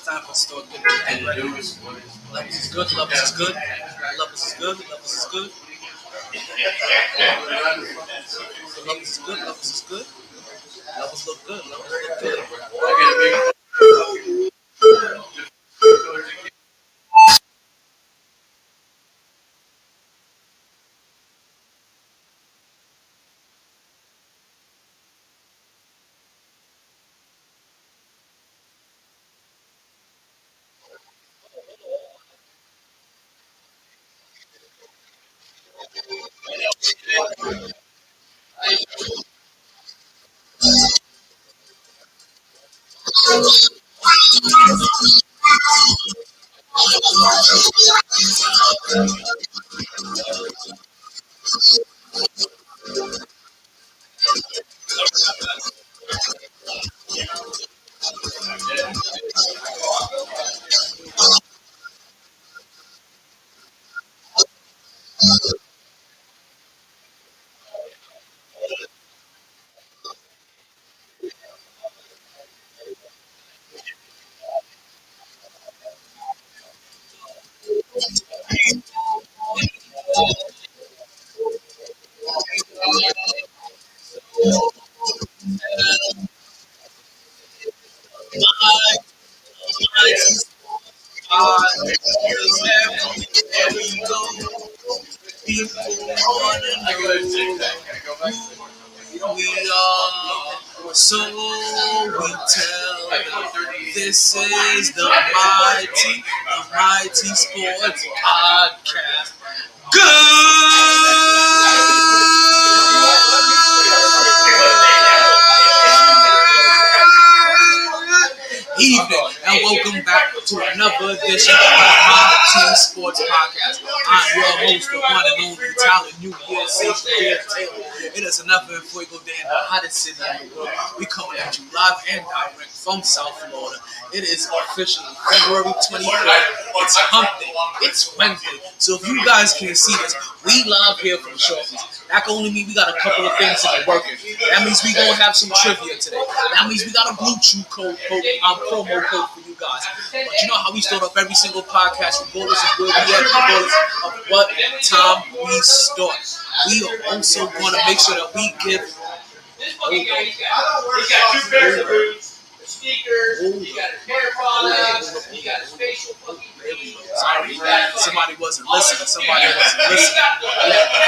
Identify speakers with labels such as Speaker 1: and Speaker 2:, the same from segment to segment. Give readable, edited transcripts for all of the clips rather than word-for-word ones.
Speaker 1: Time for start getting ready. Levels is good. Levels is good. Levels is good. Levels is good. Levels is good. Levels is good. Levels look good. Levels look good. There we go. People wanna know who we are, so we tell them this is the MyT Sports Podcast. Evening and welcome back to another edition of MyT Sports Podcast. I'm your host, the one and only Talent New Year Taylor. It is another Fuego Day in the hottest city in the world. We coming at you live and direct from South Florida. It is officially February 23rd. It's hump day. It's Wednesday. So if you guys can't see this, we live here from Sharkys. That can only mean we got a couple of things that are working. That means we gonna have some trivia today. That means we got a Blue Chew promo code for you guys. But you know how we start up every single podcast, regardless of where we at, regardless of what time we start. We are also going to make sure that we give. You got two pairs of boots. Sneakers, you got his hair products, you got his facial fucking cream. Sorry, somebody wasn't listening. We had to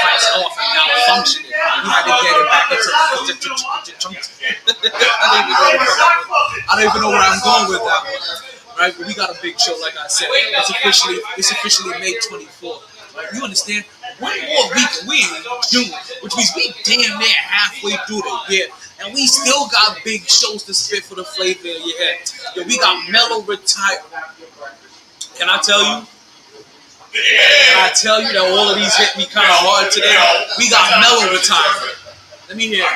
Speaker 1: price off and malfunctioning. We had to get it back into I don't even know where I'm going with that one. Right, but we got a big show, like I said. It's officially May 24th. Right, you understand? One more week and we in June, which means we damn near halfway through the year. And we still got big shows to spit for the flavor of your head. Yo, we got Melo retired. Can I tell you? That all of these hit me kind of hard today? We got Melo retired. Let me hear it.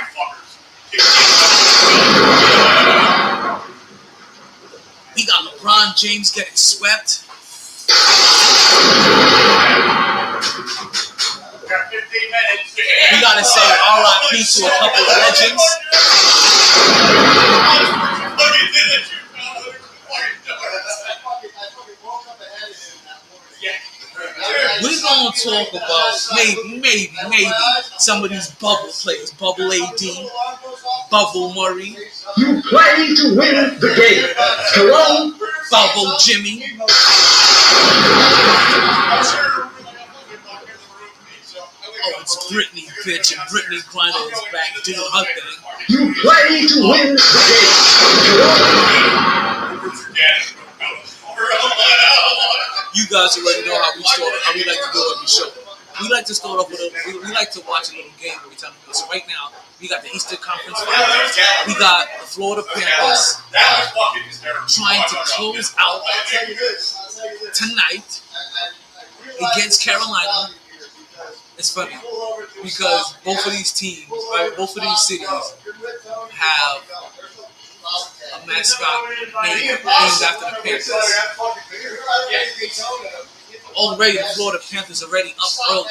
Speaker 1: We got LeBron James getting swept. We gotta say RIP to a couple of legends. We're gonna talk about maybe some of these bubble players, Bubble AD, Bubble Murray.
Speaker 2: You play to win the game. Hello,
Speaker 1: Bubble Jimmy. Oh, it's Brittany, bitch, and Brittany Griner is back doing her thing.
Speaker 2: You play to win the game.
Speaker 1: You guys already know how we like to do every show. We like to start off with we like to watch a little game every time we go. So right now, we got the Eastern Conference Finals. We got the Florida Panthers trying to close out tonight against Carolina. It's funny because both of these teams right? Both of these cities have a mascot named after the Panthers. Already, the Florida Panthers already up early,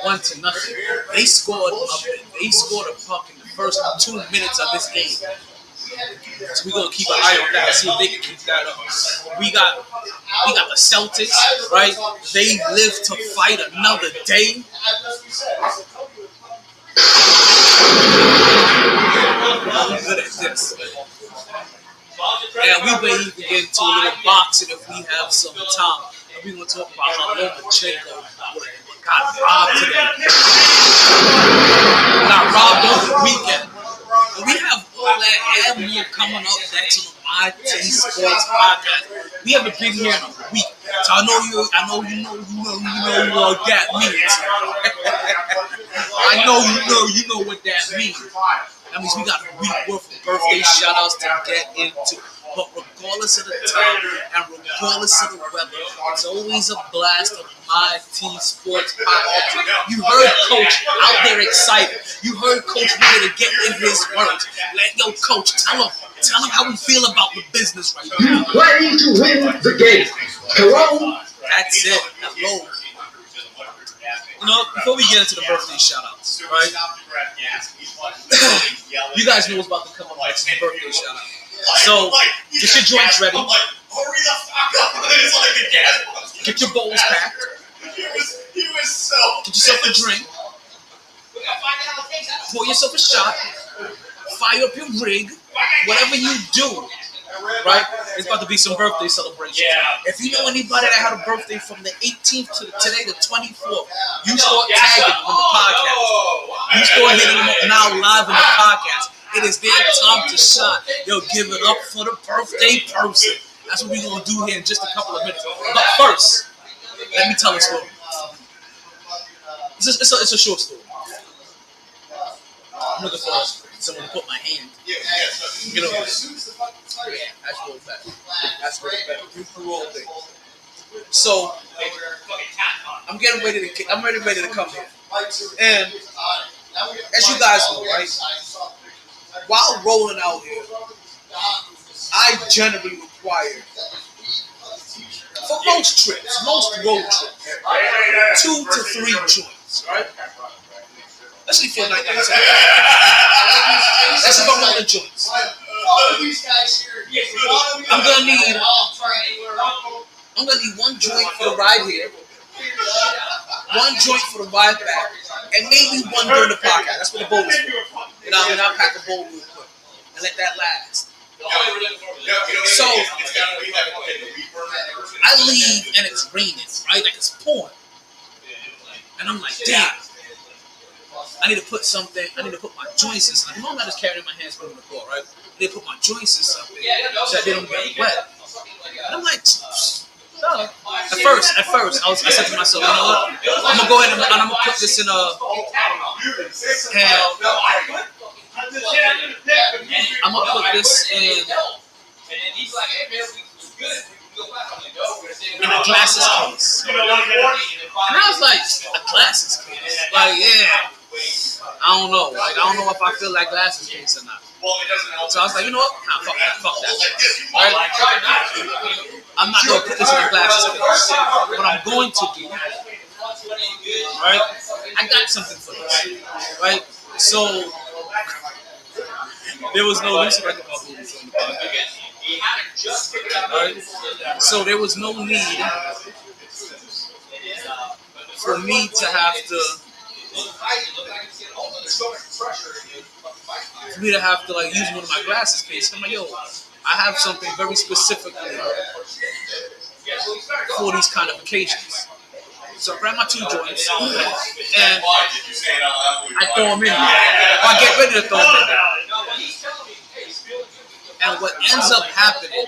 Speaker 1: 1-0. They scored a puck in the first 2 minutes of this game. So we're gonna keep an eye on that and see if they can keep that up. We got the Celtics, right? They live to fight another day. I'm good at this. And we may even get into a little boxing if we have some time. And we're going to talk about how Lomo got robbed today. Got robbed over the weekend. And we have all that and more coming up next on the MyT Sports Podcast. We haven't been here in a week. So I know you what that means. I know you know what that means. That means we got a week worth of birthday shout-outs to get into. But regardless of the time and regardless of the weather, it's always a blast of MyT Sports Podcast. You heard Coach out there excited. You heard Coach ready to get in his words. Coach, tell him how we feel about the business right now.
Speaker 2: You play to win the game. Hello?
Speaker 1: That's it. Hello. Before we get into the birthday shout-outs, right? You guys know what's about to come up next, the birthday shout-out. So, get your joints ready. Get your bowls packed. Get yourself a drink. Pour yourself a shot. Fire up your rig. Whatever you do, right? It's about to be some birthday celebration. If you know anybody that had a birthday from the 18th to today, the 24th, you start tagging them on the podcast. You start hitting them up now live in the podcast. It is their time to shine. Give it up for the birthday person. That's what we're going to do here in just a couple of minutes. But first, let me tell a story. It's a short story. I'm looking for someone to put my hand. Get over there. That's real bad. That's real bad. You through all day. So, I'm ready to come here. And as you guys know, right? While rolling out here, I generally require, for most trips, most road trips, 2 to 3 joints, right? Especially for a night like today. That's if I'm on the joints. I'm gonna need 1 joint for the ride here, 1 joint for the ride back, and maybe 1 during the podcast. That's what the bowl is for. And I'll pack a bowl real quick and let that last. So I leave and it's raining, right? Like it's pouring. And I'm like, damn. I need to put my joints in something. I'm not just carrying my hands from the floor, right? I need to put my joints in something so that they don't get wet. And I'm like, no. At first, I said to myself, you know what? I'm gonna go ahead and I'm gonna put this in a I'm gonna put this in a glasses case. And I was like, a glasses case? Like, yeah. I don't know. Like, I don't know if I feel like glasses case or not. So I was like, you know what? Nah, fuck that. Right? I'm not gonna put this in a glasses case. What I'm going to do, right? I got something for this, right? So there was no use of right? So there was no need for me to have to like use one of my glasses case. I'm like, yo, I have something very specifically for these kind of occasions. So I grab my 2 joints and I throw them in there. Or I get ready to throw them in there. And what ends up happening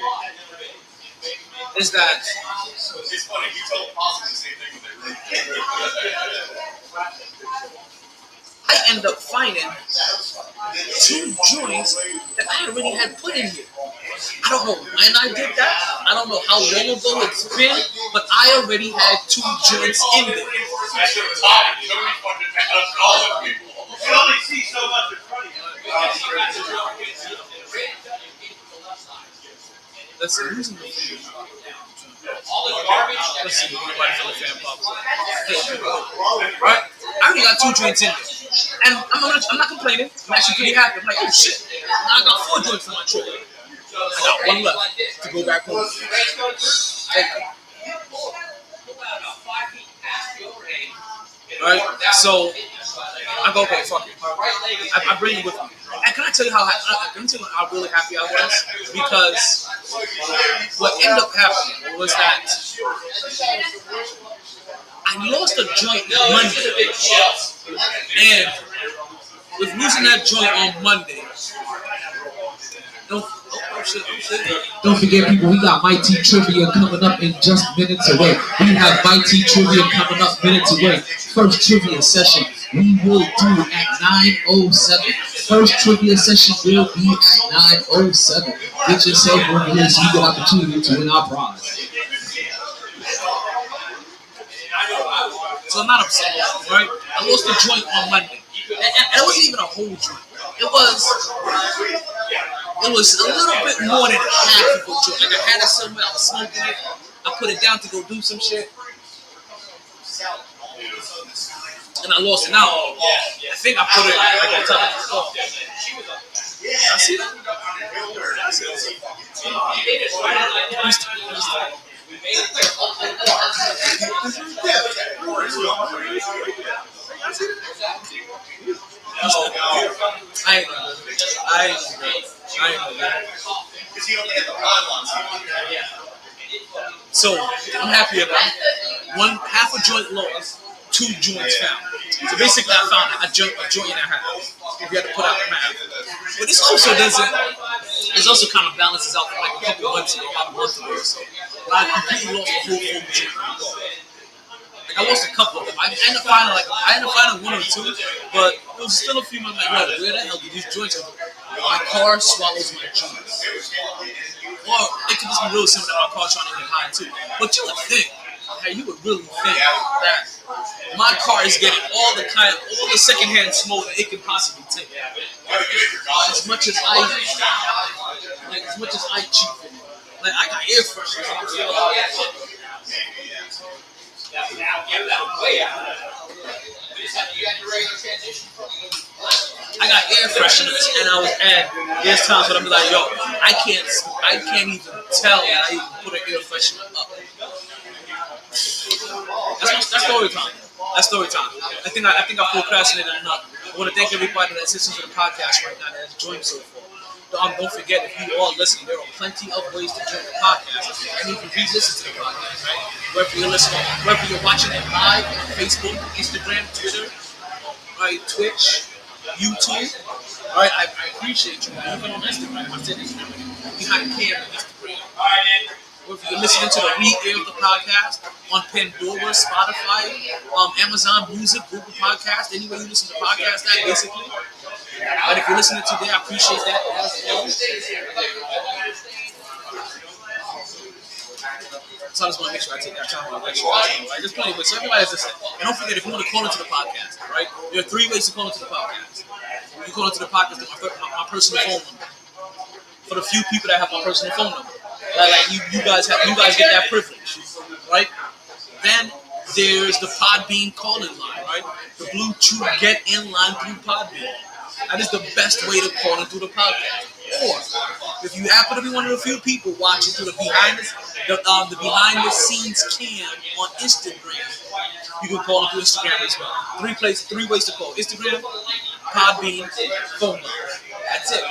Speaker 1: is that I end up finding 2 joints that I already had put in here. I don't know when I did that. I don't know how long ago it's been, but I already had 2 joints in there. Let's see, who's in the fan pop? Let's see, everybody from the fan pop. Right? I only got 2 joints in there. And I'm not complaining. I'm actually pretty happy. I'm like, oh shit. Now I got 4 joints for my trip. I got 1 left to go back home. Right? So I go, okay, fuck it. I bring it with me. And can I tell you how really happy I was? Because what ended up happening was that I lost a joint Monday. And with losing that joint on Monday, don't forget, people, we got MyT Trivia coming up in just minutes away. We have MyT Trivia coming up minutes away. First trivia session we will do at 9:07. First trivia session will be at 9:07. Get yourself on here so you get an opportunity to win our prize. So I'm not upset, right? I lost the joint on Monday. And it wasn't even a whole joint. It was a little bit more than half of a joint. Like I had it somewhere, I was smoking it. I put it down to go do some shit. And I lost it. Now, I think I put it like on top of the floor. I see that. I ain't know. So I'm happy about it. Half a joint lost, 2 joints found. So basically, I found a joint and a half. If you had to put out the math, but this also doesn't. This also kind of balances out for like a couple months ago, about a month ago or so. But I completely lost the whole joint. Like I lost a couple of them. I ended up finding 1 or 2, but it was still a few months. Like, yo, where the hell did these joints go? My car swallows my jeans. Or it could just be real simple that my car's trying to get high too. But you would think, you would really think that my car is getting all the secondhand smoke that it can possibly take. As much as I cheat for it. Like I got air fresheners. I got air fresheners, and there's times when I'm like, yo, I can't even tell that I even put an air freshener up. That's story time. I think I procrastinated enough. I want to thank everybody that's listening to the podcast right now that has joined so far. Don't forget, if you are listening, there are plenty of ways to join the podcast, and you can re-listen to the podcast, right? Whether you're watching it live on Facebook, Instagram, Twitter, right, Twitch, YouTube, all right, I appreciate you. Even on Instagram, I said Instagram, behind the camera, Instagram. Or if you're listening to the re-air of the podcast on Pandora, Spotify, Amazon Music, Google Podcast, anywhere you listen to podcasts, that basically. But if you're listening today, I appreciate that as well. So I just want to make sure I take that time to lecture. Right? There's plenty of ways. So everybody's listening. And don't forget, if you want to call into the podcast, right? There are 3 ways to call into the podcast. You can call into the podcast with my personal phone number. For the few people that have my personal phone number. Like you guys get that privilege, right? Then there's the Podbean call-in line, right? The Bluetooth get-in line through Podbean. That is the best way to call in through the podcast. Or if you happen to be one of the few people watching through the behind the scenes cam on Instagram, you can call in through Instagram as well. 3 ways to call: Instagram, Podbean, phone number. That's it.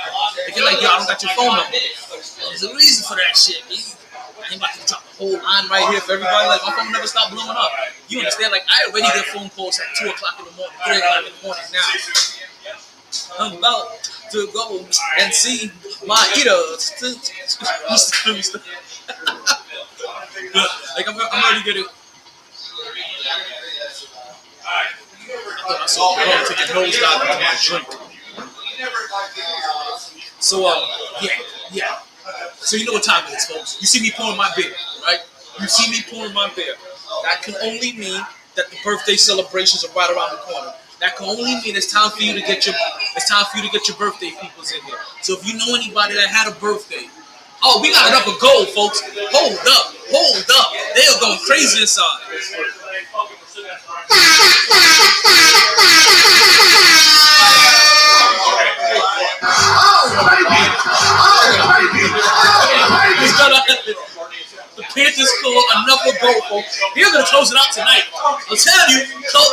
Speaker 1: If you're like, yo, I don't got your phone number, there's a reason for that shit. I ain't about to drop the whole line right here for everybody. Like, my phone never stopped blowing up. You understand? Like, I already get phone calls at 2 o'clock in the morning, 3 o'clock in the morning now. I'm about to go and see my eaters. Like, I'm already getting. I saw Lebron take a nose dive into my drink. So, yeah. So you know what time it is, folks. You see me pouring my beer, right? That can only mean that the birthday celebrations are right around the corner. That can only mean it's time for you to get your birthday peoples in here. So if you know anybody that had a birthday Oh, we got another goal, folks. Hold up. They are going crazy inside. The Panthers score another goal, folks. They're going to close it out tonight. I'm telling you,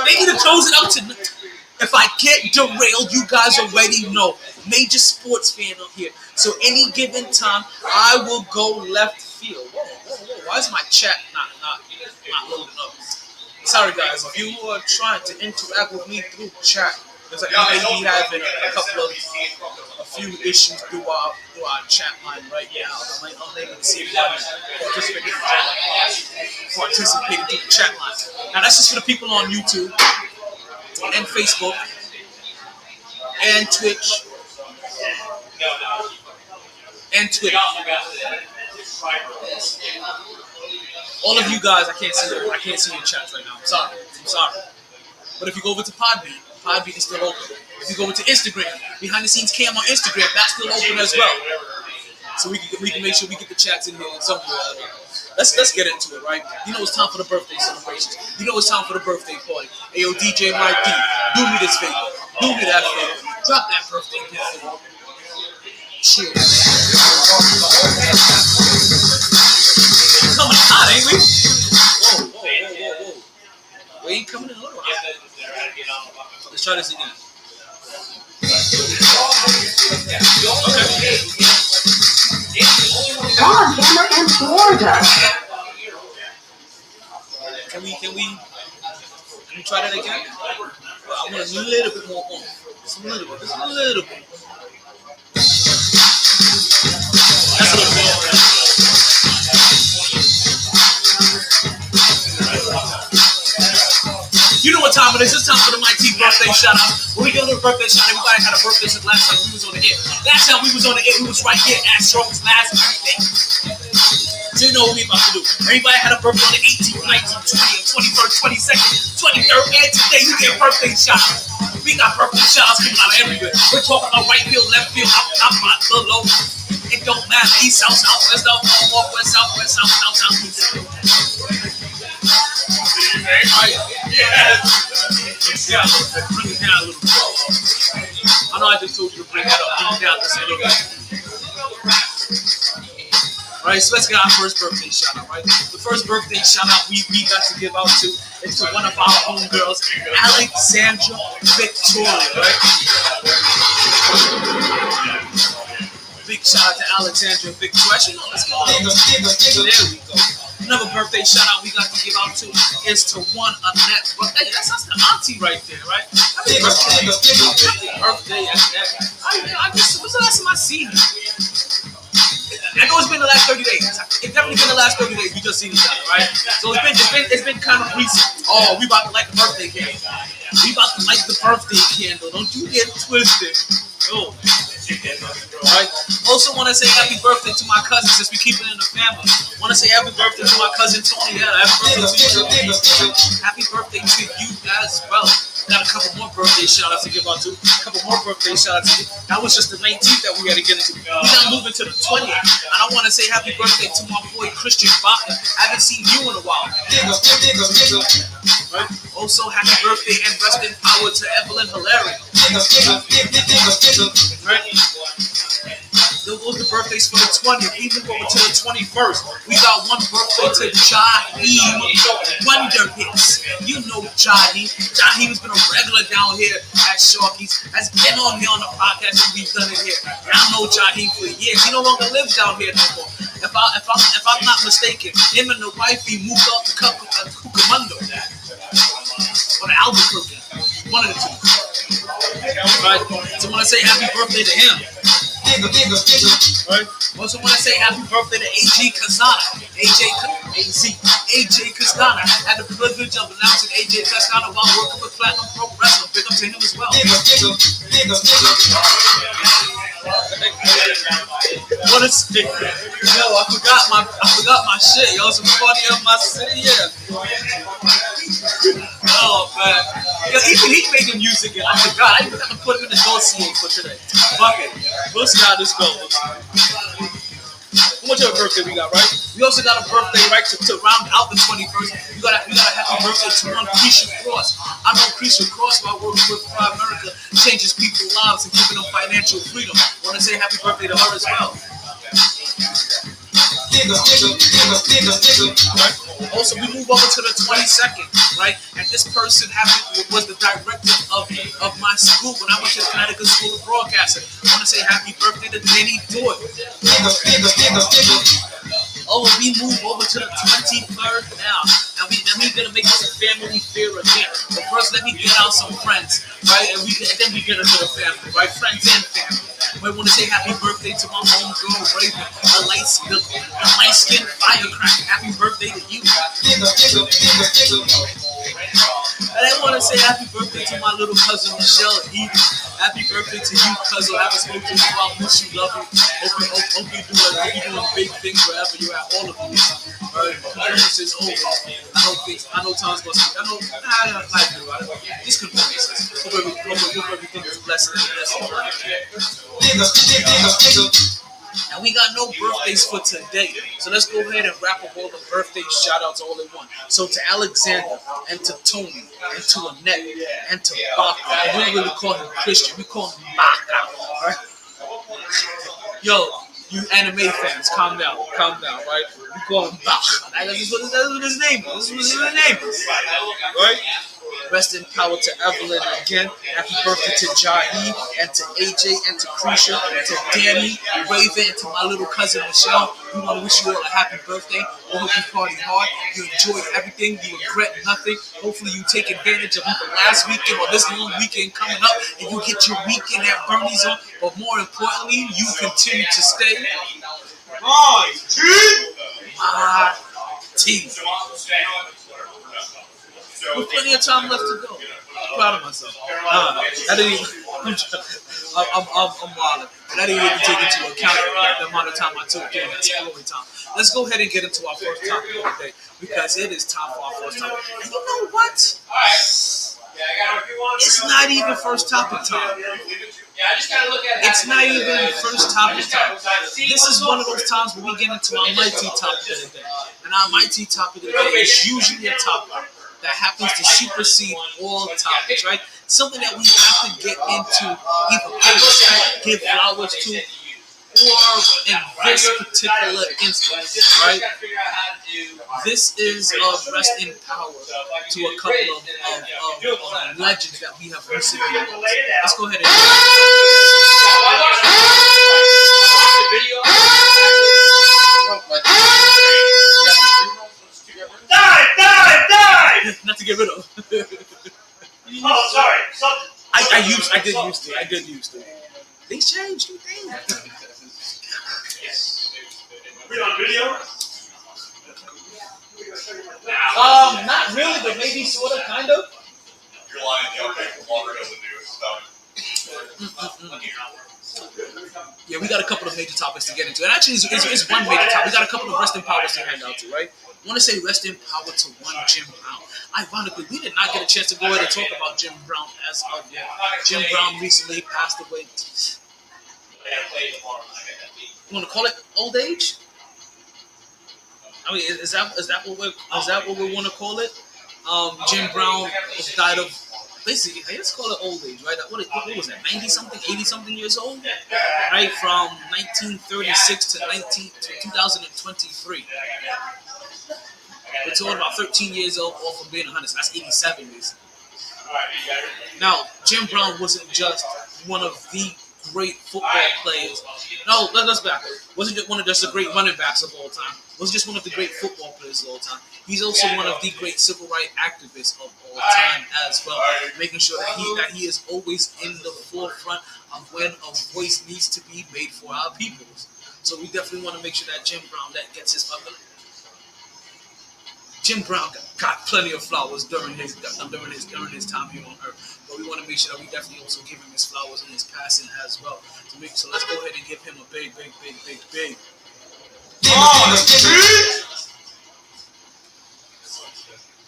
Speaker 1: they need to close it out tonight. If I get derailed, you guys already know. Major sports fan up here. So any given time, I will go left field. Whoa. Why is my chat not loading up? Sorry, guys. If you are trying to interact with me through chat, because I may be having a few issues through our chat line right now. I might not be able to see everybody participating through the chat line. Now, that's just for the people on YouTube and Facebook and Twitch and Twitter. All of you guys, I can't see your chats right now. I'm sorry. But if you go over to Podbean is still open. If you go over to Instagram, behind the scenes cam on Instagram, that's still open as well. So we can make sure we get the chats in here somewhere. Let's get into it, right? You know it's time for the birthday celebrations. You know it's time for the birthday party. Hey, yo, DJ MyT, do me this favor. Do me that favor. Drop that birthday gift for me. Cheers. Coming hot, ain't we? Whoa. We ain't coming in a little hot. Let's try this again.
Speaker 2: God, Hammer and Florida.
Speaker 1: Can we try that again? Well, I want a little bit more on. Just a little bit. That's a little bit. You know what time it is? It's time for the MyT birthday shout out. When we go to a birthday shout out, everybody had a birthday since last time we was on the air. Last time we was on the air, we was right here at Sharkys last birthday. So you know what we about to do. Everybody had a birthday on the 18th, 19th, 20th, 21st, 22nd, 23rd, and today you get a birthday shout out. We got birthday shout outs coming out of everywhere. We're talking about right field, left field, up, below. It don't matter. East, south, west, north, west, south, east. Yeah, bring it down a little bit. I know I just told you to bring it up. Bring it down just a little bit. Alright, so let's get our first birthday shout out, right? The first birthday shout out we got to give out to is to one of our homegirls, Alexandra Victoria, right? Big shout out to Alexandra Victoria. Actually, no, let's go. There we go. Another birthday shout out we got to give out to is to one Annette. But hey, that's the auntie right there, right? Happy birthday. I guess what's the last time I seen her? I know it's been the last 30 days. It's definitely been the last 30 days we just seen each other, right? So it's been kind of recent. Oh, we about to light the birthday candle. We about to light the birthday candle. Don't you get twisted. Oh. Alright. Also want to say happy birthday to my cousin since we keep it in the family. Want to say happy birthday to my cousin Tony. Yeah, happy birthday to you. Happy birthday to you as well. Got a couple more birthday shout outs to give out to. A couple more birthday shout outs to you. That was just the 19th that we had to get into. We now moving to the 20th. And I want to say happy birthday to my boy Christian Bachman. I haven't seen you in a while. Right? Also, happy birthday and rest in power to Evelyn Hilario. Right? Those were the birthdays for the 20th. We move over to the 21st. We got one birthday to Jaheem Wonder Hits. You know Jaheem. Jaheem has been a regular down here at Sharkys. Has been on here on the podcast and we've done it here. I know Jaheem for years. He no longer lives down here no more. If I'm not mistaken, him and the wife he moved off to Cucamundo or the Albuquerque. One of the two. Right. So I want to say happy birthday to him. Right. Also want to say happy birthday to AJ Castana. AJ Castana. Had the privilege of announcing AJ Castana while working with Platinum Pro Wrestling. Big up to him as well. What a stick. Yo, I forgot my shit. Yo, some party of my city, yeah. Oh man. Yo, even he making music and I forgot. I even have to put him in the dossier for today. Fuck it. Let's see how this goes. How much of a birthday we got, right? We also got a birthday, right, to round out the 21st. We got a happy birthday to one Creasha Cross. I know Creasha Cross, while working with Fly America, changes people's lives and giving them financial freedom. I want to say happy birthday to her as well. Right? Also, we move over to the 22nd, right? And this person was the director of my school when I went to the Connecticut School of Broadcasting. I want to say happy birthday to Danny Doyle. Oh, we move over to the 23rd now. And we're going to make this a family fair again. But first, let me get out some friends, right? And then we get into the family, right? Friends and family. I want to say happy birthday to my homegirl, Raven, a light-skinned firecracker. Happy birthday to you. And I want to say happy birthday to my little cousin, Michelle Eden. Happy birthday to you, cousin. I haven't spoken to you about miss you, love you. Hope you're doing big things wherever you're at, all of you. Condolences over. I know time's going to speak. I know these condolences. Hope everything is blessed and and we got no birthdays for today. So let's go ahead and wrap up all the birthday shout outs all in one. So to Alexander and to Tony and to Annette and to Baka. And we don't really call him Christian, we call him Baka. Right? Yo, you anime fans, calm down, right? We call him Baka. That's what his name is. Right? Rest in power to Evelyn again. Happy birthday to Jahi and to AJ and to Creasha, to Danny, Raven, and to my little cousin Michelle. We want to wish you all a happy birthday. We hope you party hard. You enjoyed everything. You regret nothing. Hopefully you take advantage of either last weekend or this long weekend coming up and you get your weekend at Bernie's on. But more importantly, you continue to stay MyT. With plenty of time left to go. I'm proud of myself. I didn't even. I'm wilding. And I didn't even take into account the amount of time I took during that schooling time. Let's go ahead and get into our first topic of the day because it is time for our first topic. And you know what? It's not even first topic time. It's not even first topic time. This is one of those times where we get into our MyT topic of the day. And our MyT topic of the day is usually a topic that happens to supersede all topics, right? Something that we have to get into, either pay respect, give flowers to, or in this particular instance, right? This is rest in power to a couple of legends that we have recently lost. Let's go ahead and Die! Not to get rid of.
Speaker 3: Oh, sorry.
Speaker 1: I did used to. Things changed.
Speaker 3: We on video?
Speaker 1: Not really, but maybe sort of, kind of.
Speaker 4: You're lying. Okay, longer doesn't do it.
Speaker 1: Yeah, we got a couple of major topics to get into. And actually, it's one major topic. We got a couple of rest in powers to hand out to, right? I want to say rest in power to one Jim Brown. Ironically, we did not get a chance to go ahead and talk about Jim Brown as of yet. Jim Brown recently passed away. You want to call it old age? I mean, is that what we want to call it? Jim Brown died of basically, I guess call it old age, right? What was that? 90-something, 80-something years old, right? From 1936 to 2023. We're talking about 13 years old off from being 100. So that's 87 years. Now, Jim Brown wasn't just one of the great football players. No, let's back up. Wasn't just one of the great running backs of all time. Wasn't just one of the great football players of all time. He's also one of the great civil rights activists of all time as well, making sure that he is always in the forefront of when a voice needs to be made for our peoples. So we definitely want to make sure that Jim Brown that gets his other. Jim Brown got plenty of flowers during his time here on Earth, but we want to make sure that we definitely also give him his flowers in his passing as well. So let's go ahead and give him a big.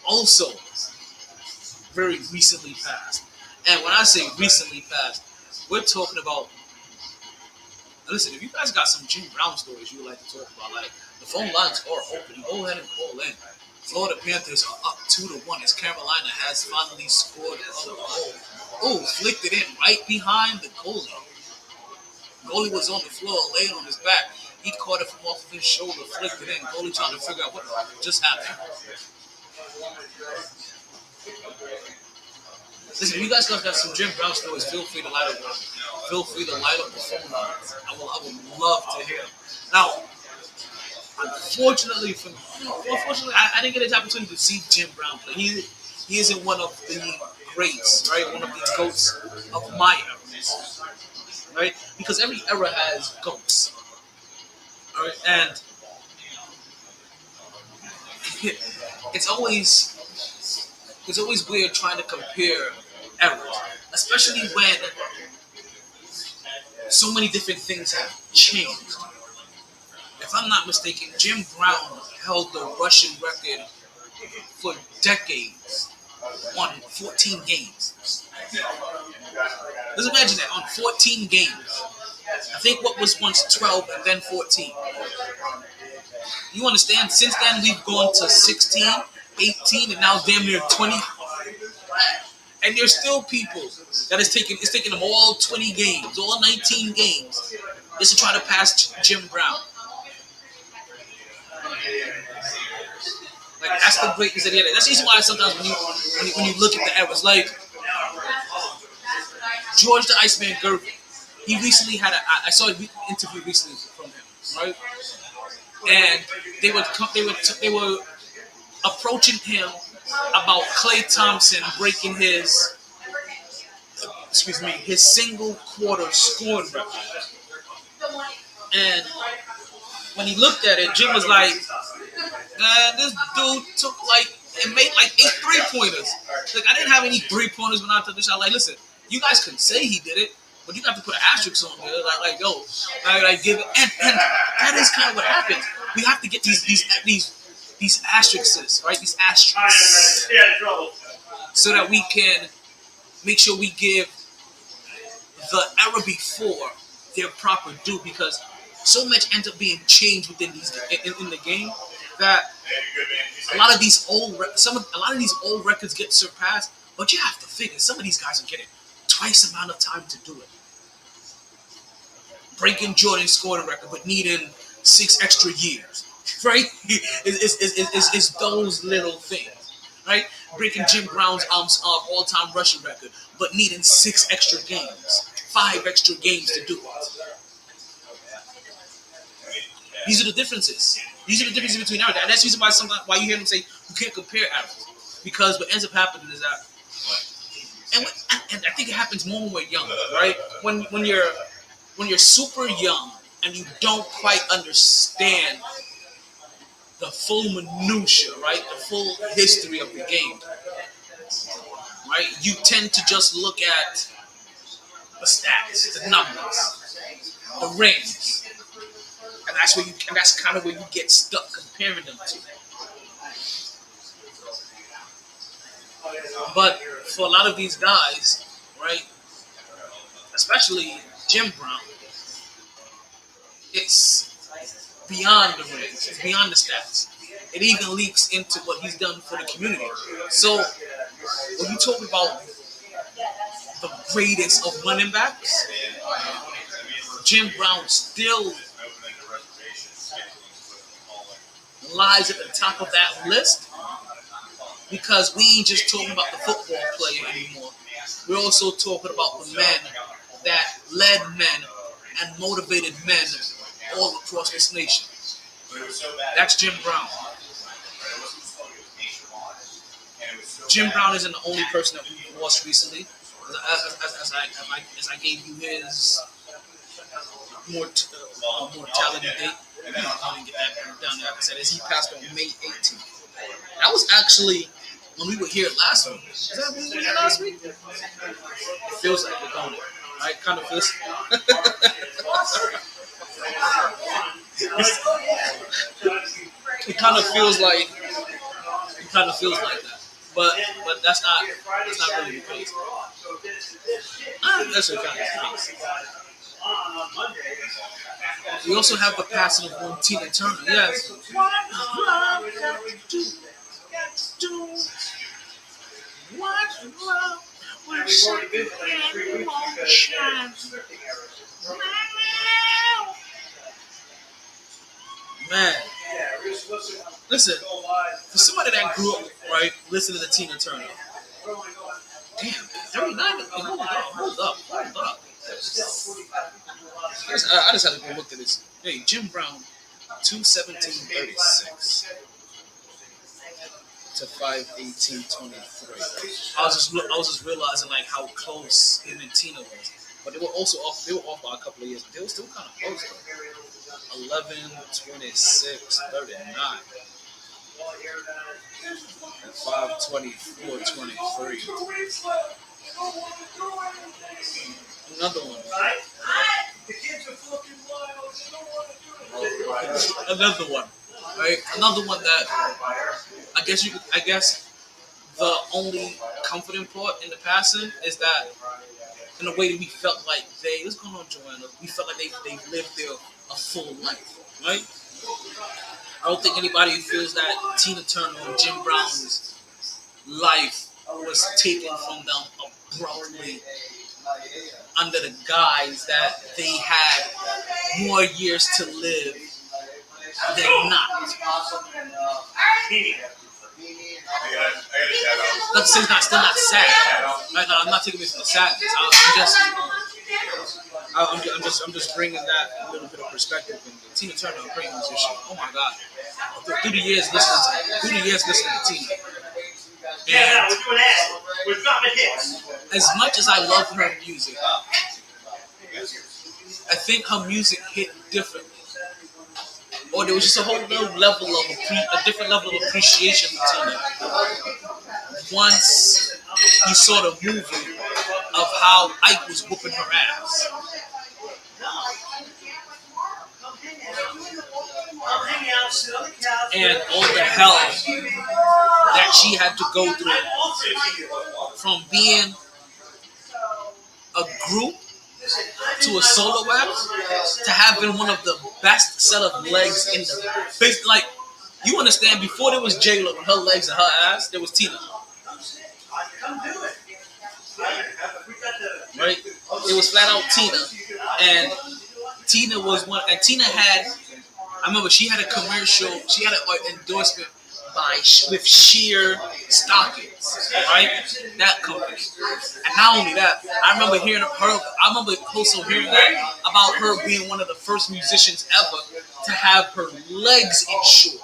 Speaker 1: Also, very recently passed, and when I say recently passed, we're talking about Listen, if you guys got some Jim Brown stories you would like to talk about, like the phone lines are open. Go ahead and call in. Florida Panthers are up 2-1 as Carolina has finally scored a goal. Oh, flicked it in right behind the goalie. Goalie was on the floor, laying on his back. He caught it from off of his shoulder, flicked it in. Goalie trying to figure out what just happened. Listen, if you guys got some Jim Brown stories, feel free to light up. Feel free to light up the phone lines. I would love to hear them. Now, unfortunately, I didn't get an opportunity to see Jim Brown play. He isn't one of the greats, right? One of the goats of my era, right? Because every era has goats, all right? And it's always weird trying to compare eras, especially when so many different things have changed. If I'm not mistaken, Jim Brown held the rushing record for decades on 14 games. Let's imagine that on 14 games. I think what was once 12 and then 14. You understand? Since then, we've gone to 16, 18, and now damn near 20. And there's still people that it's taking them all 20 games, all 19 games, just to try to pass Jim Brown. Like that's the greatness of the era. That's the reason why sometimes when you look at the eras, like George the Iceman Gervin, he recently had I saw an interview recently from him, right? And they were approaching him about Klay Thompson breaking his single quarter scoring record. And when he looked at it, Jim was like, "Man, this dude took and made 8 3-pointers. Like I didn't have any 3-pointers when I took the shot. Like, listen, you guys can say he did it, but you got to put an asterisk on there. Like yo, give it. And that is kind of what happens. We have to get these asterisks, right? These asterisks, so that we can make sure we give the era before their proper due, because so much ends up being changed within in the game that a lot of these old records get surpassed. But you have to figure some of these guys are getting twice the amount of time to do it. Breaking Jordan's scoring record, but needing 6 extra years, right? It's those little things, right? Breaking Jim Brown's all-time rushing record, but needing 6 extra games, 5 extra games to do it. These are the differences. These are the differences between eras, and that's the reason why you hear them say you can't compare eras, because what ends up happening is that, and I think it happens more when we're young, right? When you're super young and you don't quite understand the full minutia, right? The full history of the game, right? You tend to just look at the stats, the numbers, the rings, and that's kind of where you get stuck comparing them to. But for a lot of these guys, right, especially Jim Brown, it's beyond the rings, it's beyond the stats. It even leaks into what he's done for the community. So when you talk about the greatest of running backs, Jim Brown still lies at the top of that list, because we ain't just talking about the football player anymore. We're also talking about the men that led men and motivated men all across this nation. That's Jim Brown. Jim Brown isn't the only person that we lost recently. As I gave you his mortality date, I didn't get that down there. Like I said, as he passed on May 18th. That was actually when we were here last week. Is that when we were here last week? It feels like we're going there. Right? Kind of feels. It kind of feels like that. But that's not really the case. That's what kind of the case.
Speaker 3: On Monday.
Speaker 1: We also have the passing of one Tina Turner. Yes. Man, listen, for somebody that grew up, right, listening to Tina Turner, damn, 39, hold up. I just had to go look at this. Hey, Jim Brown, 217.36 to 518.23. I was just realizing like how close him and Tina was, but they were also off. They were off by a couple of years, but they were still kind of close though. 11, 26, 39. And 524, 23. Another one. Another one. Right? Another one that I guess the only comforting part in the passing is that in a way that we felt like what's going on, Joanna? We felt like they lived their a full life, right? I don't think anybody feels that Tina Turner and Jim Brown's life was taken from them abruptly under the guise that they had more years to live than not. Not to say it's still not sad. Right now, I'm not taking it from the sadness. I'm just bringing that little bit of perspective. And Tina Turner, a great musician. Oh my God! Through the years listening to Tina. And as much as I love her music, I think her music hit differently. Or there was just a whole a different level of appreciation for Tina. Once you saw the movie of how Ike was whooping her ass. And all the hell that she had to go through from being a group to a solo act to having one of the best set of legs in the face. Like, you understand, before there was J-Lo and her legs and her ass, there was Tina. Right? It was flat out Tina. And Tina was one, and Tina had, I remember she had a commercial, she had an endorsement with Sheer Stockings, right? That company. And not only that, I remember also hearing that about her being one of the first musicians ever to have her legs insured.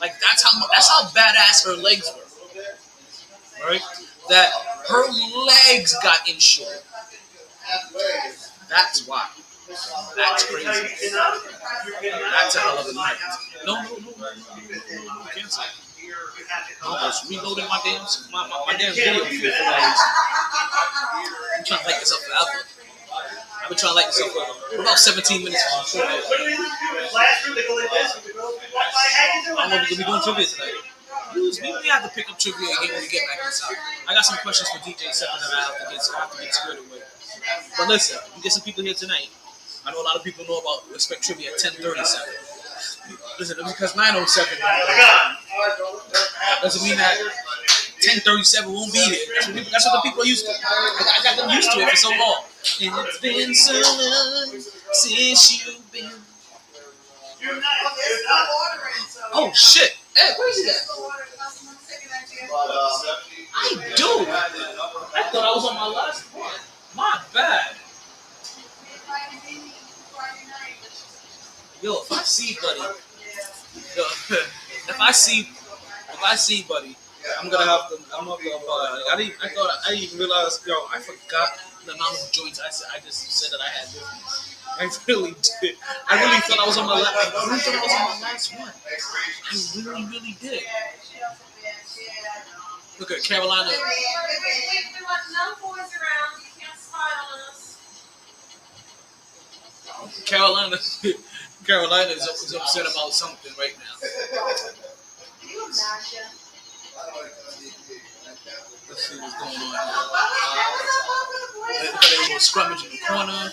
Speaker 1: Like, that's how badass her legs were. Right? That her legs got insured. That's why. That's crazy. That's a hell of a night. No, cancel. I was reloading my damn video feed for like, I'm trying to light this up forever. I've been trying to light this up for about 17 minutes. I don't know if we're going to be doing trivia tonight. We have to pick up trivia again when we get back inside. I got some questions for DJ Seven that I have to get squared away. But listen, we get some people here tonight. I know a lot of people know about Respect Trivia at 10:37. Listen, because 9:07 doesn't mean that 10:37 won't be here. That's what the people are used to. I got them used to it for so long. And it's been so long since you've been. Oh shit! Hey, where's he at? I do. I thought I was on my last one. My bad. Yo, if I see Buddy, I'm gonna have to. I didn't even realize. Yo, I forgot the amount of joints I just said that I had with me. I really did. I really thought I was on my last. I really thought I was on my last one. I really did. Look at Carolina. Carolina is upset about something right now.
Speaker 5: Can you imagine?
Speaker 1: Let's see what's going on here. They were scrummaging in the corner.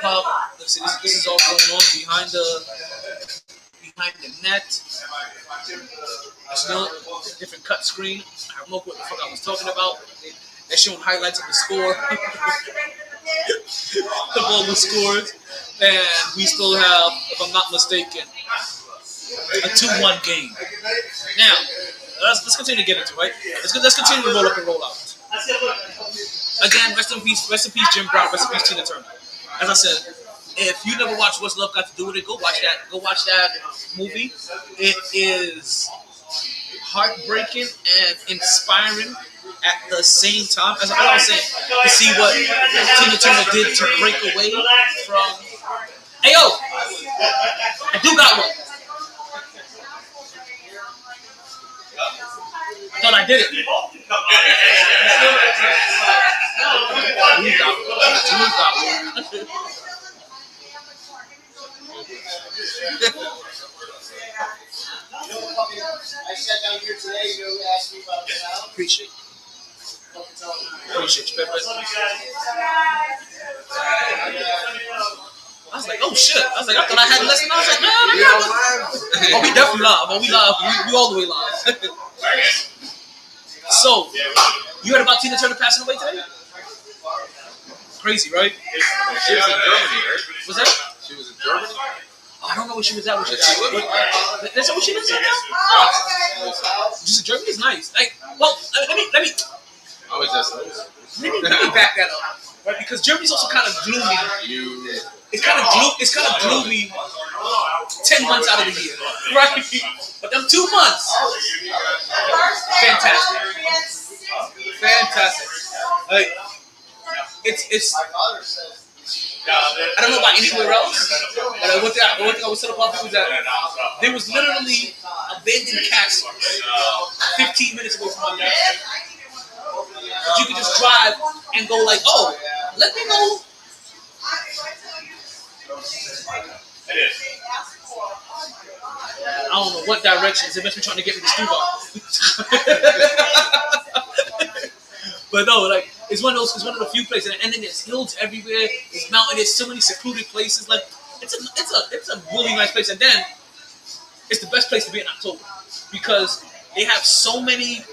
Speaker 1: Pub. Let's see, this is all going on behind the net. There's no different cut screen. I have no clue what the fuck I was talking about. They're showing highlights of the score. The ball was scored, and we still have, if I'm not mistaken, a 2-1 game. Now, let's continue to get into it, right? Let's continue to roll up and roll out. Again, rest in peace, Jim Brown, rest in peace, Tina Turner. As I said, if you never watched What's Love Got to Do with It, go watch that. Go watch that movie. It is heartbreaking and inspiring at the same time. As I was saying, to see what Tina Turner did to break away from. Hey yo, I do got one. I thought I did it. You got one.
Speaker 6: I sat down here today, you asked me about the sound.
Speaker 1: Appreciate you. I was like, oh shit. I thought I had less than I was like, no. Oh, we definitely live. Oh, we live. We all the way live. So, you heard about Tina Turner passing away today? Crazy, right?
Speaker 7: She was in Germany, right?
Speaker 1: Was that?
Speaker 7: She was in Germany?
Speaker 1: I don't know where she was at. That's where she lives at now? Oh. Just Germany is nice. Like, well, let me
Speaker 7: I was just
Speaker 1: let me back that up, right? Because Germany's also kind of gloomy. It's kind of gloomy. 10 months out of the year, right? But them 2 months, fantastic. Like, it's. I don't know about anywhere else, but one thing I was telling about people was that there was literally abandoned castles 15 minutes away from my house. You could just drive and go like, oh, let me know. I don't know what directions. They must be trying to get me to Stuttgart. But no, like it's one of the few places, and then there's hills everywhere. There's mountains. There's so many secluded places. Like it's a really nice place, and then it's the best place to be in October because they have so many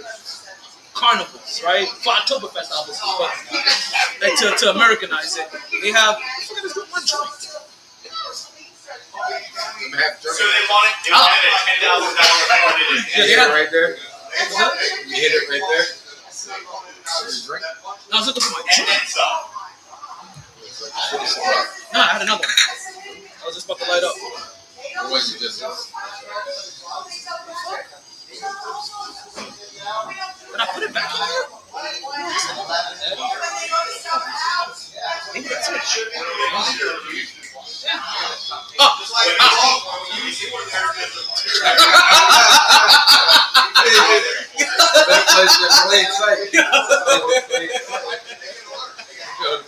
Speaker 1: carnivals, right? For Oktoberfest, obviously, but like, to Americanize it, they have. Look at this one joint.
Speaker 4: So they wanted it at $10,000.
Speaker 7: You hit it right there. You hit it right there.
Speaker 1: I was looking for my drink. No, I had another one. I was just about to light up.
Speaker 7: Or was it just?
Speaker 1: Did I put it back in there? Maybe that's it.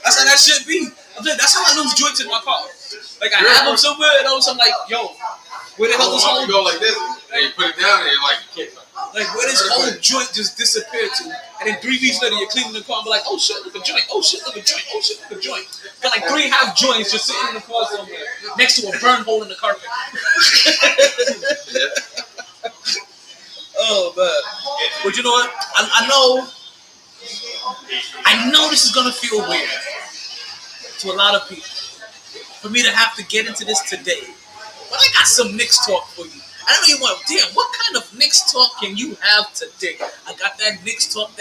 Speaker 1: That's how that should be. That's how I lose joints in my car. Like I have them somewhere, and all of a sudden, like, yo, where the hell this whole
Speaker 7: You go like this, and you put it down, and you're like, you can't.
Speaker 1: Like where this whole joint just disappeared to, and then 3 weeks later you're cleaning the car and be like, oh shit, look a joint, oh shit, look a joint, oh shit, look a joint. Got like 3 half joints just sitting in the car somewhere next to a burn hole in the carpet. Oh man, but you know what? I know this is gonna feel weird to a lot of people for me to have to get into this today, but I got some Knicks talk for you. I don't even want. Damn, what kind of Knicks talk can you have today? I got that Knicks talk.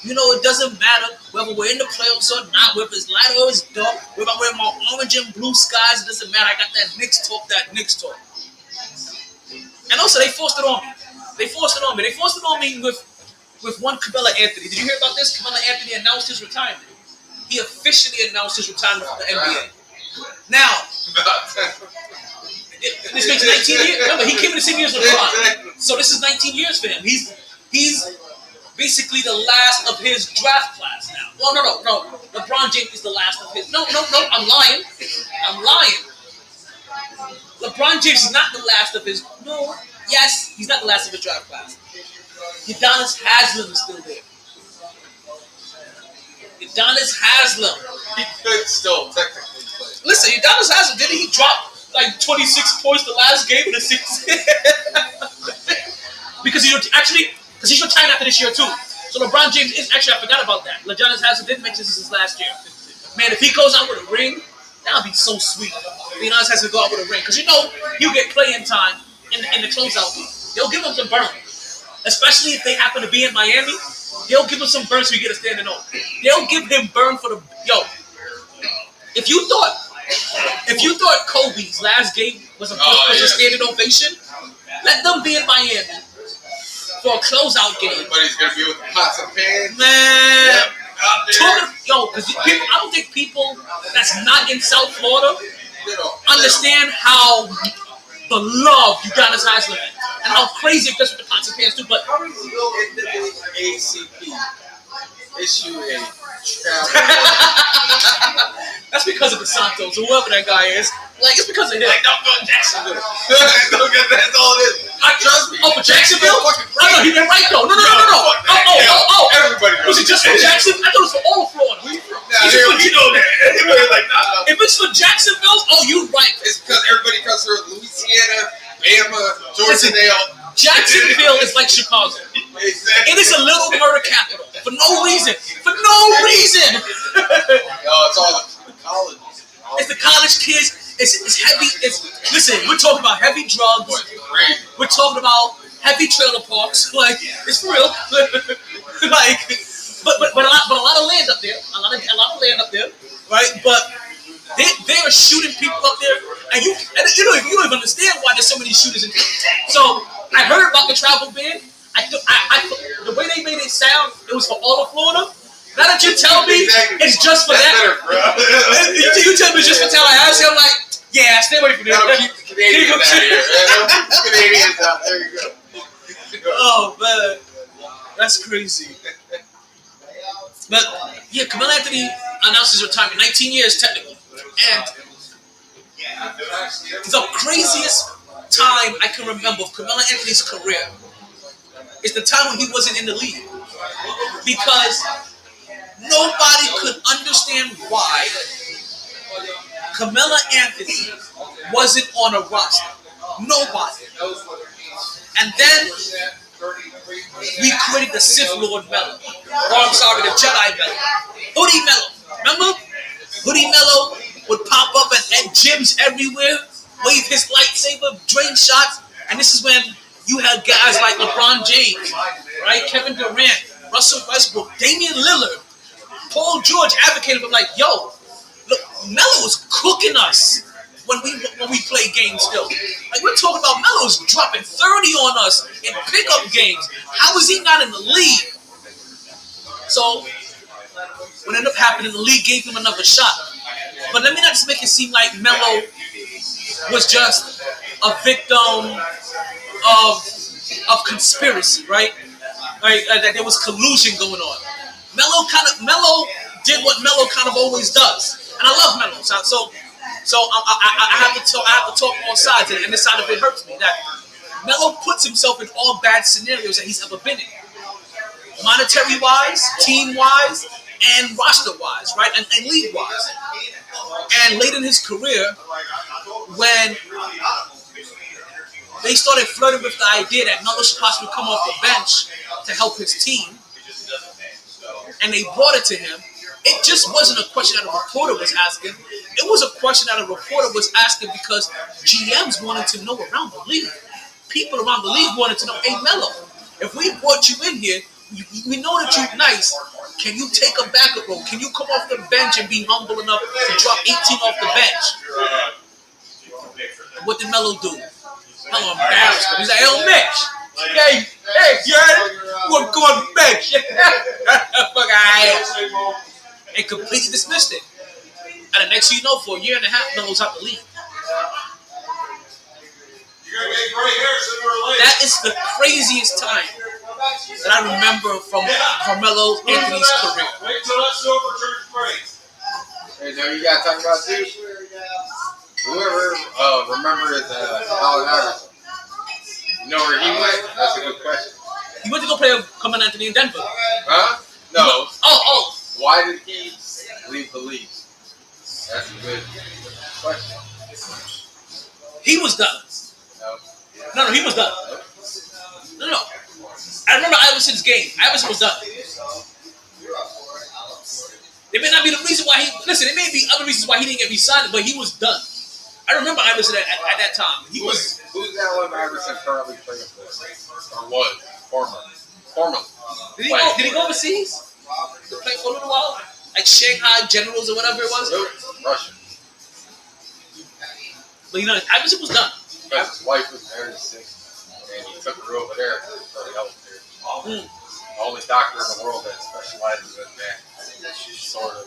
Speaker 1: You know, it doesn't matter whether we're in the playoffs or not, whether it's light or it's dark, whether I'm wearing my orange and blue skies. It doesn't matter. I got that Knicks talk. And also, they forced it on me. They forced it on me with one Carmelo Anthony. Did you hear about this? Carmelo Anthony announced his retirement. He officially announced his retirement from the NBA. Now. This makes 19 years. Remember, he came in the same year as LeBron. So this is 19 years for him. He's basically the last of his draft class now. Well, no. LeBron James is the last of his. No. I'm lying. LeBron James is not the last of his. No. Yes, he's not the last of his draft class. Udonis Haslem is still there. Udonis Haslem.
Speaker 7: He could still technically play.
Speaker 1: Listen, Udonis Haslem, didn't he drop like 26 points the last game in the season? Because he's retiring after this year too. So LeBron James is actually, I forgot about that. Udonis Haslem did mention this is last year. Man, if he goes out with a ring, that would be so sweet. Udonis has to go out with a ring because he'll get playing time in the closeout game. They'll give him some burn, especially if they happen to be in Miami. They'll give him some burn so he get a standing O. They'll give him burn for the If you thought Kobe's last game was a standing ovation, let them be in Miami for a closeout game.
Speaker 7: Everybody's gonna be with the pots and pans.
Speaker 1: Man,
Speaker 7: Yep.
Speaker 1: because I don't think people that's not in South Florida understand how beloved Udonis Haslem is and how crazy it gets with the pots and pans too. But
Speaker 7: ACP issue a travel.
Speaker 1: that's because of the Santos or whoever that guy is. Like, it's because of him.
Speaker 7: Like, don't go to Jacksonville. That's all it is. Trust me.
Speaker 1: Oh, for Jacksonville?
Speaker 7: Fucking
Speaker 1: I know he been right though. No.
Speaker 7: Everybody knows.
Speaker 1: Was it just for Jacksonville? I thought it was for all of Florida.
Speaker 7: We know that. Like, nah.
Speaker 1: If it's for Jacksonville, oh, you right.
Speaker 7: It's because everybody comes from Louisiana, Bama, Georgia.
Speaker 1: Jacksonville is like Chicago.
Speaker 7: Exactly.
Speaker 1: It is a little murder capital for no reason. For no reason.
Speaker 7: No, it's all the college.
Speaker 1: It's the college kids. It's heavy. Listen, we're talking about heavy drugs.
Speaker 7: Boy, it's crazy.
Speaker 1: We're talking about heavy trailer parks. Like, it's for real. Like, but a lot of land up there. A lot of land up there, right? But they are shooting people up there, and you don't even understand why there's so many shooters in there. So I heard about the travel ban. The way they made it sound, it was for all of Florida. Now that you tell me it's just for that, you tell me it's just for Tallahassee, I'm like, yeah, stay away from this.
Speaker 7: That'll keep the Canadians out here. Keep the Canadians out. There you go.
Speaker 1: Oh man, that's crazy. But yeah, Carmelo Anthony announced his retirement. 19 years technically, and the craziest time I can remember of Carmelo Anthony's career is the time when he wasn't in the league, because nobody could understand why Carmelo Anthony wasn't on a roster. Nobody. And then we created the Sith Lord Melo. Or I'm sorry, the Jedi Melo. Hoodie Melo. Remember? Hoodie Melo would pop up at gyms everywhere, wave his lightsaber, drain shots. And this is when you had guys like LeBron James, right? Kevin Durant, Russell Westbrook, Damian Lillard, Paul George advocated for, like, yo, look, Melo was cooking us when we play games still. Like, we're talking about Melo's dropping 30 on us in pickup games. How is he not in the league? So what ended up happening, the league gave him another shot. But let me not just make it seem like Melo was just a victim of conspiracy, right? That there was collusion going on. Melo did what Melo kind of always does, and I love Melo. So I have to talk all sides, and this side of it hurts me. That Melo puts himself in all bad scenarios that he's ever been in, monetary wise, team wise, and roster wise, right, and league wise. And late in his career, when they started flirting with the idea that Melo should possibly come off the bench to help his team, and they brought it to him, it just wasn't a question that a reporter was asking. It was a question that a reporter was asking because GMs wanted to know around the league. People around the league wanted to know, hey, Melo, if we brought you in here, we know that you're nice. Can you take a backup role? Can you come off the bench and be humble enough to drop 18 off the bench? What did Melo do? Melo embarrassed him. He's like, hey, Mitch. Hey, you heard it? We're going bench. Fuck ass. And completely dismissed it. And the next thing you know, for a year and a half, Melo's out the league. That is the craziest time that I remember from Carmelo Anthony's career.
Speaker 3: Wait till that silver church breaks.
Speaker 7: Hey, Joe, you got to talk about too? Whoever remembers Allen Iverson. You know where he went? That's a good question.
Speaker 1: He went to go play with Carmelo Anthony in Denver.
Speaker 7: Huh? No. Why did he leave the league? That's a good question.
Speaker 1: He was done. No, he was done. No. I remember Iverson's game. Iverson was done. It may not be the reason why he... Listen, it may be other reasons why he didn't get re-signed, but he was done. I remember Iverson at that time.
Speaker 7: Who's Allen Iverson currently playing for? Or was? Formerly.
Speaker 1: Did he go overseas? To play for a little while? Like Shanghai Generals or whatever it was?
Speaker 7: Russian.
Speaker 1: But Iverson was done.
Speaker 7: His wife was very sick, and he took her over there for the health care. The only doctor in the world that specializes in that sort of.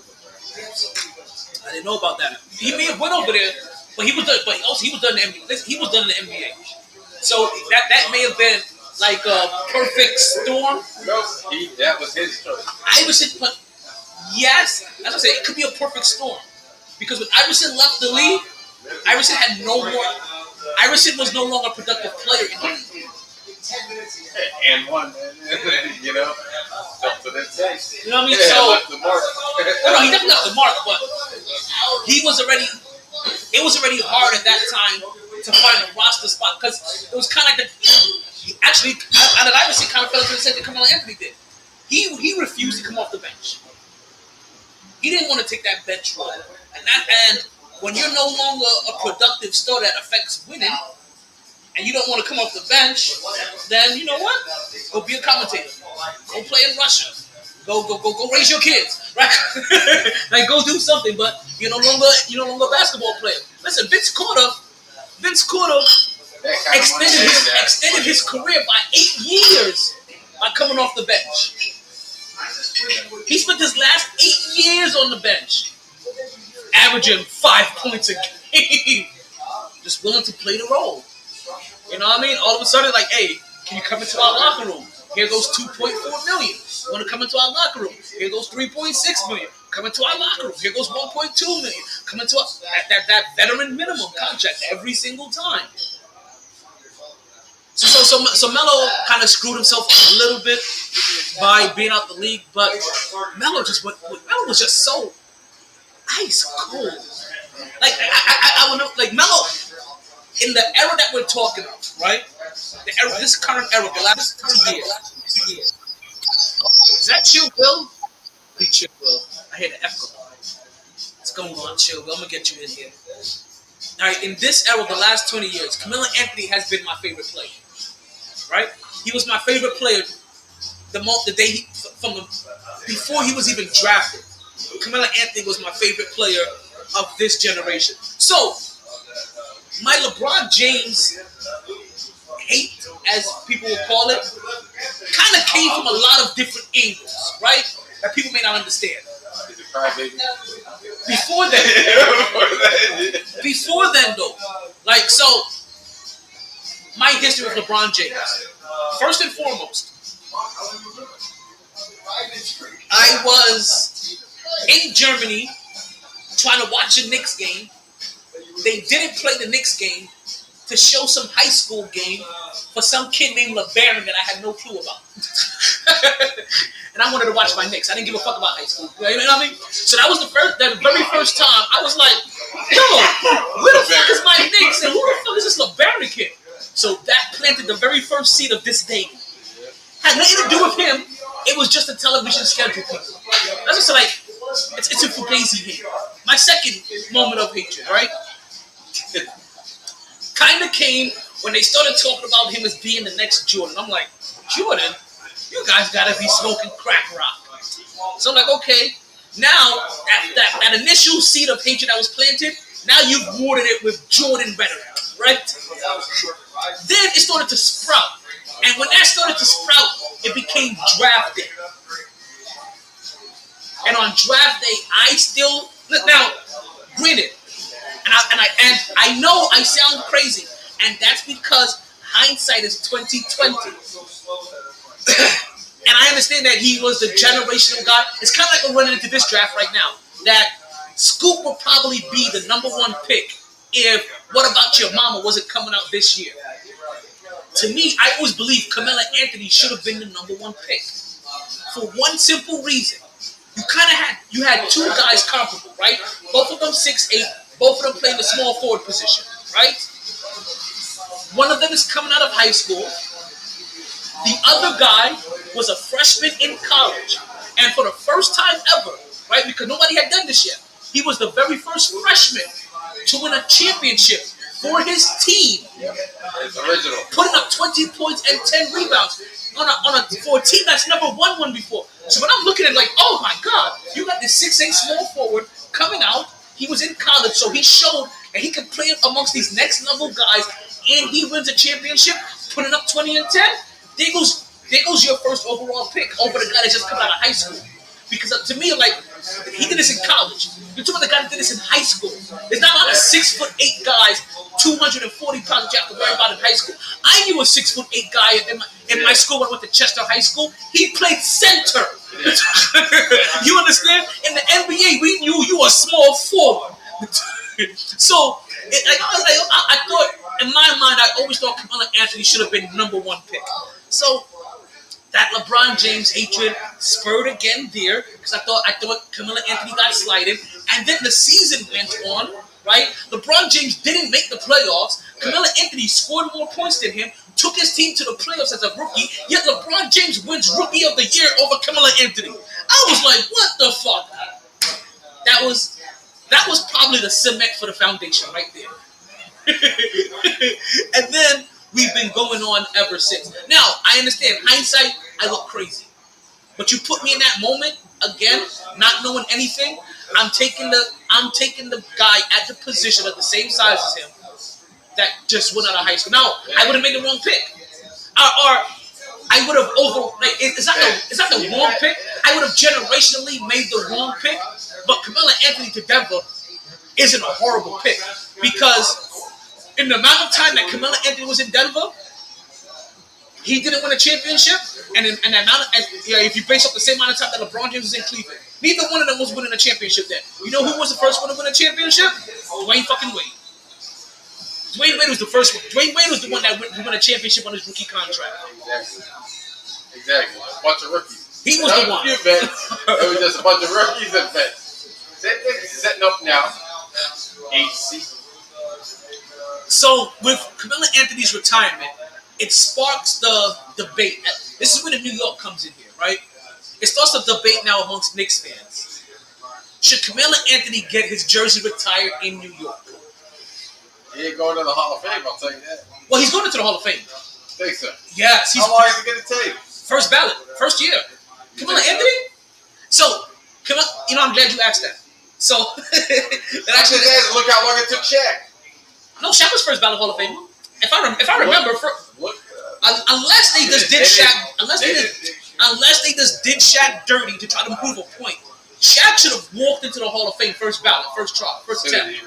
Speaker 1: I didn't know about that. He may have went over there, but he was done. But also he was done in the NBA. He was done in the NBA. So that may have been like a perfect storm.
Speaker 7: No, that was his choice.
Speaker 1: Iverson, but yes, as I say, it could be a perfect storm because when Iverson left the league, Iverson had no more. Iverson was no longer a productive player in the league.
Speaker 7: And one, you know, jumped to that stage.
Speaker 1: You know what I mean?
Speaker 7: Yeah,
Speaker 1: So,
Speaker 7: left the mark.
Speaker 1: no, he definitely left the mark, but he was already. It was already hard at that time to find a roster spot because it was kind of like actually, Allen Iverson kind of fell into the same thing Carmelo Anthony did. He refused to come off the bench. He didn't want to take that bench role, and when you're no longer a productive star that affects winning, and you don't want to come off the bench, then you know what? Go be a commentator. Go play in Russia. Go raise your kids, right? Like go do something. But you're no longer a basketball player. Listen, Vince Carter extended his career by 8 years by coming off the bench. He spent his last 8 years on the bench, averaging 5 points a game, just willing to play the role. You know what I mean? All of a sudden, like, hey, can you come into our locker room? Here goes $2.4 million. You want to come into our locker room? Here goes $3.6 million. Come into our locker room. Here goes $1.2 million. Come into that veteran minimum contract every single time. So Melo kind of screwed himself a little bit by being out the league, but Melo was just so ice cold. Like I would know, like Melo in the era that we're talking of, right? The era, this current era, the last 2 years. Is that Chill Will? Hey, Chill Will. I hear the echo. What's going on, Chill Will? I'm gonna get you in here. All right, in this era, the last 20 years, Carmelo Anthony has been my favorite player. Right? He was my favorite player before he was even drafted. Carmelo Anthony was my favorite player of this generation. So, my LeBron James hate, as people will call it, kind of came from a lot of different angles, right? That people may not understand.
Speaker 7: Is it crybaby?
Speaker 1: Before then, though, like, so, my history with LeBron James. First and foremost, I was in Germany trying to watch a Knicks game. They didn't play the Knicks game to show some high school game for some kid named Lebron that I had no clue about. And I wanted to watch my Knicks. I didn't give a fuck about high school. You know what I mean? So that was the very first time I was like, yo, where the fuck is my Knicks? And who the fuck is this Lebron kid? So that planted the very first seed of this day. Had nothing to do with him. It was just a television schedule. That's just like, it's a fugazi hate. My second moment of hatred, right? Kind of came when they started talking about him as being the next Jordan. I'm like, Jordan? You guys gotta be smoking crack rock. So I'm like, okay. Now, that initial seed of hatred that was planted, now you've watered it with Jordan rhetoric, right? Then it started to sprout. And when that started to sprout, it became draft day. And on draft day, I still now, granted, and I know I sound crazy, and that's because hindsight is 2020. And I understand that he was the generational guy. It's kind of like we're running into this draft right now. That Scoop will probably be the number one pick if What About Your Mama wasn't coming out this year. To me, I always believe Carmelo Anthony should have been the number one pick. For one simple reason. you had two guys comparable, right? Both of them 6'8", both of them playing the small forward position, right? One of them is coming out of high school. The other guy was a freshman in college. And for the first time ever, right, because nobody had done this yet, he was the very first freshman to win a championship for his team.
Speaker 7: It's original.
Speaker 1: Putting up 20 points and 10 rebounds for a team that's never won one before. So when I'm looking at it like, oh my God, you got this 6'8" small forward coming out. He was in college, so he showed that he could play amongst these next level guys, and he wins a championship, putting up 20 and 10. There goes your first overall pick over the guy that just come out of high school. Because to me, like, he did this in college. You're talking about the guy that did this in high school. There's not a lot of 6'8" guys, 240 pounds that you have to worry about in high school. I knew a 6'8" guy in my school when I went to Chester High School. He played center. You understand? In the NBA, we knew you were a small forward. So, I thought, in my mind, I always thought Carmelo Anthony should have been number one pick. So, that LeBron James hatred spurred again there because I thought Carmelo Anthony got slighted, and then the season went on. Right, LeBron James didn't make the playoffs. Carmelo Anthony scored more points than him, took his team to the playoffs as a rookie. Yet LeBron James wins Rookie of the Year over Carmelo Anthony. I was like, what the fuck? That was probably the cement for the foundation right there. And then we've been going on ever since. Now, I understand, hindsight, I look crazy. But you put me in that moment, again, not knowing anything, I'm taking the guy at the position of the same size as him that just went out of high school. Now, I would have made the wrong pick. Or I would have it's not the wrong pick. I would have generationally made the wrong pick. But Carmelo Anthony to Denver isn't a horrible pick. Because in the amount of time that Carmelo Anthony was in Denver, he didn't win a championship, and if you base up the same amount of time that LeBron James was in Cleveland, neither one of them was winning a championship then. You know who was the first one to win a championship? Dwayne fucking Wade. Dwayne Wade was the first one. Dwayne Wade was the one that won a championship on his rookie contract.
Speaker 7: Exactly. A bunch of rookies.
Speaker 1: He was the one.
Speaker 7: Few vets. It was just a bunch of rookies and vets. Setting up now. AC.
Speaker 1: So with Carmelo Anthony's retirement, it sparks the debate. This is where the New York comes in here, right? It starts the debate now amongst Knicks fans. Should Carmelo Anthony get his jersey retired in New York?
Speaker 7: He ain't going to the Hall of Fame, I'll tell you that.
Speaker 1: Well, he's going into the Hall of Fame.
Speaker 7: Think so?
Speaker 1: Yes.
Speaker 7: How long is it going to take?
Speaker 1: First ballot, first year. Carmelo Anthony? So, I'm glad you asked that. So,
Speaker 7: look how long it took Shaq.
Speaker 1: No, Shaq was first ballot Hall of Fame. If I remember, unless they just did Shaq, unless they just did Shaq dirty to try to prove a point, Shaq should have walked into the Hall of Fame first ballot, first try, first attempt.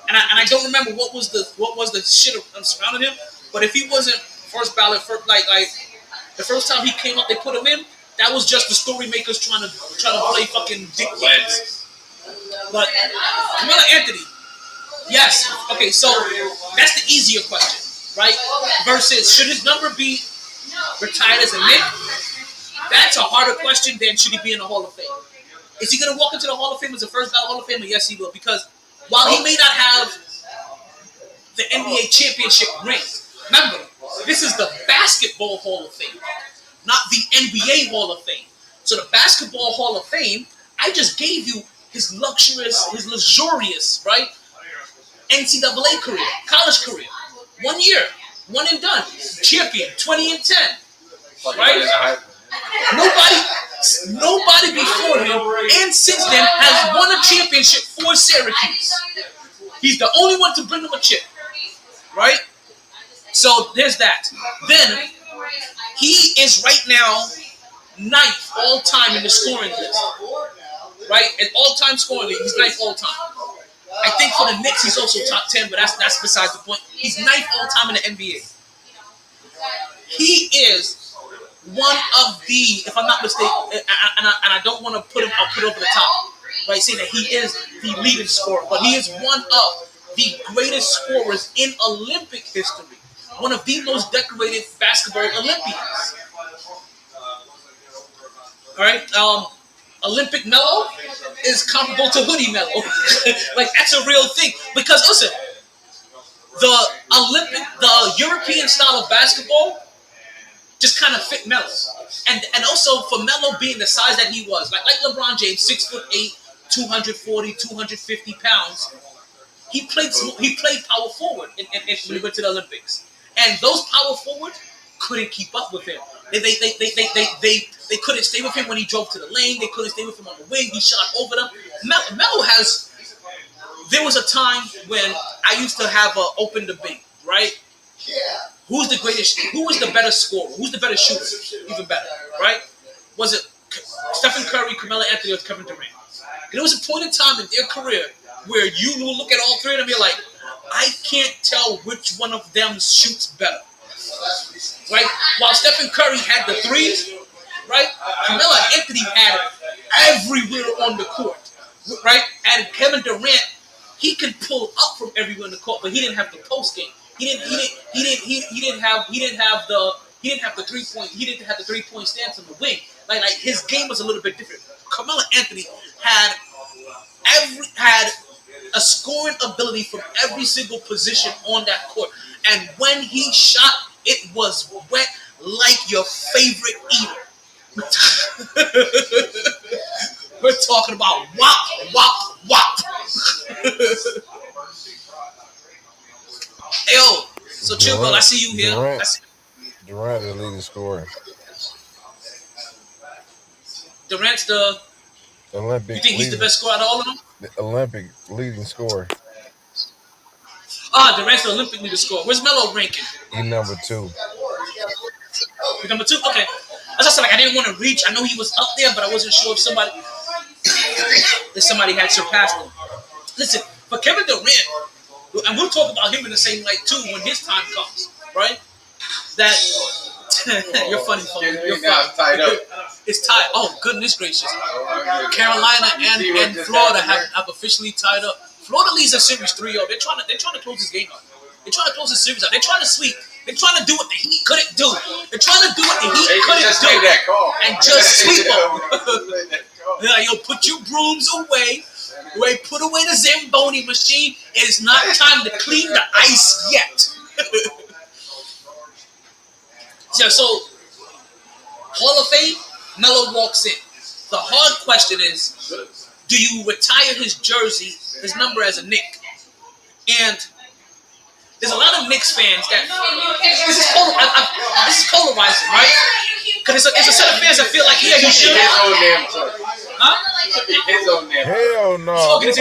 Speaker 1: And I don't remember what was the shit surrounding him. But if he wasn't first ballot, like the first time he came up, they put him in. That was just the story makers trying to play fucking dick games. But Carmelo Anthony. Yes. Okay, so that's the easier question, right? Versus, should his number be retired as a Knick? That's a harder question than should he be in the Hall of Fame. Is he going to walk into the Hall of Fame as a first ballot Hall of Famer? Yes, he will. Because while he may not have the NBA championship ring, remember, this is the Basketball Hall of Fame, not the NBA Hall of Fame. So the Basketball Hall of Fame, I just gave you his luxurious, right? NCAA career, college career, 1 year, one and done, champion, 20 and 10, right? Nobody before him and since then has won a championship for Syracuse. He's the only one to bring them a chip, right? So there's that. Then he is right now 9th all time in the scoring list, right? An all-time scoring league, he's 9th all time. I think for the Knicks, he's also top 10, but that's besides the point. He's 9th all time in the NBA. He is one of the, if I'm not mistaken, and I don't want to put over the top, right, saying that he is the leading scorer, but he is one of the greatest scorers in Olympic history. One of the most decorated basketball Olympians. All right. Olympic Melo is comparable to Hoodie Melo. Like that's a real thing. Because listen, the European style of basketball just kind of fit Melo, and also for Melo being the size that he was, like LeBron James, 6'8", 240, 250 pounds. He played power forward when he went to the Olympics, and those power forwards couldn't keep up with him. They couldn't stay with him when he drove to the lane. They couldn't stay with him on the wing. He shot over them. Melo has. There was a time when I used to have an open debate, right?
Speaker 6: Yeah.
Speaker 1: Who's the greatest? Who was the better scorer? Who's the better shooter? Even better, right? Was it Stephen Curry, Carmelo Anthony, or Kevin Durant? And there was a point in time in their career where you will look at all three of them and be like, I can't tell which one of them shoots better. Right? While Stephen Curry had the threes, right? Carmelo Anthony had it everywhere on the court. Right? And Kevin Durant, he could pull up from everywhere in the court, but he didn't have the post game. He didn't have the 3-point stance on the wing. Like his game was a little bit different. Carmelo Anthony had a scoring ability from every single position on that court. And when he shot, it was wet like your favorite eater. We're talking about wop, wop, wop. Yo, so Chillwell, I see you here.
Speaker 8: Durant is the leading scorer.
Speaker 1: Durant's the
Speaker 8: Olympic.
Speaker 1: You think he's the best scorer out of all of them?
Speaker 8: The Olympic leading scorer.
Speaker 1: Durant's the Olympic leading scorer. Where's Melo ranking?
Speaker 8: He's number 2.
Speaker 1: He's number 2? Okay. As I said, I didn't want to reach. I know he was up there, but I wasn't sure if somebody had surpassed him. Listen, for Kevin Durant, and we'll talk about him in the same light too when his time comes, right? That you're funny, you're funny.
Speaker 7: Tied up.
Speaker 1: It's tied. Oh goodness gracious! Carolina and Florida have officially tied up. Florida leads a series 3-0. They're trying to close this game up. They're trying to close this series out. They're trying to sweep. They're trying to do what the Heat couldn't do. They're trying to do what the Heat couldn't do, and just sweep them. Yeah, yo, put your brooms away. Put away the Zamboni machine. It is not time to clean the ice yet. Yeah, so Hall of Fame, Melo walks in. The hard question is, do you retire his jersey, his number as a Knick? And there's a lot of Knicks fans that this is polarizing, right? Because it's a set of fans that feel like, yeah, he should. Huh?
Speaker 7: His own name.
Speaker 8: Hell no.
Speaker 1: It's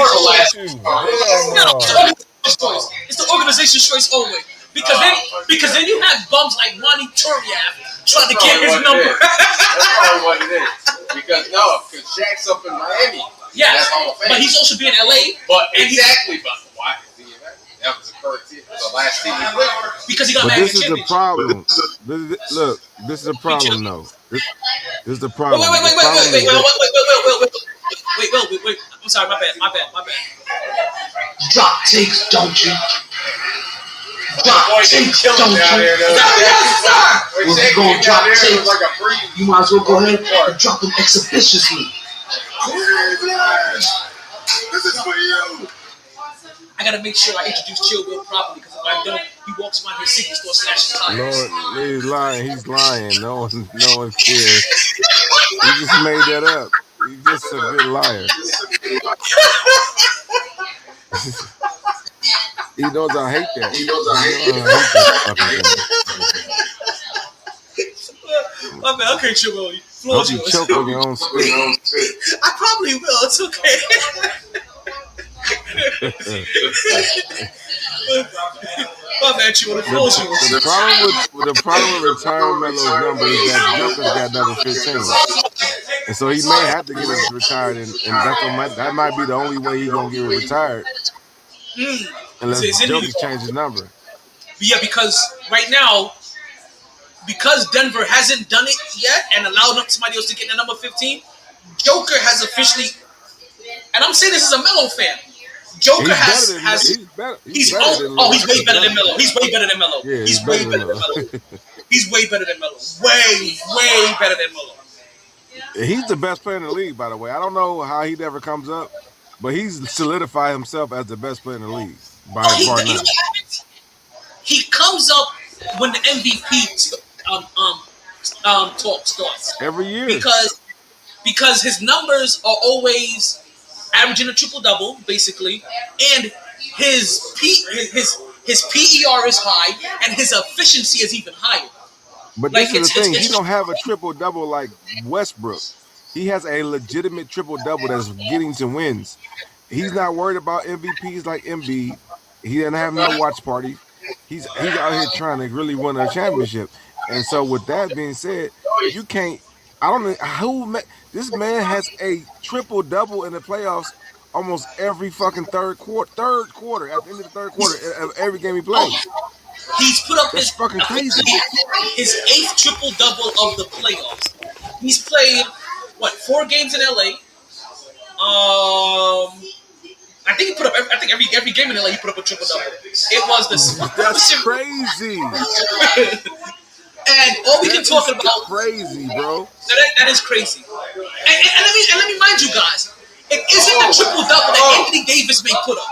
Speaker 1: the organization's choice always. Because then you had bums like Ronnie Turiaf trying to get his number.
Speaker 7: That's probably what it is. Because Shaq's up in Miami.
Speaker 1: Yeah, but he's also being in LA.
Speaker 7: But exactly, but why? That was the first team, the last team he played.
Speaker 1: Because he got mad at
Speaker 8: this is the problem. This is the problem, though. This is the problem.
Speaker 1: Wait. I'm sorry, my bad.
Speaker 2: Drop takes, don't you? Drop takes, don't you? If you're going to drop takes, you might as well go ahead and drop them exhibitiously.
Speaker 3: This is for you.
Speaker 1: I gotta make sure I introduce Chillwell properly, because if I don't, he walks around his secret store slashing tires.
Speaker 8: Lord, he's lying. No one cares. He just made that up. He's just a big liar. He knows I hate that.
Speaker 1: My bad, okay, Chillwell.
Speaker 8: Hope you choke on your own spit.
Speaker 1: I probably will. It's okay. My bad, you.
Speaker 8: The problem with retiring Melo's number is that Joker's got number 15. And so he may have to get it retired, and that might be the only way he's going to get it retired. Unless Joker changes his number.
Speaker 1: Yeah, because right now, because Denver hasn't done it yet and allowed somebody else to get the number 15, Joker has officially, and I'm saying this as a Melo fan, Joker he's way better than Melo. He's way better than Melo.
Speaker 8: Yeah,
Speaker 1: he's way better than Melo. He's way better than Melo. Way better than Melo.
Speaker 8: He's the best player in the league, by the way. I don't know how he never comes up, but he's solidified himself as the best player in the league by
Speaker 1: Oh,
Speaker 8: far now.
Speaker 1: he comes up when the MVP talk starts
Speaker 8: Every year.
Speaker 1: because his numbers are always averaging a triple double, basically, and his PER is high, and his efficiency is even higher.
Speaker 8: But
Speaker 1: Like,
Speaker 8: this is the thing.
Speaker 1: it's
Speaker 8: He don't have a triple double like Westbrook. He has a legitimate triple double that's getting to wins. He's not worried about MVPs like Embiid. He doesn't have no watch parties. He's out here trying to really win a championship. And so with that being said, you can't. I don't know who. This man has a triple double in the playoffs almost every fucking third quarter. At the end of the third quarter, of every game he plays.
Speaker 1: He's put up
Speaker 8: That's fucking crazy.
Speaker 1: his 8th triple double of the playoffs. He's played 4 games in LA. I think he put up. I think every game in LA he put up a triple double. It was the.
Speaker 8: That's crazy.
Speaker 1: And all we can talk about.
Speaker 8: Crazy, bro.
Speaker 1: That is crazy. And let me mind you guys, it isn't the triple double that Anthony Davis may put up.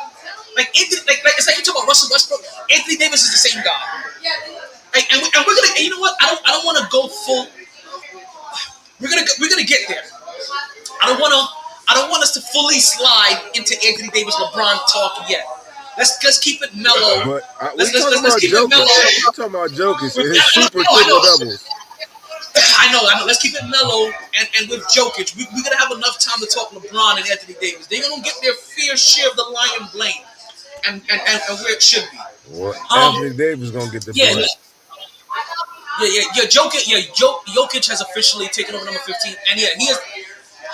Speaker 1: Like it's like you talk about Russell Westbrook. Anthony Davis is the same guy. And we're gonna. And you know what? I don't want to go full. We're gonna get there. I don't want us to fully slide into Anthony Davis LeBron talk yet. Let's keep it mellow.
Speaker 8: But
Speaker 1: let's keep it mellow.
Speaker 8: We're talking about Jokic and his super triple doubles.
Speaker 1: I know. Let's keep it mellow and with Jokic. We're gonna have enough time to talk LeBron and Anthony Davis. They're gonna get their fair share of the lion blame and where it should be.
Speaker 8: Well, Anthony Davis gonna get the blame.
Speaker 1: Jokic has officially taken over number 15, and he is.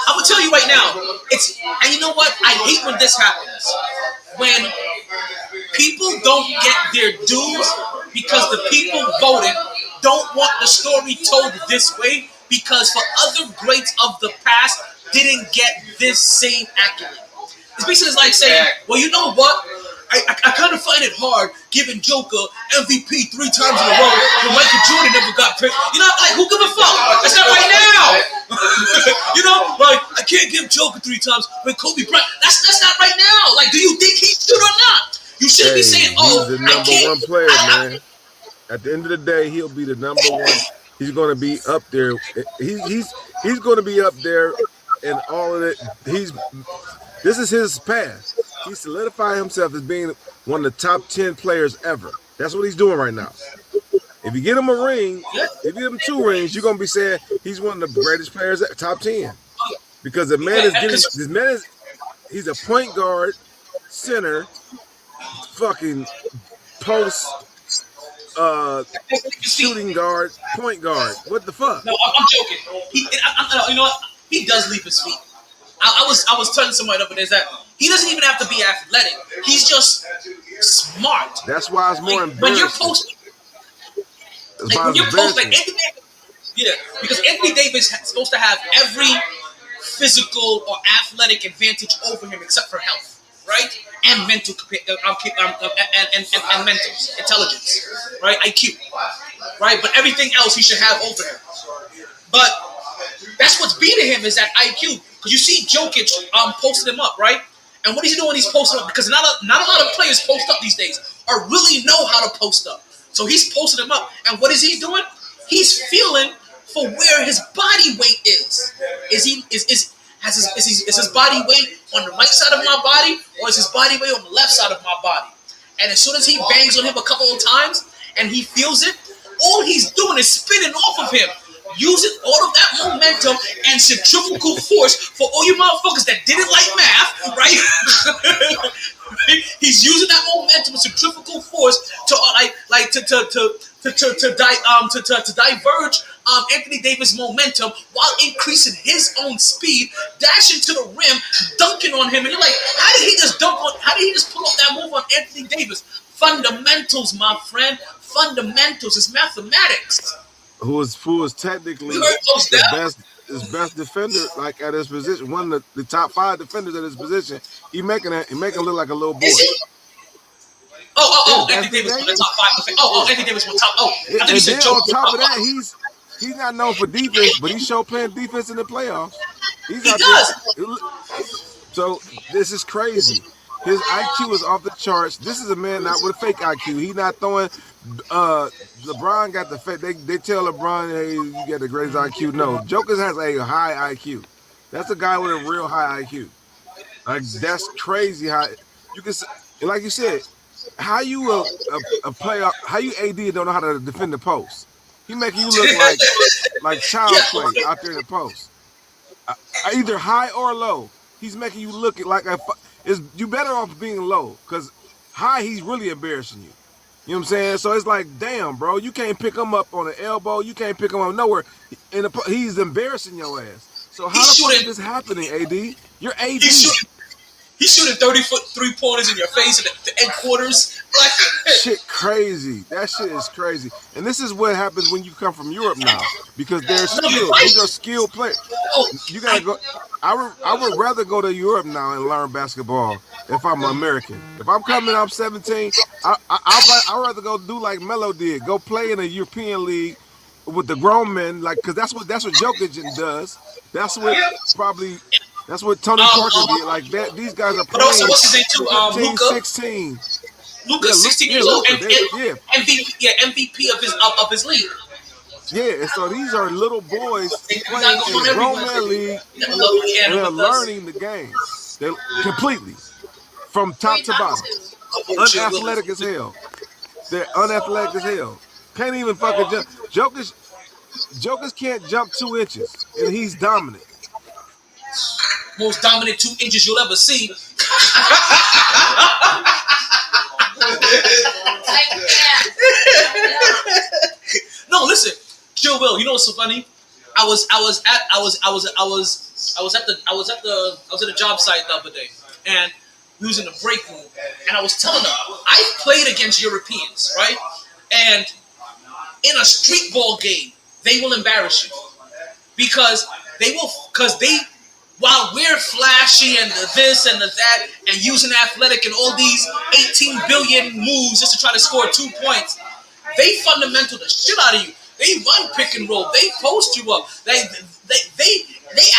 Speaker 1: I'm gonna tell you right now, and you know what? I hate when this happens. When people don't get their dues because the people voted don't want the story told this way because for other greats of the past didn't get this same accolade. It's basically like saying, well, you know what? I kind of find it hard giving Joker MVP 3 times in a row when Michael Jordan never got picked. You know, like, who give a fuck? That's not right now. You know, like, I can't give Joker 3 times when Kobe Bryant. That's not right now. Like, do you think he should or not? You shouldn't be saying,
Speaker 8: he's the number 1 player, man. At the end of the day, he'll be the number 1. He's going to be up there. He's going to be up there in all of it. This is his path. He solidified himself as being one of the top 10 players ever. That's what he's doing right now. If you get him a ring, if you give him 2 rings, you're gonna be saying he's one of the greatest players at top 10. Because the man he's a point guard, center, fucking post, shooting guard, point guard. What the fuck?
Speaker 1: No, I'm joking. You know what? He does leave his feet. I was telling somebody up there that he doesn't even have to be athletic. He's just smart.
Speaker 8: That's why it's more embarrassing.
Speaker 1: When you're posting, because Anthony Davis is supposed to have every physical or athletic advantage over him except for health, right? And mental and mental intelligence, right? IQ, right? But everything else he should have over him. But that's what's beating him is that IQ. Because you see Jokic posted him up, right? And what is he doing when he's posting up? Because not a lot of players post up these days or really know how to post up. So he's posted him up. And what is he doing? He's feeling for where his body weight is. Is his body weight on the right side of my body or is his body weight on the left side of my body? And as soon as he bangs on him a couple of times and he feels it, all he's doing is spinning off of him. Using all of that momentum and centrifugal force for all you motherfuckers that didn't like math, right? He's using that momentum and centrifugal force to diverge Anthony Davis' momentum while increasing his own speed, dashing to the rim, dunking on him, and you're like, how did he just pull up that move on Anthony Davis? Fundamentals, my friend. Fundamentals is mathematics.
Speaker 8: Who is technically his best defender, like at his position, one of the top 5 defenders at his position. He making him look like a little boy.
Speaker 1: Anthony Davis was the top 5 defender. Anthony Davis was top. I think you said
Speaker 8: on top of that, He's not known for defense, but he's sure playing defense in the playoffs. He's
Speaker 1: He
Speaker 8: out
Speaker 1: does.
Speaker 8: there. So this is crazy. His IQ is off the charts. This is a man not with a fake IQ. He's not throwing. LeBron got the fake. They tell LeBron, hey, you got the greatest IQ. No, Joker has a high IQ. That's a guy with a real high IQ. Like that's crazy how you can. Like you said, how you a player, how you AD don't know how to defend the post. He making you look like child's play out there in the post. Either high or low. He's making you look like you better off being low because high he's really embarrassing you. You know what I'm saying? So it's like, damn, bro, you can't pick him up on the elbow. You can't pick him up nowhere. He's embarrassing your ass. So how the fuck is this happening, AD? You're AD.
Speaker 1: He's shooting 30-foot 3-pointers in your face at the headquarters.
Speaker 8: Shit crazy. That shit is crazy. And this is what happens when you come from Europe now. Because they're skilled. These are skilled players. You gotta go. I would rather go to Europe now and learn basketball if I'm American. If I'm coming, I'm 17, I'd rather go do like Melo did. Go play in a European league with the grown men, like, because that's what Jokic does. That's what Tony Parker did. Like that, these guys are playing.
Speaker 1: But also, what's his name too?
Speaker 8: 15,
Speaker 1: Luka.
Speaker 8: 16.
Speaker 1: Luka, 16 years old, and MVP of his league.
Speaker 8: Yeah, and so these are little boys playing in a grown man league, and they're learning the game. They're completely from top to bottom. Unathletic as hell. They're unathletic as hell. Can't even fucking jump. Jokers can't jump 2 inches, and he's dominant.
Speaker 1: Most dominant 2 inches you'll ever see. No, listen, Joe Will. You know what's so funny? I was at the job site the other day, and we was in the break room, and I was telling them I played against Europeans, right? And in a street ball game, they will embarrass you because while we're flashy and the this and the that and using athletic and all these 18 billion moves just to try to score 2 points, they fundamental the shit out of you. They run pick and roll. They post you up. They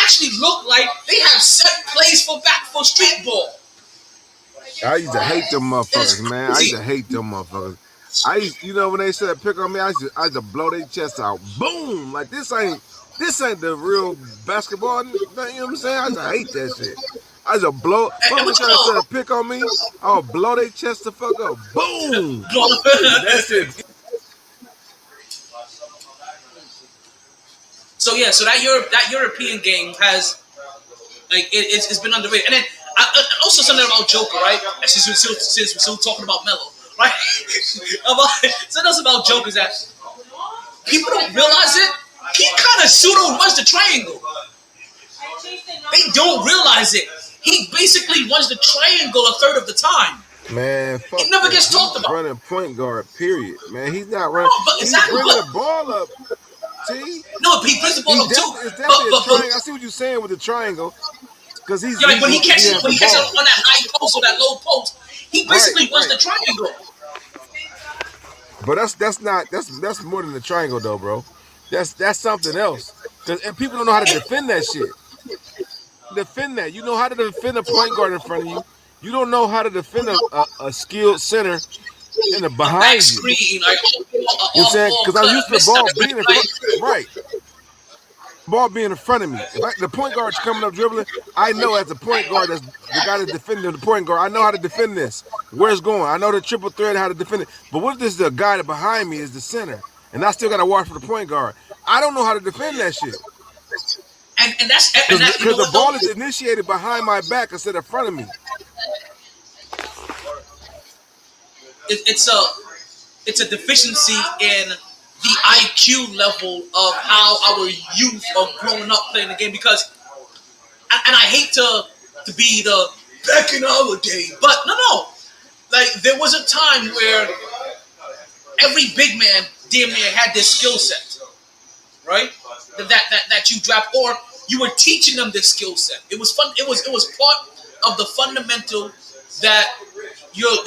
Speaker 1: actually look like they have set plays for street ball.
Speaker 8: I used to hate them motherfuckers, man. I used to hate them motherfuckers. When they said pick on me, I used to blow their chest out. Boom! Like this ain't the real basketball. You know what I'm saying? I used to hate that shit. I used to blow. When they trying to pick on me, I'll blow their chest the fuck up. Boom! That's it.
Speaker 1: So yeah, so that European game has it's been underrated, and then also something about Joker, right? Since we're still talking about Melo, right? Something else about Joker is that people don't realize it. He kind of pseudo runs the triangle. They don't realize it. He basically runs the triangle a third of the time.
Speaker 8: Man, fuck
Speaker 1: it never
Speaker 8: that.
Speaker 1: gets talked about.
Speaker 8: Running point guard, period. Man, he's not running. He's bringing the ball up. See?
Speaker 1: No, he brings the ball up too.
Speaker 8: It's definitely a triangle. I see what you're saying with the triangle. Because he's
Speaker 1: when he catches on that high post or that low post, he basically runs the triangle.
Speaker 8: But that's more than the triangle though, bro. That's something else. And people don't know how to defend that shit. Defend that. You know how to defend a point guard in front of you. You don't know how to defend a skilled center in the behind you. You know what I'm saying? Because I'm used to the ball being in front. Right. Ball being in front of me. If the point guard's coming up dribbling, I know as a point guard, that's the guy that's defending the point guard, I know how to defend this. Where it's going. I know the triple threat, how to defend it. But what if this is the guy that behind me is the center? And I still got to watch for the point guard. I don't know how to defend that shit.
Speaker 1: And that's
Speaker 8: because the ball is initiated behind my back instead of front of me.
Speaker 1: It's a deficiency in the IQ level of how our youth are growing up playing the game. Because, and I hate to be the back in our day, but no, like there was a time where every big man damn near had this skill set, right? That you draft, or you were teaching them this skill set. It was fun. It was part of the fundamental that you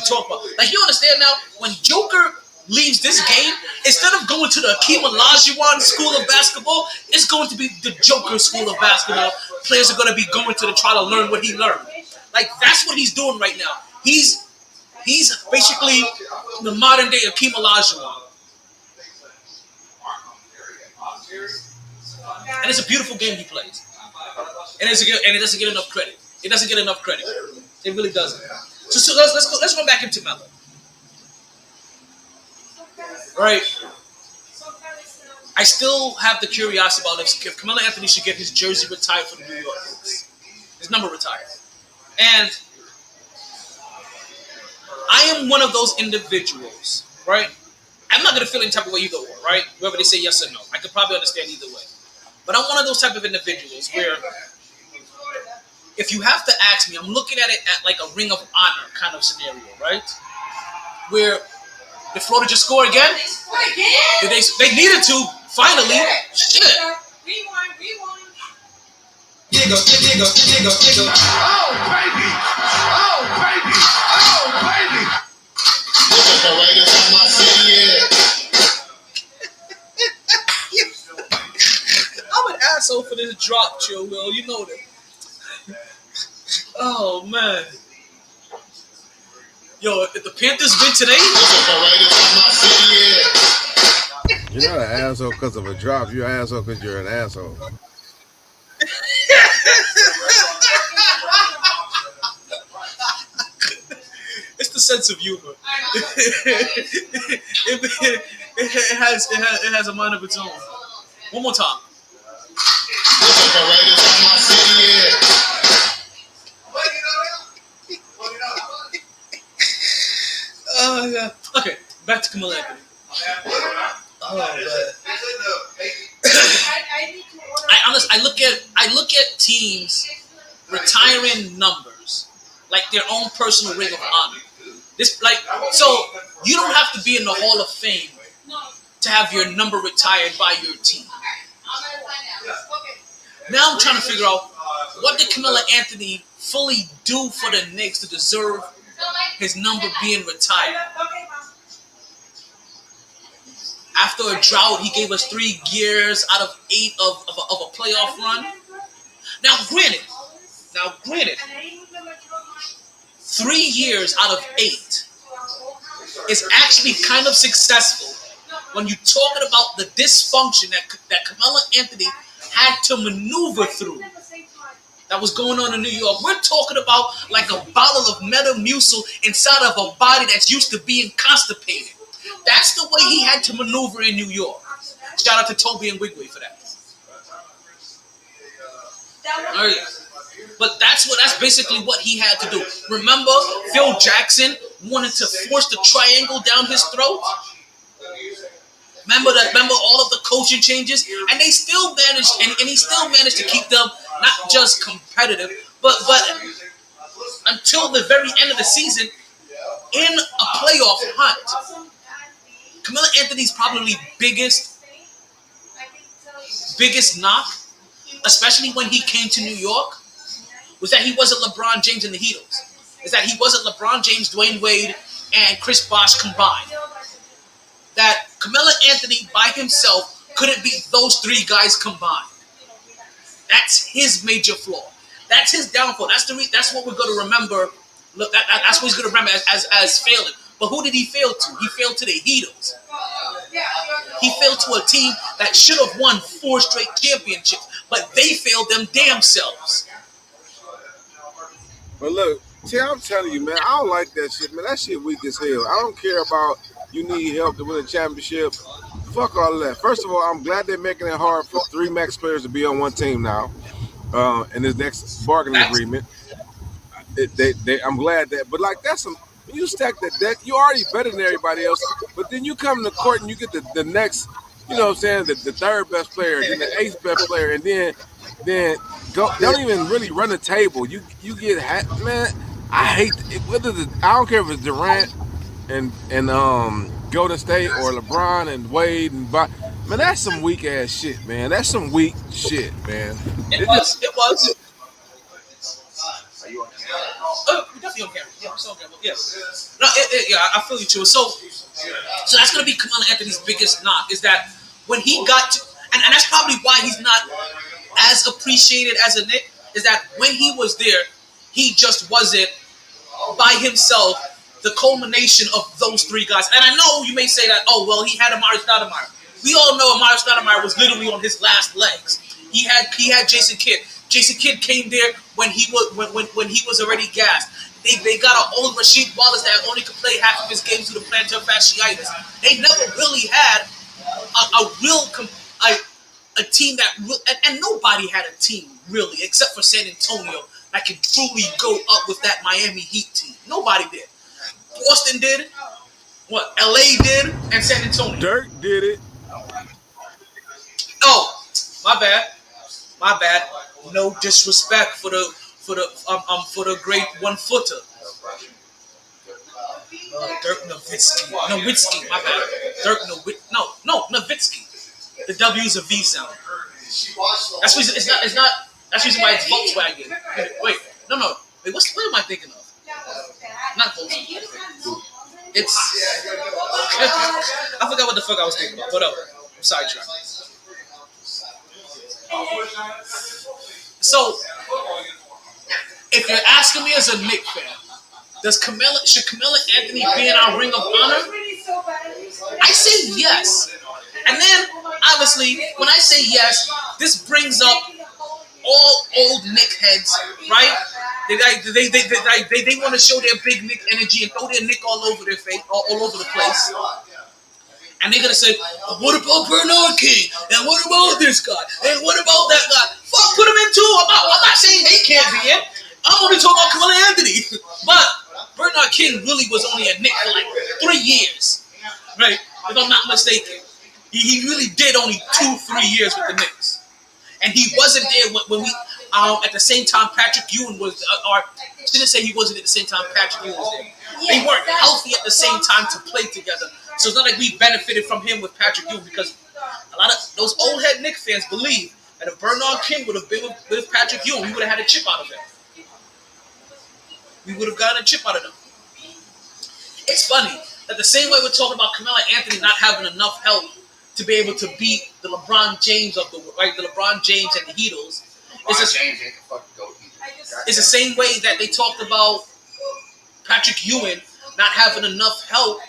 Speaker 1: talk about. Like you understand now, when Joker leaves this game, instead of going to the Akeem Olajuwon school of basketball, it's going to be the Joker school of basketball. Players are going to be going to try to learn what he learned. Like, that's what he's doing right now. He's basically the modern day Akeem Olajuwon. And it's a beautiful game he plays. And it doesn't get enough credit. It doesn't get enough credit. It really doesn't. So let's run back into Melo. Right. I still have the curiosity about if Carmelo Anthony should get his jersey retired for the New York Knicks. His number retired. And I am one of those individuals, right? I'm not going to feel any type of way either way, right? Whether they say yes or no. I could probably understand either way. But I'm one of those type of individuals where if you have to ask me, I'm looking at it at like a Ring of Honor kind of scenario, right? Where did Florida just score again? They needed to, finally. Shit.
Speaker 5: Rewind.
Speaker 3: Nigga. Oh, baby. Look at the Raiders on my city,
Speaker 1: I'm an asshole for this drop, Chill Will. You know that. Oh, man. Yo, if the Panthers win today...
Speaker 8: You're not an asshole because of a drop. You're an asshole because you're an asshole.
Speaker 1: It's the sense of humor. It has a mind of its own. One more time. Yeah. Okay, back to Carmelo Anthony. Oh man. I look at teams retiring numbers like their own personal ring of honor. So you don't have to be in the Hall of Fame to have your number retired by your team. Now I'm trying to figure out what did Carmelo Anthony fully do for the Knicks to deserve his number being retired. After a drought, he gave us 3 years out of 8 of a playoff run. Now, granted, 3 years out of 8 is actually kind of successful when you're talking about the dysfunction that Carmelo Anthony had to maneuver through. That was going on in New York. We're talking about like a bottle of Metamucil inside of a body that's used to being constipated. That's the way he had to maneuver in New York. Shout out to Toby and Wigway for that. All right. But that's basically what he had to do. Remember, Phil Jackson wanted to force the triangle down his throat? Remember all of the coaching changes? And they still managed, and he still managed to keep them not just competitive, but until the very end of the season in a playoff hunt. Carmelo Anthony's probably biggest knock, especially when he came to New York, was that he wasn't LeBron James and the Heatles. Is that he wasn't LeBron James, Dwayne Wade, and Chris Bosh combined. That Carmelo Anthony by himself couldn't beat those 3 guys combined. That's his major flaw. That's his downfall. That's what we're going to remember. Look, that's what he's going to remember as failing. But who did he fail to? He failed to the Heatles. He failed to a team that should have won 4 straight championships, but they failed them damn selves.
Speaker 8: But look, I'm telling you, man, I don't like that shit, man. That shit weak as hell. I don't care about you need help to win a championship. Fuck all of that. First of all, I'm glad they're making it hard for 3 max players to be on one team now. In this next bargaining agreement. I'm glad that, but like that's some. When you stack that deck, you already better than everybody else. But then you come to court and you get the next, you know what I'm saying, the 3rd best player, then the 8th best player, and then don't even really run the table. You get man. I hate it. I don't care if it's Durant and Golden State or LeBron and Wade and man, that's some weak ass shit, man. That's some weak shit, man.
Speaker 1: It was.
Speaker 2: you on camera?
Speaker 1: We're definitely on camera. Yeah, we're still on camera. Yeah. No, yeah, I feel you too. So that's gonna be Carmelo Anthony's biggest knock is that when he got to, and that's probably why he's not as appreciated as a Knick, is that when he was there, he just wasn't by himself the culmination of those three guys. And I know you may say that, oh well, he had Amari Stoudemire. We all know Amari Stoudemire was literally on his last legs. He had Jason Kidd. Jason Kidd came there when he was already gassed. They got an old Rasheed Wallace that only could play half of his games due to plantar fasciitis. They never really had a team that and nobody had a team really except for San Antonio that could truly go up with that Miami Heat team. Nobody did. Boston did. What? LA did, and San Antonio.
Speaker 8: Dirk did it.
Speaker 1: Oh, my bad. No disrespect for the great 1-footer. Dirk Nowitzki. My bad. Dirk Nowitzki. The W is a V sound. That's reason. It's not. That's reason why it's Volkswagen. Wait. No. Wait. What am I thinking of? Not Volkswagen. It's. I forgot what the fuck I was thinking about. Whatever. I'm sidetracked. So, if you're asking me as a Knicks fan, should Carmelo Anthony be in our Ring of Honor? I say yes. And then, obviously, when I say yes, this brings up all old Knick heads, right? They want to show their big Knick energy and throw their Knick all over their face, all over the place. And they're gonna say, what about Bernard King? And what about this guy? And what about that guy? Fuck, put them in too. I'm not saying they can't be in. I'm only talking about Carmelo Anthony. But Bernard King really was only a Knick for like 3 years, right? If I'm not mistaken. He really did only 2-3 years with the Knicks. And he wasn't there when we, at the same time Patrick Ewing was, or I shouldn't say he wasn't at the same time Patrick Ewing was there. They weren't healthy at the same time to play together. So it's not like we benefited from him with Patrick Ewing because a lot of those old head Knicks fans believe that if Bernard King would have been with Patrick Ewing, we would have had a chip out of him. We would have gotten a chip out of them. It's funny that the same way we're talking about Carmelo Anthony not having enough help to be able to beat the LeBron James of the right, the LeBron James and the Heatles. It's the same way that they talked about Patrick Ewing not having enough help.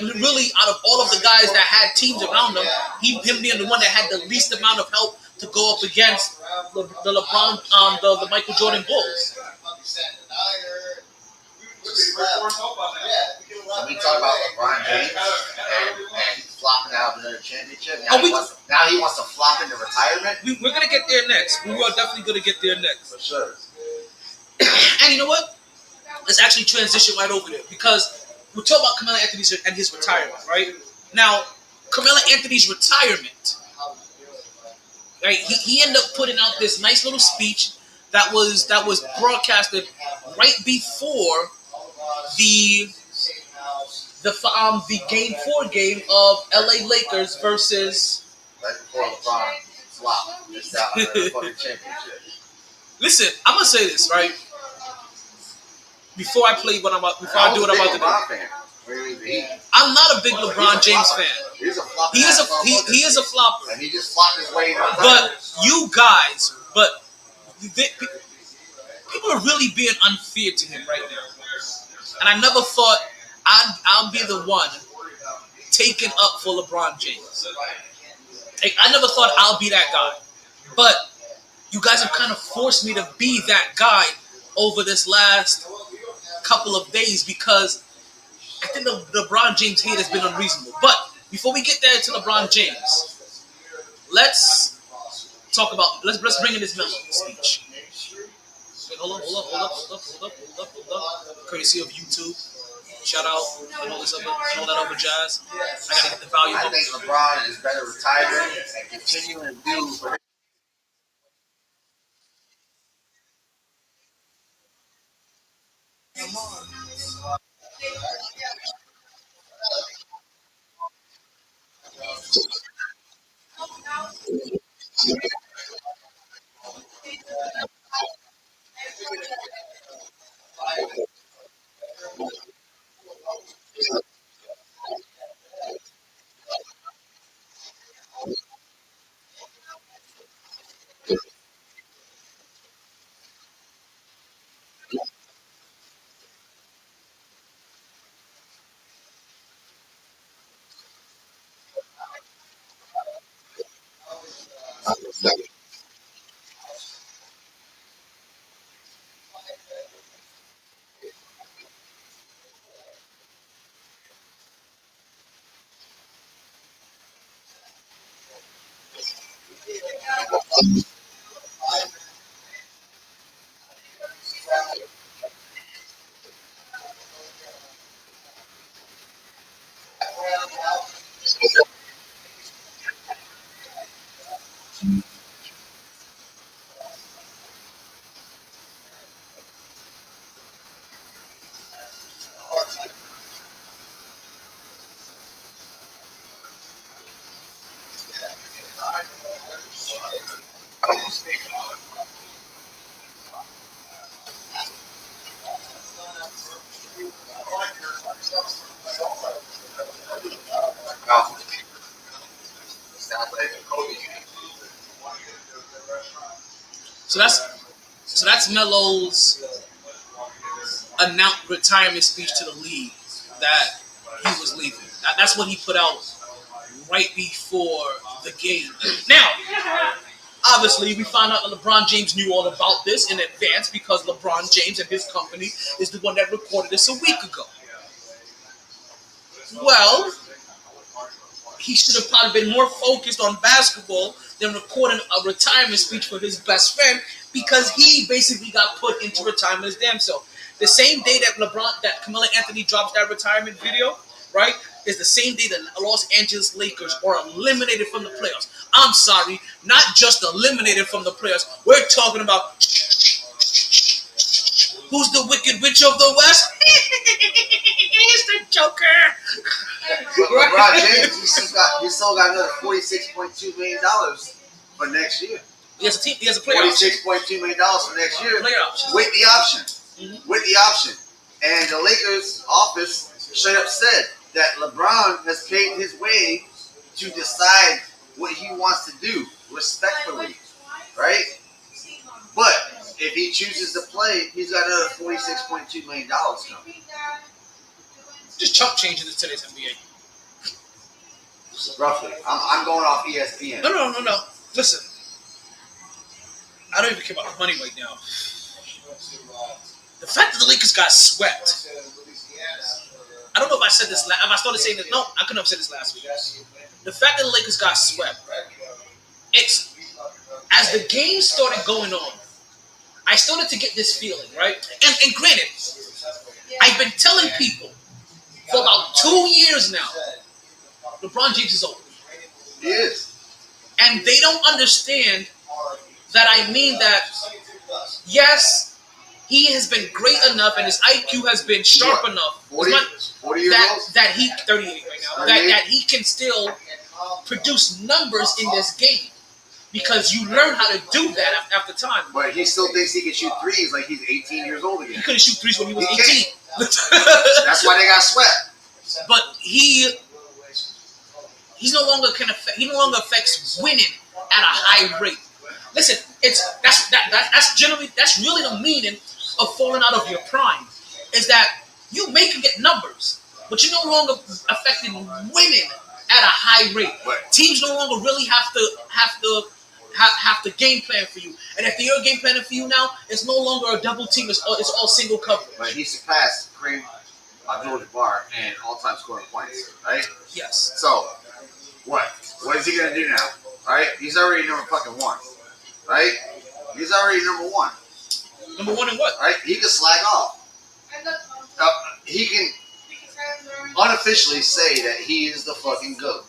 Speaker 1: Really out of all of the guys that had teams around him, him being the one that had the least amount of help to go up against the LeBron, the Michael Jordan Bulls.
Speaker 2: We talk about LeBron James and flopping out another championship. Now he wants to flop into retirement.
Speaker 1: We're gonna get there next. We are definitely gonna get there next.
Speaker 2: For sure.
Speaker 1: And you know what? Let's actually transition right over there because we're talking about Carmelo Anthony and his retirement, right? Now, Carmelo Anthony's retirement, right? He ended up putting out this nice little speech that was broadcasted right before the Game 4 game of LA Lakers versus.
Speaker 2: Right before LeBron flopped, missed out on the fucking championship.
Speaker 1: Listen, I'm gonna say this right before I do what I'm about to do. I'm not a big LeBron James fan. He is a flopper.
Speaker 2: And he just flopped his way.
Speaker 1: But people are really being unfair to him right now. And I never thought I'll be the one taken up for LeBron James. I never thought I'll be that guy. But you guys have kind of forced me to be that guy over this last couple of days because I think the LeBron James hate has been unreasonable. But before we get there to LeBron James, let's bring in this Melo speech. Wait, hold up. Courtesy of YouTube. Shout out and all that other jazz. I gotta get the volume
Speaker 2: I
Speaker 1: up.
Speaker 2: think LeBron is better retiring and continuing to do.
Speaker 1: So that's Melo's announced retirement speech to the league that he was leaving. That's what he put out right before the game. Now, obviously, we found out that LeBron James knew all about this in advance because LeBron James and his company is the one that recorded this a week ago. Well, he should have probably been more focused on basketball than recording a retirement speech for his best friend because he basically got put into retirement his damn self. The same day that Carmelo Anthony drops that retirement video, right, is the same day that Los Angeles Lakers are eliminated from the playoffs. I'm sorry, not just eliminated from the playoffs. We're talking about who's the Wicked Witch of the West? It's the Joker.
Speaker 2: But LeBron James, he still got another $46.2 million for next year.
Speaker 1: He has a team. He has a player option.
Speaker 2: $46.2 million for next year.
Speaker 1: Player option.
Speaker 2: With the option.
Speaker 1: Mm-hmm.
Speaker 2: With the option. And the Lakers office straight up said that LeBron has paid his way to decide what he wants to do, respectfully. Right? But if he chooses to play, he's got another $46.2 million coming.
Speaker 1: Just chump change in today's NBA.
Speaker 2: Roughly. I'm going off ESPN.
Speaker 1: No. Listen. I don't even care about the money right now. The fact that the Lakers got swept. I don't know if I said this. If I started saying this, no, I couldn't have said this last week. The fact that the Lakers got swept. It's as the game started going on. I started to get this feeling, right? And granted, I've been telling people for about 2 years now, LeBron James is old.
Speaker 2: He is.
Speaker 1: And they don't understand that I mean that, yes, he has been great enough and his IQ has been sharp enough
Speaker 2: 40 years old?
Speaker 1: that he, 38 right now, that he can still produce numbers in this game. Because you learn how to do that after time.
Speaker 2: But he still thinks he can shoot threes like he's 18 years old again.
Speaker 1: He couldn't shoot threes when he was 18.
Speaker 2: That's why they got swept.
Speaker 1: But he's no longer he no longer affects winning at a high rate. Listen, that's really the meaning of falling out of your prime. Is that you can get numbers, but you're no longer affecting winning at a high rate.
Speaker 2: Right.
Speaker 1: Teams no longer really have to game plan for you. And if they're game planning for you now, it's no longer a double team. It's all single coverage.
Speaker 2: But he surpassed Kareem Abdul-Jabbar in all-time scoring points, right?
Speaker 1: Yes.
Speaker 2: So, what? What is he going to do now? Right? He's already number fucking one. Right? He's already number one.
Speaker 1: Number one in what?
Speaker 2: Right? He can slack off. He can unofficially say that he is the fucking GOAT.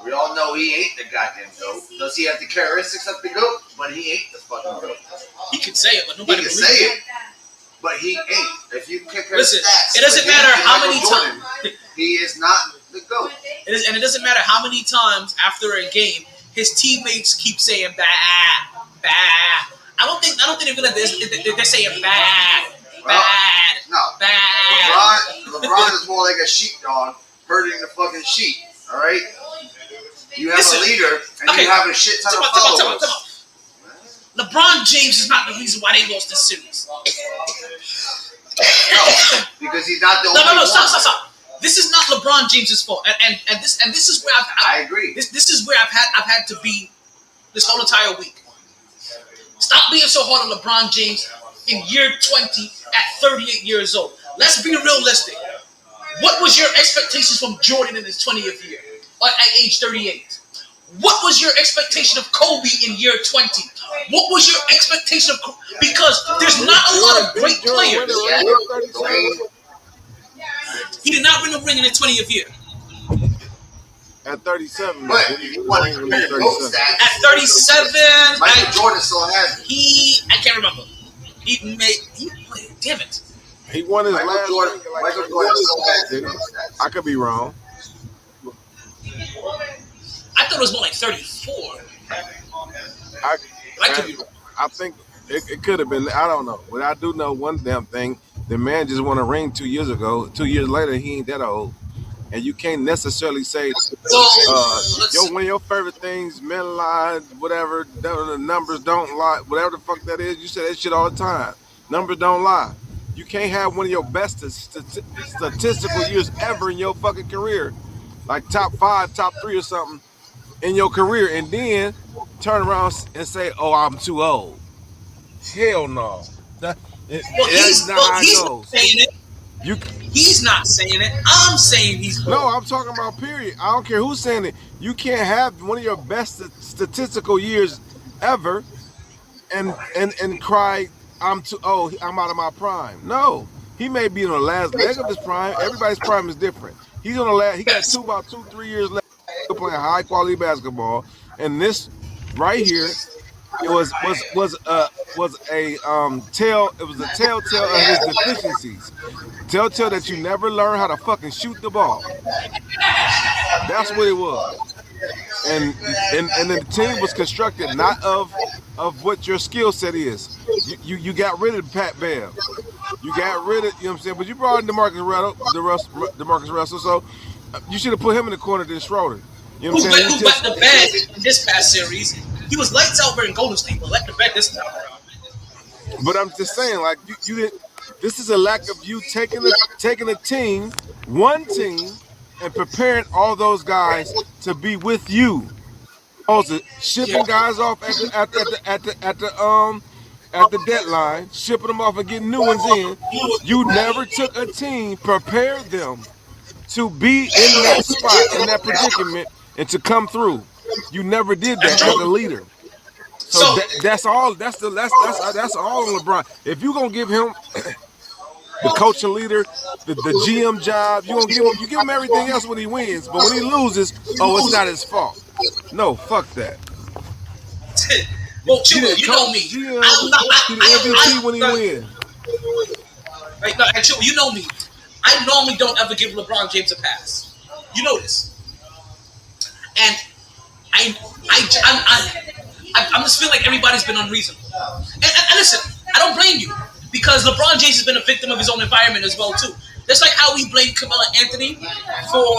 Speaker 2: We all know he ain't the goddamn GOAT. Does he have the characteristics of the GOAT? But he ain't the fucking GOAT.
Speaker 1: He can say it, but nobody
Speaker 2: He can
Speaker 1: believes
Speaker 2: say
Speaker 1: it.
Speaker 2: it, but he ain't. If you compare
Speaker 1: Listen,
Speaker 2: stats,
Speaker 1: it doesn't
Speaker 2: with him
Speaker 1: matter
Speaker 2: and
Speaker 1: how
Speaker 2: Michael
Speaker 1: many
Speaker 2: Jordan,
Speaker 1: times.
Speaker 2: he is not the GOAT.
Speaker 1: And it doesn't matter how many times after a game his teammates keep saying bah. I don't think they're saying bad.
Speaker 2: No.
Speaker 1: Bad.
Speaker 2: LeBron is more like a sheepdog herding the fucking sheep. All right. You have a leader and you have a shit ton of followers.
Speaker 1: LeBron James is not the reason why they lost this series.
Speaker 2: No, because he's not the only one.
Speaker 1: No, stop. This is not LeBron James's fault, and this is where
Speaker 2: I agree.
Speaker 1: This is where I've had to be this whole entire week. Stop being so hard on LeBron James in year 20 at 38 years old. Let's be realistic. What was your expectations from Jordan in his 20th year at age 38? What was your expectation of Kobe in year 20? What was your expectation of because there's not a lot of great players. He did not win a ring in his 20th year.
Speaker 8: At 37,
Speaker 2: but he won at 37.
Speaker 1: At 37,
Speaker 2: Michael Jordan still has it.
Speaker 1: I can't remember. He damn it.
Speaker 8: He won his
Speaker 2: Michael
Speaker 8: last
Speaker 2: Jordan,
Speaker 8: ring.
Speaker 2: Michael Jordan still has it.
Speaker 8: I could be wrong.
Speaker 1: I thought it was more like 34. I could be wrong.
Speaker 8: I think it could have been. I don't know. But I do know one damn thing. The man just won a ring 2 years ago. 2 years later, he ain't that old. and you can't necessarily say,
Speaker 1: let's
Speaker 8: one of your favorite things, men lie, whatever, the numbers don't lie, whatever the fuck that is. You say that shit all the time. Numbers don't lie. You can't have one of your best statistical years ever in your fucking career, like top 5, top 3 or something in your career, and then turn around and say, "Oh, I'm too old." Hell no. That's not how it
Speaker 1: he's not
Speaker 8: goes.
Speaker 1: saying it.
Speaker 8: You
Speaker 1: He's not saying it. I'm saying he's
Speaker 8: No,
Speaker 1: old.
Speaker 8: I'm talking about period. I don't care who's saying it. You can't have one of your best statistical years ever and cry, I'm too old, I'm out of my prime. No. He may be in the last leg of his prime. Everybody's prime is different. He's on the last, he got
Speaker 1: Yes.
Speaker 8: about 2-3 years left playing high quality basketball. And this right here, it was a telltale of his deficiencies. Telltale that you never learn how to fucking shoot the ball. That's what it was. And the team was constructed not of what your skill set is. You got rid of Pat Bev. You got rid of, you know what I'm saying? But you brought in DeMarcus Russell, so you should have put him in the corner than Schroeder. You know what I'm saying?
Speaker 1: Who wet the bed in this past series? He was lights out in Golden State, but let the bed this time around.
Speaker 8: But I'm just saying, like you didn't. This is a lack of you taking a team, one team, and preparing all those guys to be with you. Also, shipping guys off at the deadline, shipping them off and getting new ones in. You never took a team, prepared them to be in that spot, in that predicament, and to come through. You never did that as a leader. So that's all. That's all on LeBron. If you gonna give him the coach and leader, the GM job, you give him everything else when he wins. But when he loses, oh, it's not his fault. No, fuck that.
Speaker 1: Well, Chuba, you know me.
Speaker 8: GM, he the MVP when he wins.
Speaker 1: Right, no, and Chuba, you know me. I normally don't ever give LeBron James a pass. You know this. And I'm just feeling like everybody's been unreasonable. And listen, I don't blame you because LeBron James has been a victim of his own environment as well too. Just like how we blame Carmelo Anthony for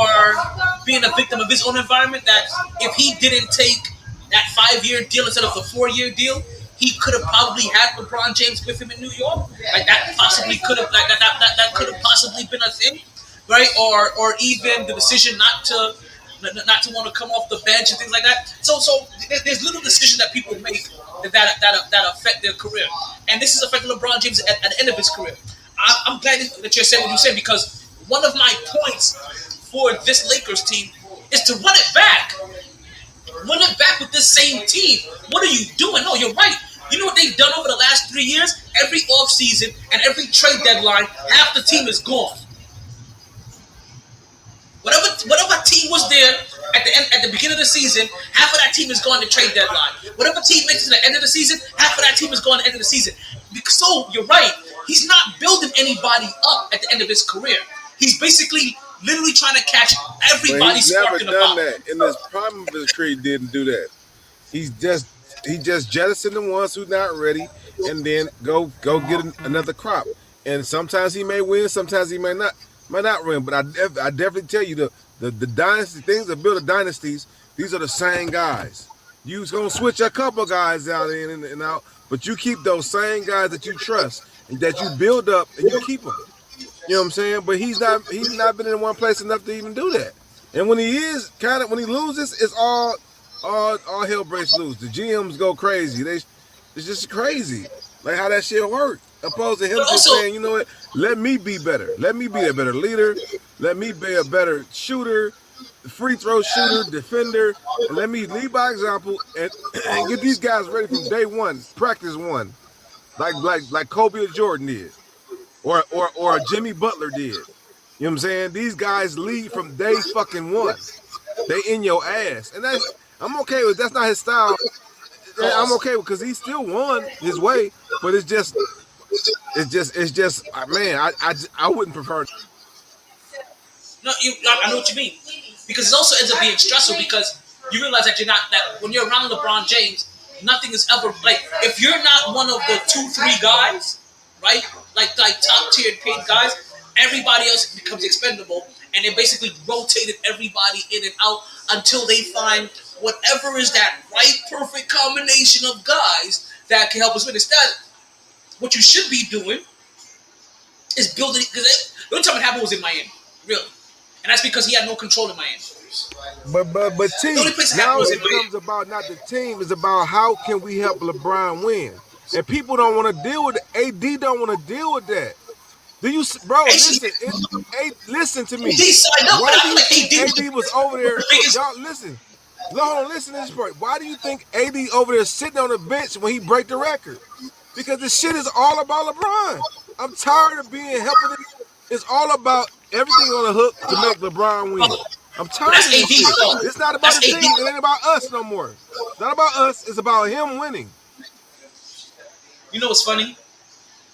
Speaker 1: being a victim of his own environment. That if he didn't take that 5-year deal instead of the 4-year deal, he could have probably had LeBron James with him in New York. Like that possibly could have that could have possibly been a thing, right? Or even the decision not to want to come off the bench and things like that. So there's little decisions that people make that affect their career, and this is affecting LeBron James at the end of his career. I'm glad that you're saying what you said because one of my points for this Lakers team is to run it back. Run it back with this same team. What are you doing? No, you're right. You know what they've done over the last 3 years? Every offseason and every trade deadline, half the team is gone. Whatever team was there at the beginning of the season, half of that team is gone to trade deadline. Whatever team makes it to the end of the season, half of that team is gone at the end of the season. So you're right. He's not building anybody up at the end of his career. He's basically literally trying to catch everybody sparking the ball.
Speaker 8: He's never done that. In his prime of his career, he didn't do that. He just jettisoned the ones who not ready, and then go get another crop. And sometimes he may win, sometimes he may not win. But I definitely tell you the dynasty things that build the dynasties. These are the same guys. You're gonna switch a couple guys out in and out, but you keep those same guys that you trust and that you build up and you keep them. You know what I'm saying? But he's not been in one place enough to even do that. And when he loses, it's all hell breaks loose. The GMs go crazy. It's just crazy. Like how that shit works. Opposed to him just saying, you know what, let me be better. Let me be a better leader. Let me be a better shooter, free throw shooter, defender. And let me lead by example and get these guys ready from day one, practice one. Like Kobe or Jordan did. Or Jimmy Butler did. You know what I'm saying? These guys lead from day fucking one. They in your ass. And I'm okay with that's not his style. I'm okay with because he still won his way, but it's just man, I wouldn't prefer.
Speaker 1: No, I know what you mean. Because it also ends up being stressful because you realize that when you're around LeBron James, nothing is ever like if you're not one of the 2-3 guys, right? Like top tiered paid guys, everybody else becomes expendable, and they basically rotated everybody in and out until they find whatever is that right, perfect combination of guys that can help us win. Instead, what you should be doing is building, because the only time it happened was in Miami, really, and that's because he had no control in Miami.
Speaker 8: But team,
Speaker 1: The only place it
Speaker 8: now
Speaker 1: happened was
Speaker 8: it
Speaker 1: in Miami.
Speaker 8: becomes about not the team, it's about how can we help LeBron win. And people don't want to deal with it. AD don't want to deal with that. Do you, bro? Listen, listen to me.
Speaker 1: AD signed up,
Speaker 8: Why
Speaker 1: but
Speaker 8: do
Speaker 1: I
Speaker 8: you
Speaker 1: feel like
Speaker 8: think
Speaker 1: AD
Speaker 8: AD was over there?
Speaker 1: the biggest.
Speaker 8: Y'all listen. Hold on, listen to this part. Why do you think AD over there sitting on the bench when he break the record? Because the shit is all about LeBron. I'm tired of being helping. It's all about everything on the hook to make LeBron win. I'm tired of this shit. It's not about the team. It ain't about us no more. It's not about us. It's about him winning.
Speaker 1: You know what's funny?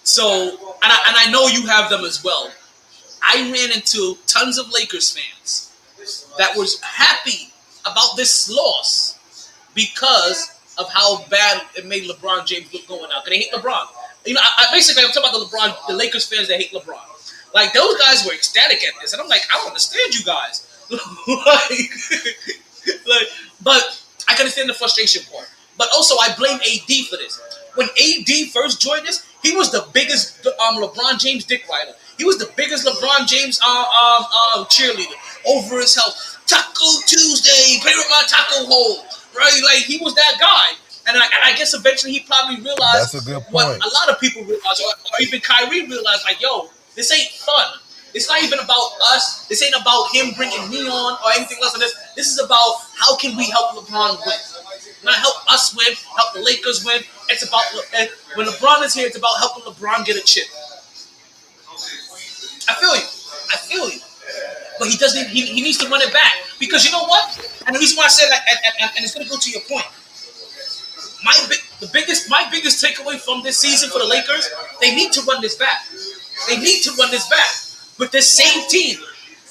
Speaker 1: So, and I know you have them as well. I ran into tons of Lakers fans that was happy about this loss because of how bad it made LeBron James look going out. Because they hate LeBron. You know, basically I'm talking about the Lakers fans that hate LeBron. Like, those guys were ecstatic at this, and I'm like, I don't understand you guys. But I can understand the frustration part. But also, I blame AD for this. When AD first joined us, he was the biggest LeBron James dick rider. He was the biggest LeBron James cheerleader over his health. Taco Tuesday, play with my taco hole, right? Like, he was that guy. And I guess eventually he probably realized
Speaker 8: That's a good
Speaker 1: what
Speaker 8: point.
Speaker 1: a lot of people realize, or even Kyrie realized, like, yo, this ain't fun. It's not even about us. This ain't about him bringing me on or anything else. This is about how can we help LeBron win. Not help us win, help the Lakers win. It's about, when LeBron is here, it's about helping LeBron get a chip. I feel you. But he doesn't. He needs to run it back, because you know what? And the reason why I said that, and it's going to go to your point. My biggest takeaway from this season for the Lakers, they need to run this back. They need to run this back with this same team.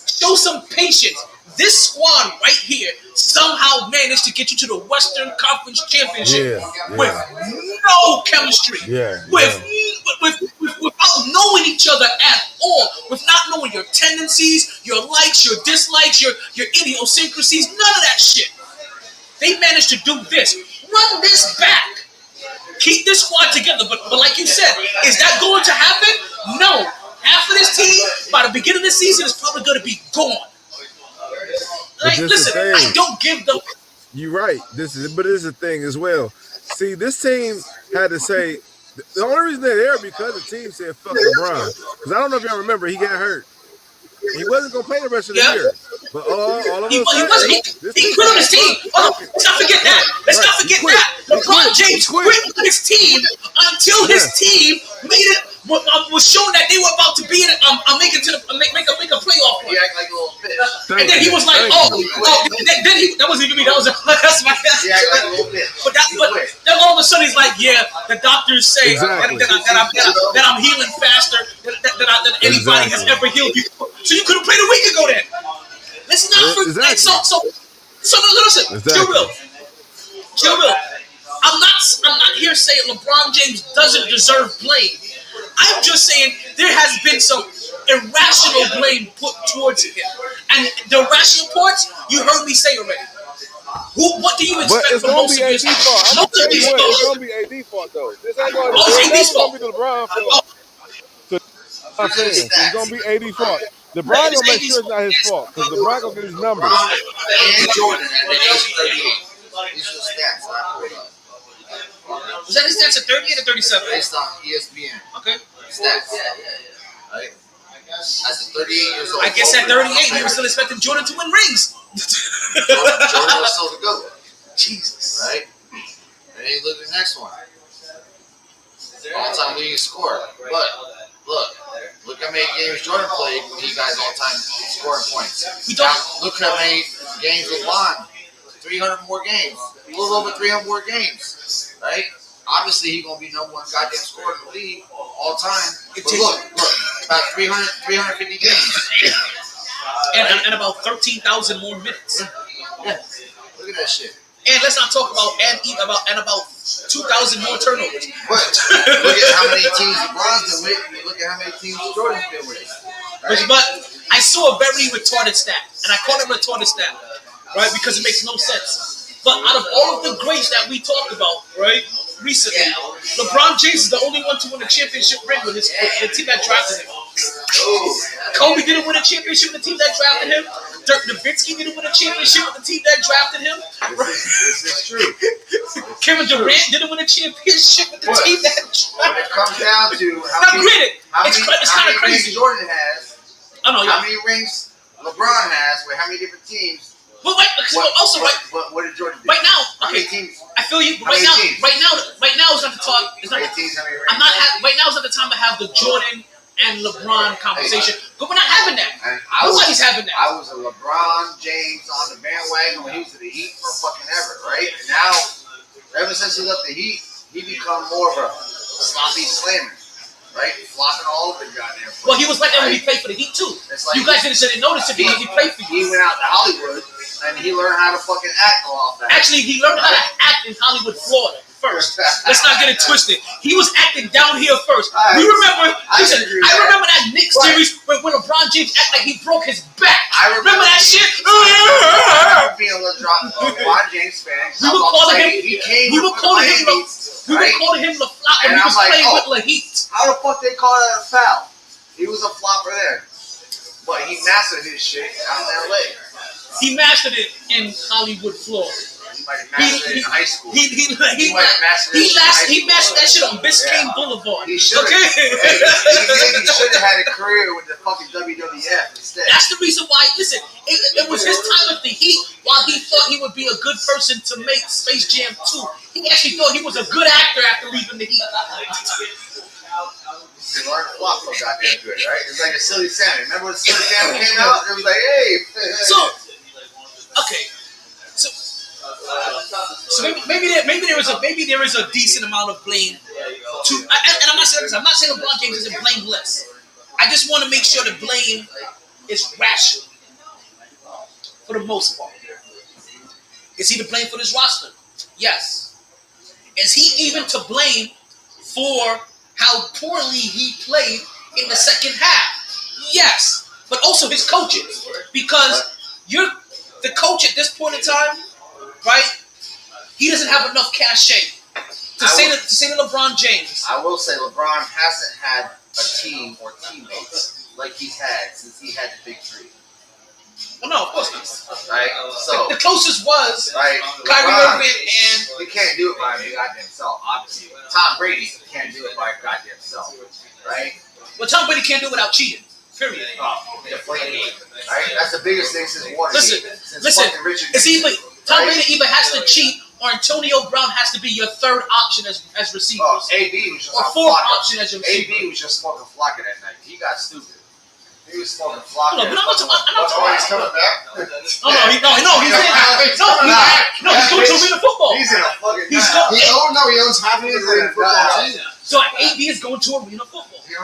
Speaker 1: Show some patience. This squad right here somehow managed to get you to the Western Conference Championship with no chemistry. Without knowing each other at all, with not knowing your tendencies, your likes, your dislikes, your idiosyncrasies, none of that shit. They managed to do this. Run this back. Keep this squad together. But like you said, is that going to happen? No. Half of this team, by the beginning of the season, is probably going to be gone. Like, listen, I don't give them.
Speaker 8: You're right. This is the thing as well. See, this team had to say, the only reason they're there because the team said fuck LeBron. Because I don't know if y'all remember, he got hurt. He wasn't gonna play the rest of the year. But all of
Speaker 1: he quit on his team. Let's not forget that. LeBron James quit on his team until his team made it. Was shown that they were about to be in it. Make a playoff.
Speaker 2: He act like a little bitch.
Speaker 1: And then he was like, then he, that wasn't even me. That's my.
Speaker 2: He act like a little bitch.
Speaker 1: But then all of a sudden he's like, yeah, the doctors say that I'm healing faster than anybody has ever healed before. So you could have played a week ago then. Let's not forget. So listen. Chill, Will. I'm not here saying LeBron James doesn't deserve blame. I'm just saying there has been some irrational blame put towards him. And the irrational parts, you heard me say already. What do you expect from most of this?
Speaker 8: It's going to be AD fault, though. This ain't going to be LeBron fault. I'm saying, it's going to be AD fault. LeBron going to make sure it's not his fault, because LeBron going to get his numbers.
Speaker 2: And Jordan at the age of 38. These are the stats that I pulled up.
Speaker 1: Was that his stats at 38 or 37?
Speaker 2: Based on ESPN.
Speaker 1: Okay.
Speaker 2: Stats. Right? As a 38 years old.
Speaker 1: I guess at 38, he was still expecting Jordan to win rings.
Speaker 2: Jordan was still the GOAT.
Speaker 1: Jesus.
Speaker 2: Right? And then you look at the next one. All-time leading scorer. But, look how many games Jordan played when he got his all-time scoring points. Look how many games LeBron. 300 more games. A little over 300 more games. Right? Obviously, he's going to be number one goddamn scorer in the league all time. But look, about 350 games.
Speaker 1: And about 13,000 more minutes.
Speaker 2: Yeah. Look at that shit.
Speaker 1: And let's not talk about about 2,000 more turnovers.
Speaker 2: But look at how many teams LeBron's been with. And look at how many teams Jordan's been with. Right?
Speaker 1: But I saw a very retarded stat, and I call it retarded stat, right? Because it makes no sense. But out of all of the greats that we talked about, right, recently, LeBron James is the only one to win a championship ring with the team that drafted him. Kobe didn't win a championship with the team that drafted him. Dirk Nowitzki didn't win a championship with the team that drafted him.
Speaker 2: This is true.
Speaker 1: Kevin Durant didn't win a championship with the team that drafted him.
Speaker 2: When it comes down to
Speaker 1: Now, granted, it's kind of
Speaker 2: rings
Speaker 1: crazy.
Speaker 2: Jordan has,
Speaker 1: I know,
Speaker 2: how
Speaker 1: yeah.
Speaker 2: many rings LeBron has with how many different teams.
Speaker 1: But wait, also,
Speaker 2: what did Jordan do?
Speaker 1: right now,
Speaker 2: How many
Speaker 1: okay,
Speaker 2: teams?
Speaker 1: I feel you.
Speaker 2: How
Speaker 1: Right
Speaker 2: many
Speaker 1: now,
Speaker 2: teams?
Speaker 1: right now is not the talk. It's
Speaker 2: How
Speaker 1: not.
Speaker 2: many teams? How many rings?
Speaker 1: I'm not. Right now is not the time to have the Jordan and LeBron conversation. But we're not having that.
Speaker 2: And
Speaker 1: Nobody's having that.
Speaker 2: I was a LeBron James on the bandwagon when he was at the Heat for fucking ever, right? And now, ever since he left the Heat, he become more of a sloppy slammer, right? Flopping all over the goddamn place.
Speaker 1: Well, he was like that when he played for the Heat too.
Speaker 2: It's like
Speaker 1: You guys didn't notice it because he played for
Speaker 2: he
Speaker 1: you.
Speaker 2: went out to Hollywood and he learned how to fucking act off that.
Speaker 1: Actually, he learned how to act in Hollywood, Florida first. Let's not get it twisted. He was acting down here first. We remember. Listen, I remember that Knicks series when LeBron James acted like he broke his back.
Speaker 2: I
Speaker 1: Remember that shit?
Speaker 2: I remember being a LeBron James fan.
Speaker 1: We were calling him. We were calling him. We were
Speaker 2: right?
Speaker 1: calling him the flop when
Speaker 2: And
Speaker 1: he
Speaker 2: I'm
Speaker 1: was
Speaker 2: like,
Speaker 1: playing
Speaker 2: oh.
Speaker 1: with the Heat.
Speaker 2: How the fuck they call that a foul? He was a flopper there. But he mastered his shit out in LA.
Speaker 1: He mastered it in Hollywood, Florida.
Speaker 2: He might have mastered it in high school.
Speaker 1: He
Speaker 2: might have mastered it in high school.
Speaker 1: mastered that shit on Biscayne Boulevard.
Speaker 2: He should have.
Speaker 1: Okay?
Speaker 2: He should have had a career with the fucking WWF instead.
Speaker 1: That's the reason why. Listen, it was his time at the Heat. While he thought he would be a good person to make Space Jam 2, he actually thought he was a good actor after leaving the Heat.
Speaker 2: He learned to flop so goddamn good, right? It's like a Silly Salmon. Remember when Silly Salmon came out? It was like, hey.
Speaker 1: So, okay, so maybe there is a decent amount of blame to, and I'm not saying this. I'm not saying LeBron James isn't blameless. I just want to make sure the blame is rational for the most part. Is he to blame for this roster? Yes. Is he even to blame for how poorly he played in the second half? Yes. But also his coaches. Because you're the coach at this point in time, right? He doesn't have enough cachet to say to LeBron James.
Speaker 2: I will say LeBron hasn't had a team or teammates like he's had since he had the big three.
Speaker 1: Oh, no, of course not.
Speaker 2: Right? So,
Speaker 1: The closest was
Speaker 2: right,
Speaker 1: Kyrie
Speaker 2: LeBron,
Speaker 1: Irving and
Speaker 2: he can't do it by his goddamn self, obviously. Tom Brady can't do it by his goddamn self, right?
Speaker 1: well, Tom Brady can't do it without cheating. Period.
Speaker 2: Deflating, right? That's the biggest thing since Watergate.
Speaker 1: Listen.
Speaker 2: Fucking Richard
Speaker 1: It's either Tom
Speaker 2: right?
Speaker 1: Brady either has to cheat or Antonio Brown has to be your third option as receivers.
Speaker 2: Oh, AB was just
Speaker 1: Or
Speaker 2: on
Speaker 1: fourth
Speaker 2: Flocka.
Speaker 1: option as your receiver.
Speaker 2: AB was just smoking Flocka that night. He got stupid. He was smoking Flocka.
Speaker 1: Hold on, but I'm not talking.
Speaker 3: Oh, he's coming back?
Speaker 1: Oh no, he's going to arena football.
Speaker 2: He's in a fucking.
Speaker 1: He's
Speaker 2: nah.
Speaker 3: He owns half of the arena football team.
Speaker 1: So AB is going to arena football.
Speaker 3: He's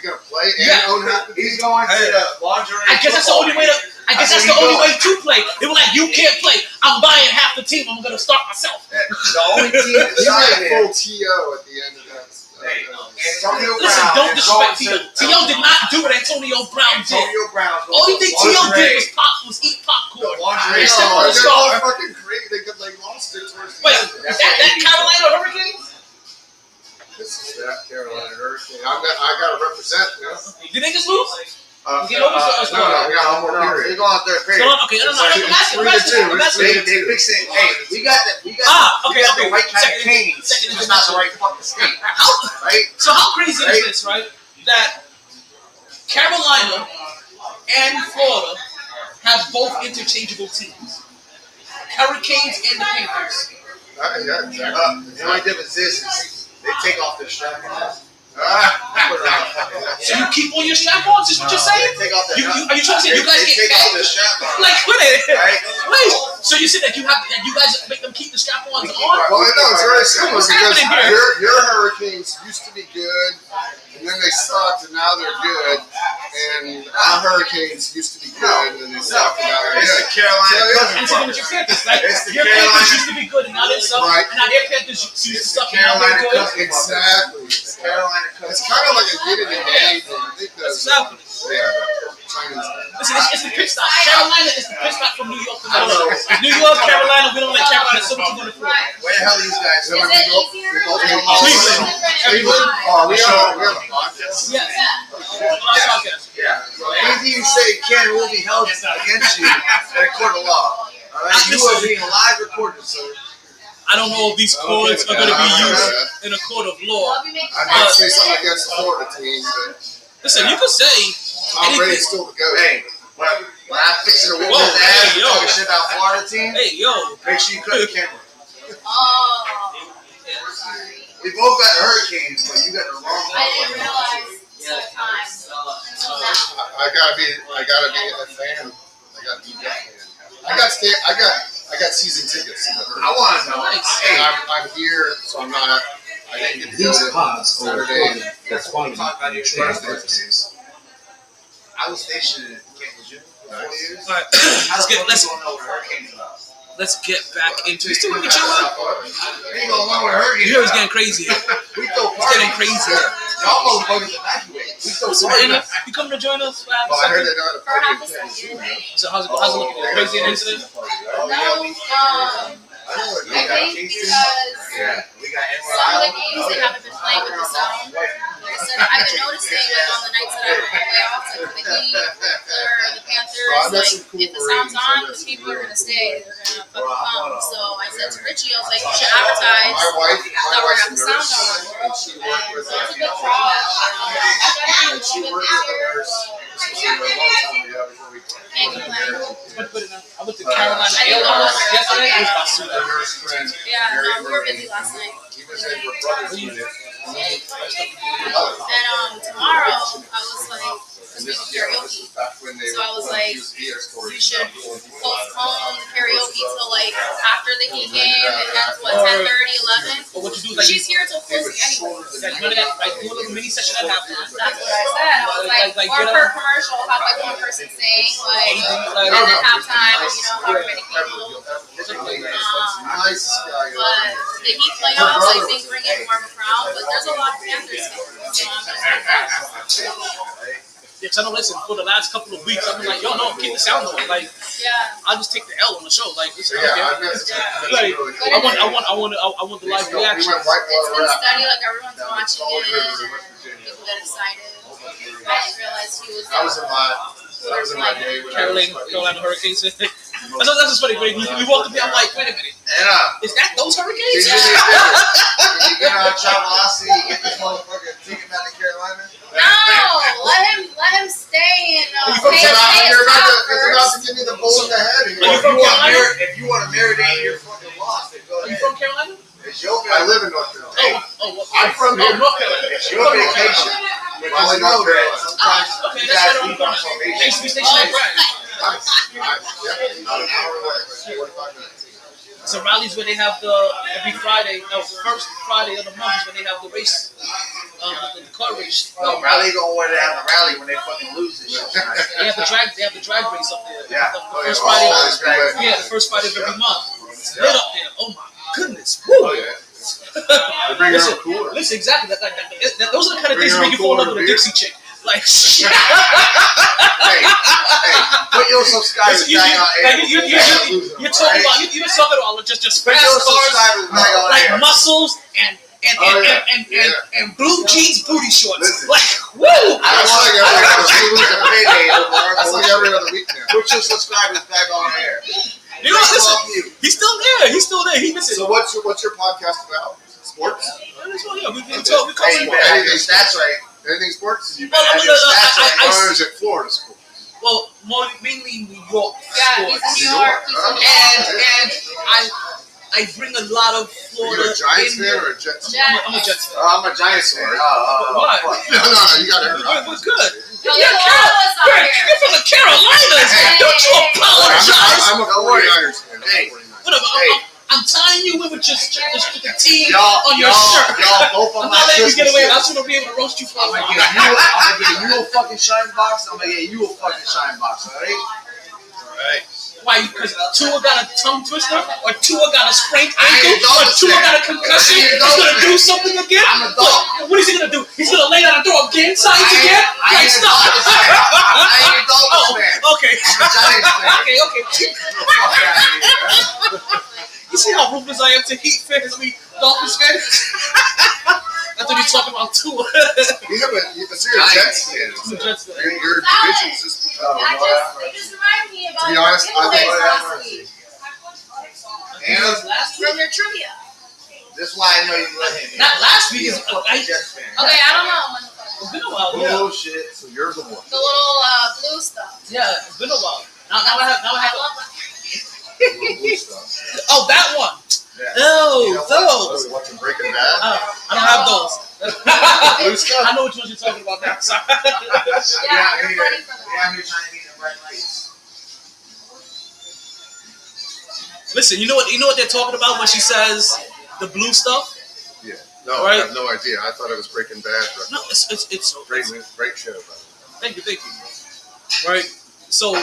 Speaker 3: gonna play and
Speaker 1: Yeah.
Speaker 3: own half the team.
Speaker 2: He's going to the lingerie.
Speaker 1: I guess that's the only way to. I guess that's the only way to play. They were like, you can't play. I'm buying half the team. I'm gonna start myself.
Speaker 2: The only team that
Speaker 3: He's
Speaker 2: signed
Speaker 3: like
Speaker 2: him.
Speaker 3: full TO at the end of that.
Speaker 2: Hey, Antonio
Speaker 1: Listen,
Speaker 2: Brown
Speaker 1: don't
Speaker 2: is going
Speaker 1: disrespect
Speaker 2: to.
Speaker 1: T.O. T.O. did not do what Antonio Brown did.
Speaker 2: Antonio Brown's going
Speaker 1: Only
Speaker 2: to
Speaker 1: thing T.O.
Speaker 2: lingerie.
Speaker 1: did was eat popcorn.
Speaker 2: The lingerie
Speaker 1: Instead
Speaker 2: store.
Speaker 1: of a
Speaker 3: They're all
Speaker 1: star.
Speaker 3: fucking great. They lost it towards the
Speaker 1: Wait,
Speaker 3: end.
Speaker 1: is that Carolina Hurricanes?
Speaker 3: This is that Carolina Hurricane. I gotta represent, you know?
Speaker 1: Did they just lose?
Speaker 3: No,
Speaker 1: Get over
Speaker 3: we got one more
Speaker 2: They're
Speaker 3: period.
Speaker 2: going third period.
Speaker 1: Okay, no, I'm asking.
Speaker 2: They fixing. Hey, we got the right kind of canes, just not the right fucking skate. Right?
Speaker 1: So how crazy is this, right? That Carolina and Florida have both interchangeable teams. Hurricanes and the Panthers.
Speaker 3: Yeah, exactly.
Speaker 2: The only difference is they take off their strap ons.
Speaker 1: So you keep on your strap-ons, is what you're saying?
Speaker 2: They take off their.
Speaker 1: Are you trying to say you guys
Speaker 2: they
Speaker 1: get
Speaker 2: take off
Speaker 1: paid?
Speaker 2: their strap ons.
Speaker 1: Like, quit it.
Speaker 2: Right?
Speaker 1: Wait, so you said that you guys make them keep the strap-ons
Speaker 2: We keep
Speaker 1: on?
Speaker 3: Well, no, it's very similar
Speaker 1: What's
Speaker 3: because
Speaker 1: happening here?
Speaker 3: your Hurricanes used to be good, and then they sucked, and now they're good. And our Hurricanes used to be good, and then they sucked, and now they're
Speaker 2: It's
Speaker 3: good.
Speaker 2: the Carolina
Speaker 3: So,
Speaker 2: Cousins
Speaker 1: And so with
Speaker 2: brothers.
Speaker 1: your Panthers, like,
Speaker 2: It's the
Speaker 1: your Panthers
Speaker 2: Carolina-
Speaker 1: used to be good and now they're suck,
Speaker 3: Right.
Speaker 1: and now their Panthers used to
Speaker 2: It's
Speaker 1: suck
Speaker 2: the
Speaker 1: and now they're
Speaker 2: Carolina
Speaker 1: good.
Speaker 2: Cousins.
Speaker 3: Exactly.
Speaker 2: It's Carolina
Speaker 3: It's
Speaker 2: Cousins.
Speaker 3: kind of like a yin and yang thing. I think
Speaker 1: That's
Speaker 3: that's
Speaker 1: happening.
Speaker 3: yeah, Chinese.
Speaker 1: Listen, it's the pit stop. Carolina is the pit stop from New York to Florida. It's New York, Carolina. We don't let Carolina so much to Florida.
Speaker 2: Where the hell are these guys?
Speaker 5: Is it easier?
Speaker 1: Cleveland.
Speaker 3: Cleveland. Oh, we have a podcast.
Speaker 1: Yes. Podcast.
Speaker 2: Yeah. Anything you say can and will be held against you in a court of law. All right? You are being live recorded, sir.
Speaker 1: I don't know if these courts are going to be used in a court of law.
Speaker 3: I might say something against the Florida team, but
Speaker 1: Listen, you could say
Speaker 3: Tom Brady's still the GOAT.
Speaker 2: Hey, when I'm fixing to whoop his ass and talking shit about Florida team,
Speaker 1: hey, yo.
Speaker 2: make sure you cut the camera.
Speaker 5: Oh.
Speaker 2: We both got the Hurricanes, but you got the wrong one.
Speaker 5: I didn't realize the time until now.
Speaker 3: I gotta be a fan. I gotta be that fan. I got season tickets to the Hurricanes.
Speaker 2: I want to know.
Speaker 3: And I'm here, so I'm not. I didn't get to go to Saturday.
Speaker 2: That's why we talk about your birthdays. I was stationed in Kansas City for 4 years.
Speaker 1: All right, let's get back into it. Still with you,
Speaker 2: Ain't gonna know what hurricane.
Speaker 1: you hear it's getting crazy here.
Speaker 2: We throw
Speaker 1: It's
Speaker 2: parties.
Speaker 1: getting crazy.
Speaker 2: Y'all motherfuckers evacuate. We throw
Speaker 1: So,
Speaker 2: parties.
Speaker 1: you coming to join us?
Speaker 3: Oh, I heard they know how to
Speaker 5: For half a
Speaker 3: play in
Speaker 5: second.
Speaker 3: Kansas.
Speaker 1: So how's it looking? Crazy incident?
Speaker 5: No, I think because
Speaker 2: Yeah, we got
Speaker 5: some of the games they haven't been playing with the sound. Like I said, I've been noticing like on the nights that I went to playoffs, like the Heat or the Panthers, like if the sound's on, the people are gonna stay. They're gonna fucking come. So I said to Richie, I was like, you should advertise
Speaker 3: My wife
Speaker 5: that we're gonna have
Speaker 3: a
Speaker 5: the sound
Speaker 3: nurse,
Speaker 5: on.
Speaker 3: and she worked with
Speaker 5: So it's a good crowd.
Speaker 3: and she worked with a nurse. This was a long time ago before we
Speaker 5: Can't complain.
Speaker 1: I went to Carolina Airlines yesterday. It was about super.
Speaker 3: The nurse friend.
Speaker 5: Yeah, no, we were busy last night.
Speaker 3: He was in with brothers unit.
Speaker 5: And tomorrow I was like, because we do karaoke.
Speaker 3: Back when they
Speaker 5: So I was like, we should postpone the karaoke till like after the Heat game. It ends what 10:30, 11.
Speaker 1: But what you do is like
Speaker 5: She's here till closing anyway.
Speaker 1: do a little mini session at halftime.
Speaker 5: That's what I said. I was like, or per commercial, have like one person sing, like, and then halftime, you know, however many people.
Speaker 3: Nice guy.
Speaker 5: But the Heat playoffs, I think, bring in more of a crowd. But there's a lot of Panthers fans, so I'm just like,
Speaker 1: Yeah, 'cause I know, listen, for the last couple of weeks, I've been like, yo, no, keep the sound going. Like,
Speaker 5: yeah.
Speaker 1: I'll just take the L on the show. Like, listen,
Speaker 3: Yeah,
Speaker 1: okay.
Speaker 3: I guess
Speaker 1: Like,
Speaker 3: really
Speaker 1: I want the live
Speaker 3: We
Speaker 1: reaction.
Speaker 3: went white
Speaker 5: It's
Speaker 3: water
Speaker 5: been
Speaker 3: raft.
Speaker 5: steady, like everyone's watching
Speaker 3: Solid
Speaker 5: it,
Speaker 3: Rivers in
Speaker 5: and
Speaker 3: West Virginia.
Speaker 5: people get excited. I didn't realize he was
Speaker 3: That was in my day when
Speaker 1: Carolina Hurricanes. That's just funny. We walked up there, I'm like, wait a minute.
Speaker 2: Yeah.
Speaker 1: Is that those
Speaker 2: Can
Speaker 1: Hurricanes?
Speaker 2: you do me a favor? Can you get on Travelocity and get this motherfucker ticket back to Carolina?
Speaker 5: No, let him stay in.
Speaker 3: You're about to give me the bull in the head
Speaker 1: Are you
Speaker 3: here.
Speaker 1: from Carolina?
Speaker 2: If you want to marinate your fucking loss, then go
Speaker 1: Are you
Speaker 2: ahead.
Speaker 1: from Carolina?
Speaker 2: It's your
Speaker 3: I live in North Carolina.
Speaker 1: I'm from here. North Carolina.
Speaker 2: It's your vacation. But just know that sometimes
Speaker 1: Okay,
Speaker 2: you
Speaker 1: that's
Speaker 2: guys
Speaker 1: right
Speaker 2: leave
Speaker 1: on.
Speaker 2: on formation.
Speaker 1: Thanks to be stationed at Bragg.
Speaker 3: Nice. Yep, about an hour away, 45 minutes.
Speaker 1: So rallies where they have every Friday, first Friday of the month is when they have the race, the car race.
Speaker 2: No, rally going where they have the rally when they fucking lose this shit.
Speaker 1: They have the drag race up there.
Speaker 2: Yeah.
Speaker 1: The first Friday. The first Friday of every month. Lit up there. Oh my goodness. Woo.
Speaker 3: Oh, yeah. They bring your own cooler.
Speaker 1: Listen, exactly. Those are the kind of things that make you fall in love with a Dixie chick. Like shit.
Speaker 2: Hey, put your subscribers back on air.
Speaker 1: You're talking about just
Speaker 2: Put
Speaker 1: fast
Speaker 2: your
Speaker 1: cars,
Speaker 2: subscribers back on
Speaker 1: like
Speaker 2: air.
Speaker 1: muscles and blue jeans booty shorts.
Speaker 2: Listen.
Speaker 1: Like woo.
Speaker 3: That's like every other week.
Speaker 2: Lose a payday over our
Speaker 3: That's like every other week now.
Speaker 2: Put your subscribers back on air.
Speaker 1: You know, listen, he's still there. He misses.
Speaker 3: So what's your podcast about? Sports?
Speaker 1: We cover
Speaker 2: Hey,
Speaker 1: it.
Speaker 2: man, I get your stats right.
Speaker 3: Anything sports? Or is it Florida sports?
Speaker 1: Well, mainly New York
Speaker 5: Yeah,
Speaker 1: sports.
Speaker 5: he's in New York.
Speaker 1: And I bring a lot of
Speaker 3: Are
Speaker 1: Florida.
Speaker 3: you a Giants
Speaker 1: in
Speaker 3: fan
Speaker 1: there.
Speaker 3: or a Jets fan?
Speaker 1: I'm a Jets fan.
Speaker 2: I'm a Giants fan.
Speaker 1: Why?
Speaker 2: Fuck.
Speaker 3: No, you got to
Speaker 1: We're good.
Speaker 5: Yo, look at all of us out here.
Speaker 1: You're from the Carolinas. Don't you apologize.
Speaker 3: I'm a 49ers fan.
Speaker 2: Hey.
Speaker 1: Whatever.
Speaker 2: Hey.
Speaker 1: I'm tying you in with just the team
Speaker 2: Y'all,
Speaker 1: on your shirt.
Speaker 2: both of
Speaker 1: I'm
Speaker 2: my
Speaker 1: not letting you get away.
Speaker 2: Christmas.
Speaker 1: I'm just gonna be able to roast you for
Speaker 2: I'm gonna get you a fucking shine box. I'm gonna get you a fucking shine box, alright?
Speaker 3: Right.
Speaker 1: Why? Because Tua got a tongue twister, or Tua got a sprained
Speaker 2: I
Speaker 1: ankle,
Speaker 2: ain't
Speaker 1: or
Speaker 2: those
Speaker 1: Tua
Speaker 2: fans.
Speaker 1: got a concussion.
Speaker 2: I ain't
Speaker 1: He's
Speaker 2: those
Speaker 1: gonna do
Speaker 2: fans.
Speaker 1: something again.
Speaker 2: I'm a dog.
Speaker 1: What is he gonna do? He's gonna lay down and throw up gang signs again?
Speaker 2: I ain't a Dolphins fan. I ain't a Dolphins fan.
Speaker 1: Okay.
Speaker 2: I'm a Giants fan.
Speaker 1: Okay.
Speaker 2: Get the fuck out of here, man.
Speaker 1: You see how ruthless I am to Heat fans? I mean, Dolphins fans. I thought you were talking about Tua.
Speaker 3: Yeah, but you're a Jets fan.
Speaker 1: I'm a Jets fan.
Speaker 3: Your division's just become.
Speaker 5: It just reminded me about
Speaker 3: To be honest, I think-
Speaker 5: giveaways last week
Speaker 2: And
Speaker 5: from your trivia.
Speaker 2: that's why I know you let him.
Speaker 1: Not last week.
Speaker 2: He's
Speaker 1: Is
Speaker 2: a fucking Jets fan.
Speaker 5: Okay, I don't know when the fuck.
Speaker 1: It's been a while. Yeah.
Speaker 2: Bullshit.
Speaker 3: So you're the one.
Speaker 5: The little blue stuff.
Speaker 1: Yeah. It's been a while. Now I have.
Speaker 5: I love that.
Speaker 3: Blue stuff.
Speaker 1: Oh, that one.
Speaker 2: Yeah.
Speaker 3: You know
Speaker 1: No,
Speaker 3: what? I
Speaker 1: those.
Speaker 3: was watching Breaking Bad.
Speaker 1: I don't have those.
Speaker 3: Blue stuff.
Speaker 1: I know what you're talking about now. Sorry.
Speaker 5: Yeah, we're ready for that.
Speaker 2: Yeah, I'm here trying to be the bright lights.
Speaker 1: Listen, you know what they're talking about when she says the blue stuff?
Speaker 3: Yeah. No,
Speaker 1: Right.
Speaker 3: I have no idea. I thought it was Breaking Bad. But
Speaker 1: No, it's
Speaker 3: great show.
Speaker 1: thank you. Right. So,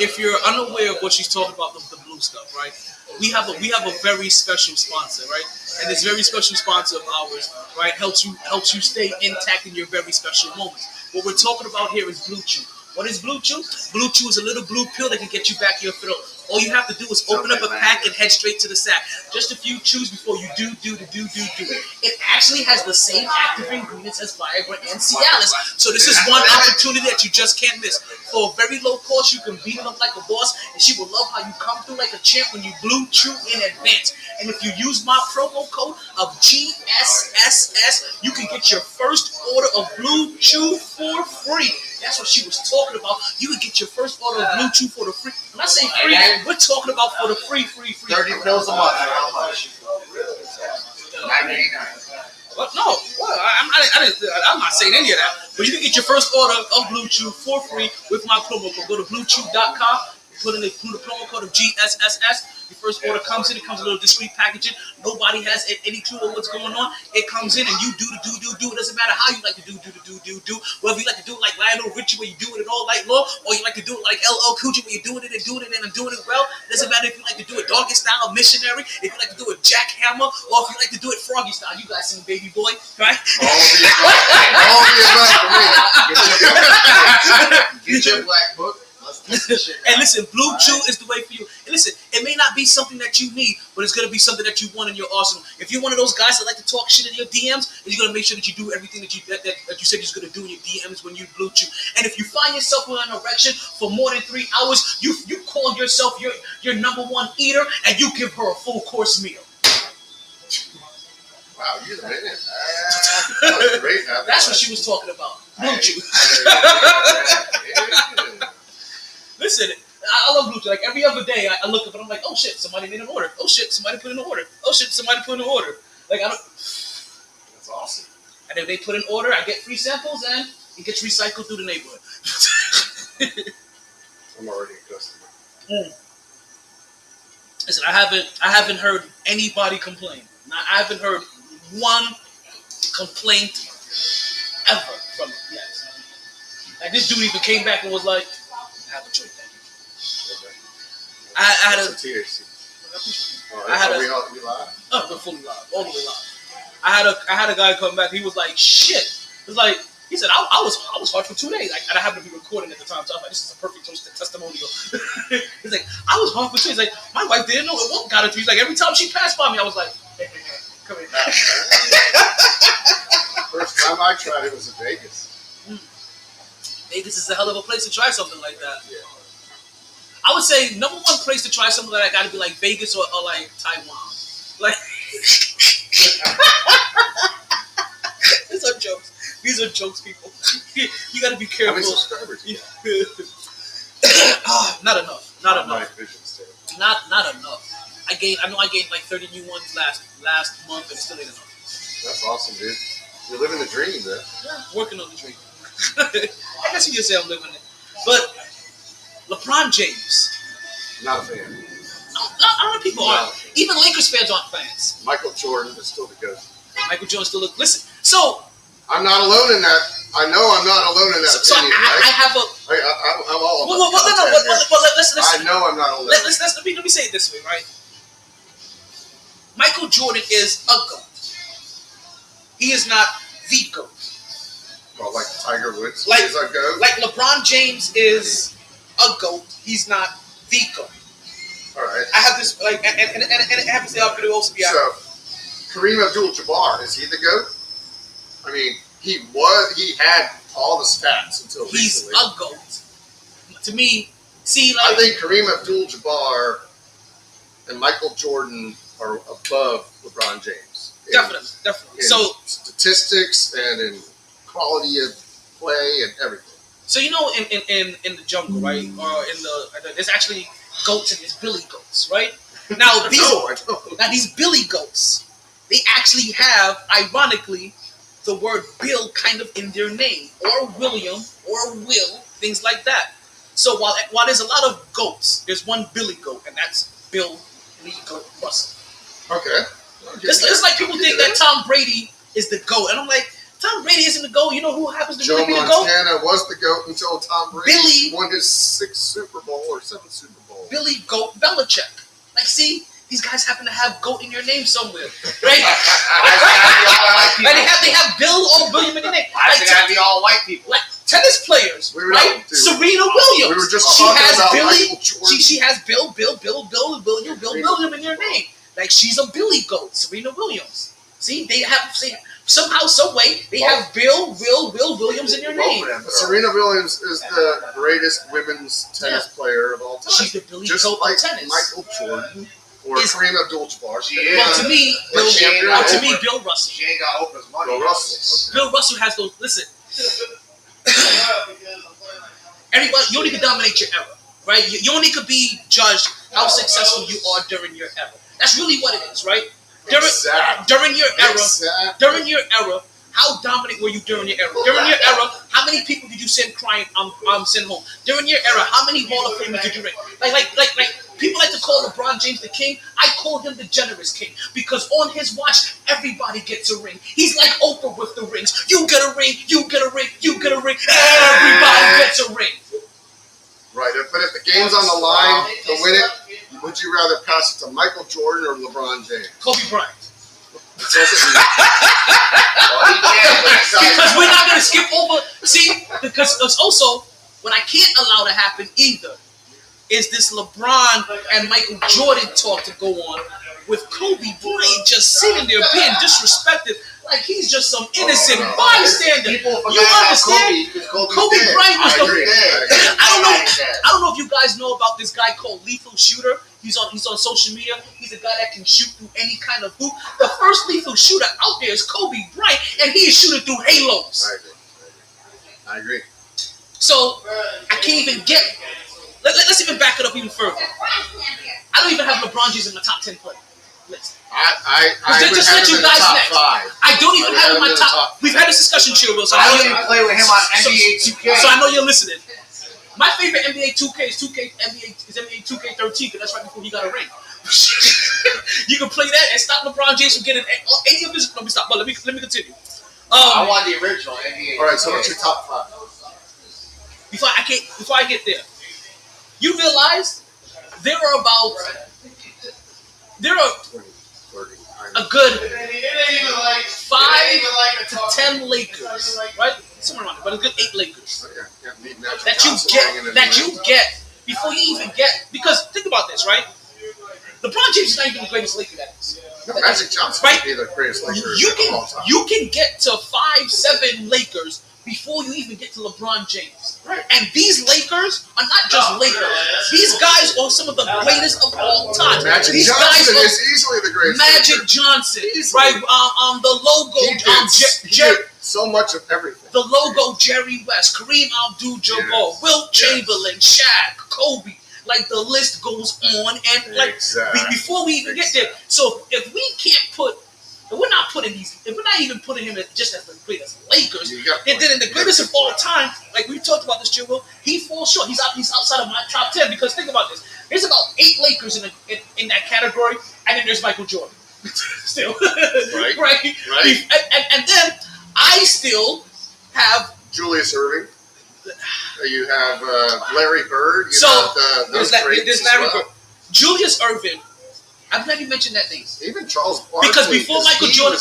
Speaker 1: if you're unaware of what she's talking about, the blue stuff, right? We have a very special sponsor, right? And this very special sponsor of ours, right, helps you stay intact in your very special moments. What we're talking about here is Blue Chew. What is Blue Chew? Blue Chew is a little blue pill that can get you back in your throat. All you have to do is open up a pack and head straight to the sack. Just a few chews before you do. It actually has the same active ingredients as Viagra and Cialis. So this is one opportunity that you just can't miss. For a very low cost, you can beat it up like a boss, and she will love how you come through like a champ when you Blue Chew in advance. And if you use my promo code of GSSS, you can get your first order of Blue Chew for free. That's what she was talking about. You can get your first order of Blue Chew for the free. When I say free, we're talking about for the free.
Speaker 2: 30 pills a month. How much? $9.99.
Speaker 1: But no, well, I'm not saying any of that. But you can get your first order of Blue Chew for free with my promo code. Go to BlueChew.com. Put in the promo code of GSSS. Your first order comes in. It comes in a little discreet packaging. Nobody has any clue of what's going on. It comes in and you do. It doesn't matter how you like to do. Whether you like to do it like Lionel Richie, where you do it all night long, or you like to do it like LL Cool J, where you're doing it and doing it well. It doesn't matter if you like to do it doggy style, missionary. If you like to do it jackhammer, or if you like to do it froggy style. You guys seen Baby Boy, right?
Speaker 3: All the above for me.
Speaker 2: Get your black book.
Speaker 1: And listen, Blue Chew is the way for you. And listen, it may not be something that you need, but it's going to be something that you want in your arsenal. If you're one of those guys that like to talk shit in your DMs, then you're going to make sure that you do everything that you said you're going to do in your DMs when you Blue Chew. And if you find yourself with an erection for more than 3 hours, you call yourself your number one eater, and you give her a full course meal.
Speaker 3: Wow, you're the man. That was great.
Speaker 1: That's what she was talking about. Blue Chew. Listen, I love Blue Chew. Like every other day, I look up and I'm like, oh shit, somebody made an order. Oh shit, somebody put in an order. Oh shit, somebody put in an order. Like I don't.
Speaker 3: That's awesome.
Speaker 1: And if they put an order, I get free samples and it gets recycled through the neighborhood.
Speaker 3: I'm already a customer.
Speaker 1: Listen, I haven't heard anybody complain. I haven't heard one complaint ever from it yet. Like this dude even came back and was like, I have a choice, thank you.
Speaker 3: Okay.
Speaker 1: I had a
Speaker 3: THC.
Speaker 1: I had a-
Speaker 3: we live?
Speaker 1: oh, we're fully live, all the way live. I had a guy come back. He was like, shit. It's like he said I was hard for 2 days. Like, and I happened to be recording at the time, so I was like, this is a perfect testimonial. He's like, I was hard for 2 days. Like, my wife didn't know what got it to. He's like, every time she passed by me, I was like, hey, come here.
Speaker 3: First time I tried it was in Vegas.
Speaker 1: Vegas is a hell of a place to try something like that.
Speaker 3: Yeah.
Speaker 1: I would say number one place to try something like that got to be like Vegas or like Taiwan. Like these are jokes. These are jokes, people. You got to be careful.
Speaker 3: How many subscribers you got?
Speaker 1: Not enough. Not
Speaker 3: My
Speaker 1: enough.
Speaker 3: vision's terrible.
Speaker 1: Not enough. I know I gained like 30 new ones last month, and it still ain't enough.
Speaker 3: That's awesome, dude. You're living the dream, man.
Speaker 1: Yeah, working on the dream. I guess you could say I'm living it. But LeBron James.
Speaker 3: Not a fan.
Speaker 1: A lot of people aren't. Even Lakers fans aren't fans.
Speaker 3: Michael Jordan is still the GOAT.
Speaker 1: Michael Jordan still look. Listen, so
Speaker 3: I'm not alone in that. I know I'm not alone in that
Speaker 1: so
Speaker 3: opinion,
Speaker 1: I
Speaker 3: right?
Speaker 1: have a.
Speaker 3: I'm all about
Speaker 1: Listen.
Speaker 3: I know I'm not alone.
Speaker 1: Let me say it this way, right? Michael Jordan is a GOAT. He is not the GOAT.
Speaker 3: Well, like Tiger Woods
Speaker 1: Like-
Speaker 3: is a GOAT.
Speaker 1: Like LeBron James is a a GOAT. He's not the GOAT.
Speaker 3: All right.
Speaker 1: I have this like, and it happens to also be.
Speaker 3: So, Kareem Abdul-Jabbar, is he the GOAT? I mean, he had all the stats until
Speaker 1: He's
Speaker 3: recently.
Speaker 1: a GOAT. To me, see, like
Speaker 3: I think Kareem Abdul-Jabbar and Michael Jordan are above LeBron James.
Speaker 1: Definitely.
Speaker 3: In
Speaker 1: So
Speaker 3: statistics and in quality of play and everything.
Speaker 1: So in the jungle, right, or there's actually goats and there's billy goats, right? Now these billy goats, they actually have, ironically, the word Bill kind of in their name, or William, or Will, things like that. So while there's a lot of goats, there's one billy goat, and that's Bill Lee Goat Russell.
Speaker 3: Okay.
Speaker 1: It's like people think that Tom Brady is the GOAT, and I'm like, Tom Brady isn't the GOAT. You know who happens to
Speaker 3: Joe
Speaker 1: be the GOAT?
Speaker 3: Montana was the GOAT until Tom Brady won his 6th Super Bowl or 7th Super Bowl.
Speaker 1: Billy Goat Belichick. Like, see, these guys happen to have GOAT in your name somewhere, right? And they have Bill or William in their name.
Speaker 2: Why does it gotta be all white people?
Speaker 1: Like tennis players, right? Serena Williams.
Speaker 3: We were just
Speaker 1: she
Speaker 3: talking
Speaker 1: has
Speaker 3: about
Speaker 1: Billy.
Speaker 3: Michael Jordan.
Speaker 1: She has Bill, William in your name. Like, she's a Billy Goat, Serena Williams. See, they have somehow, some way, they have Will Williams in your name.
Speaker 3: Serena Williams is the greatest women's tennis player of all time.
Speaker 1: She's the Billy
Speaker 3: Just
Speaker 1: Goat
Speaker 3: like
Speaker 1: of tennis.
Speaker 3: Michael Jordan or Kareem Abdul-Jabbar.
Speaker 1: Well, to me, Bill Russell.
Speaker 2: She ain't got Oprah's money.
Speaker 3: Bill Russell.
Speaker 1: Bill Russell has those. Listen, everybody, you only can dominate your era, right? You only could be judged how successful you are during your era. That's really what it is, right? During your era, how dominant were you during your era? During your era, how many people did you send crying? Send home. During your era, how many Hall of Famers did you ring? Like people like to call LeBron James the king. I call him the generous king because on his watch, everybody gets a ring. He's like Oprah with the rings. You get a ring. You get a ring. You get a ring. Everybody gets a ring.
Speaker 3: Right, but if the game's on the line to win it, would you rather pass it to Michael Jordan or LeBron James?
Speaker 1: Kobe Bryant.
Speaker 3: Because
Speaker 1: we're not going to skip over. See, because it's also what I can't allow to happen either is this LeBron and Michael Jordan talk to go on with Kobe Bryant just sitting there being disrespected like he's just some innocent bystander. You understand? Kobe Bryant was I don't know if you guys know about this guy called Lethal Shooter. He's on social media. He's a guy that can shoot through any kind of hoop. The first lethal shooter out there is Kobe Bryant, and he is shooting through halos.
Speaker 3: I agree. So
Speaker 1: I can't even get. Let's even back it up even further. I don't even have LeBron James in my top 10 player list.
Speaker 3: I
Speaker 1: just let you guys next. I don't even have him in my top. We've had this discussion, Chill Will. So
Speaker 2: I don't even play with him on NBA 2K.
Speaker 1: So I know you're listening. My favorite NBA 2K is NBA 2K13 because that's right before he got a ring. You can play that and stop LeBron James from getting any of his. Let me stop. But let me continue.
Speaker 2: I want the original NBA.
Speaker 3: All right. So what's your top 5?
Speaker 1: Before I get there, you realize there are a good 5 to 10 Lakers, right? Somewhere around there, but a good 8 Lakers that you get before you even get. Because think about this, right? LeBron James is not even the greatest Laker that is.
Speaker 3: No, Magic Johnson might be the greatest Laker of all time.
Speaker 1: You can get to 5-7 Lakers before you even get to LeBron James. Right. And these Lakers are not just Lakers. These guys are some of the greatest of all time.
Speaker 3: Magic
Speaker 1: these
Speaker 3: Johnson
Speaker 1: guys
Speaker 3: is easily the greatest.
Speaker 1: Magic Johnson, right? The logo,
Speaker 3: he did so much of everything.
Speaker 1: The logo, Jerry West, Kareem Abdul-Jabbar, Wilt Chamberlain, Shaq, Kobe. Like the list goes on, and like before we even get there. So if we can't put. If we're not even putting him just as the greatest Lakers, and then in the greatest of all time, like we talked about this, Joe, he falls short. He's outside of my top 10 because think about this. There's about 8 Lakers in that category, and then there's Michael Jordan. Still, right? And then I still have
Speaker 3: Julius Erving. You have Larry Bird.
Speaker 1: There's Larry Bird. Julius Erving. I've never mentioned that name.
Speaker 3: Even Charles Barkley.
Speaker 1: Because before Michael Jordan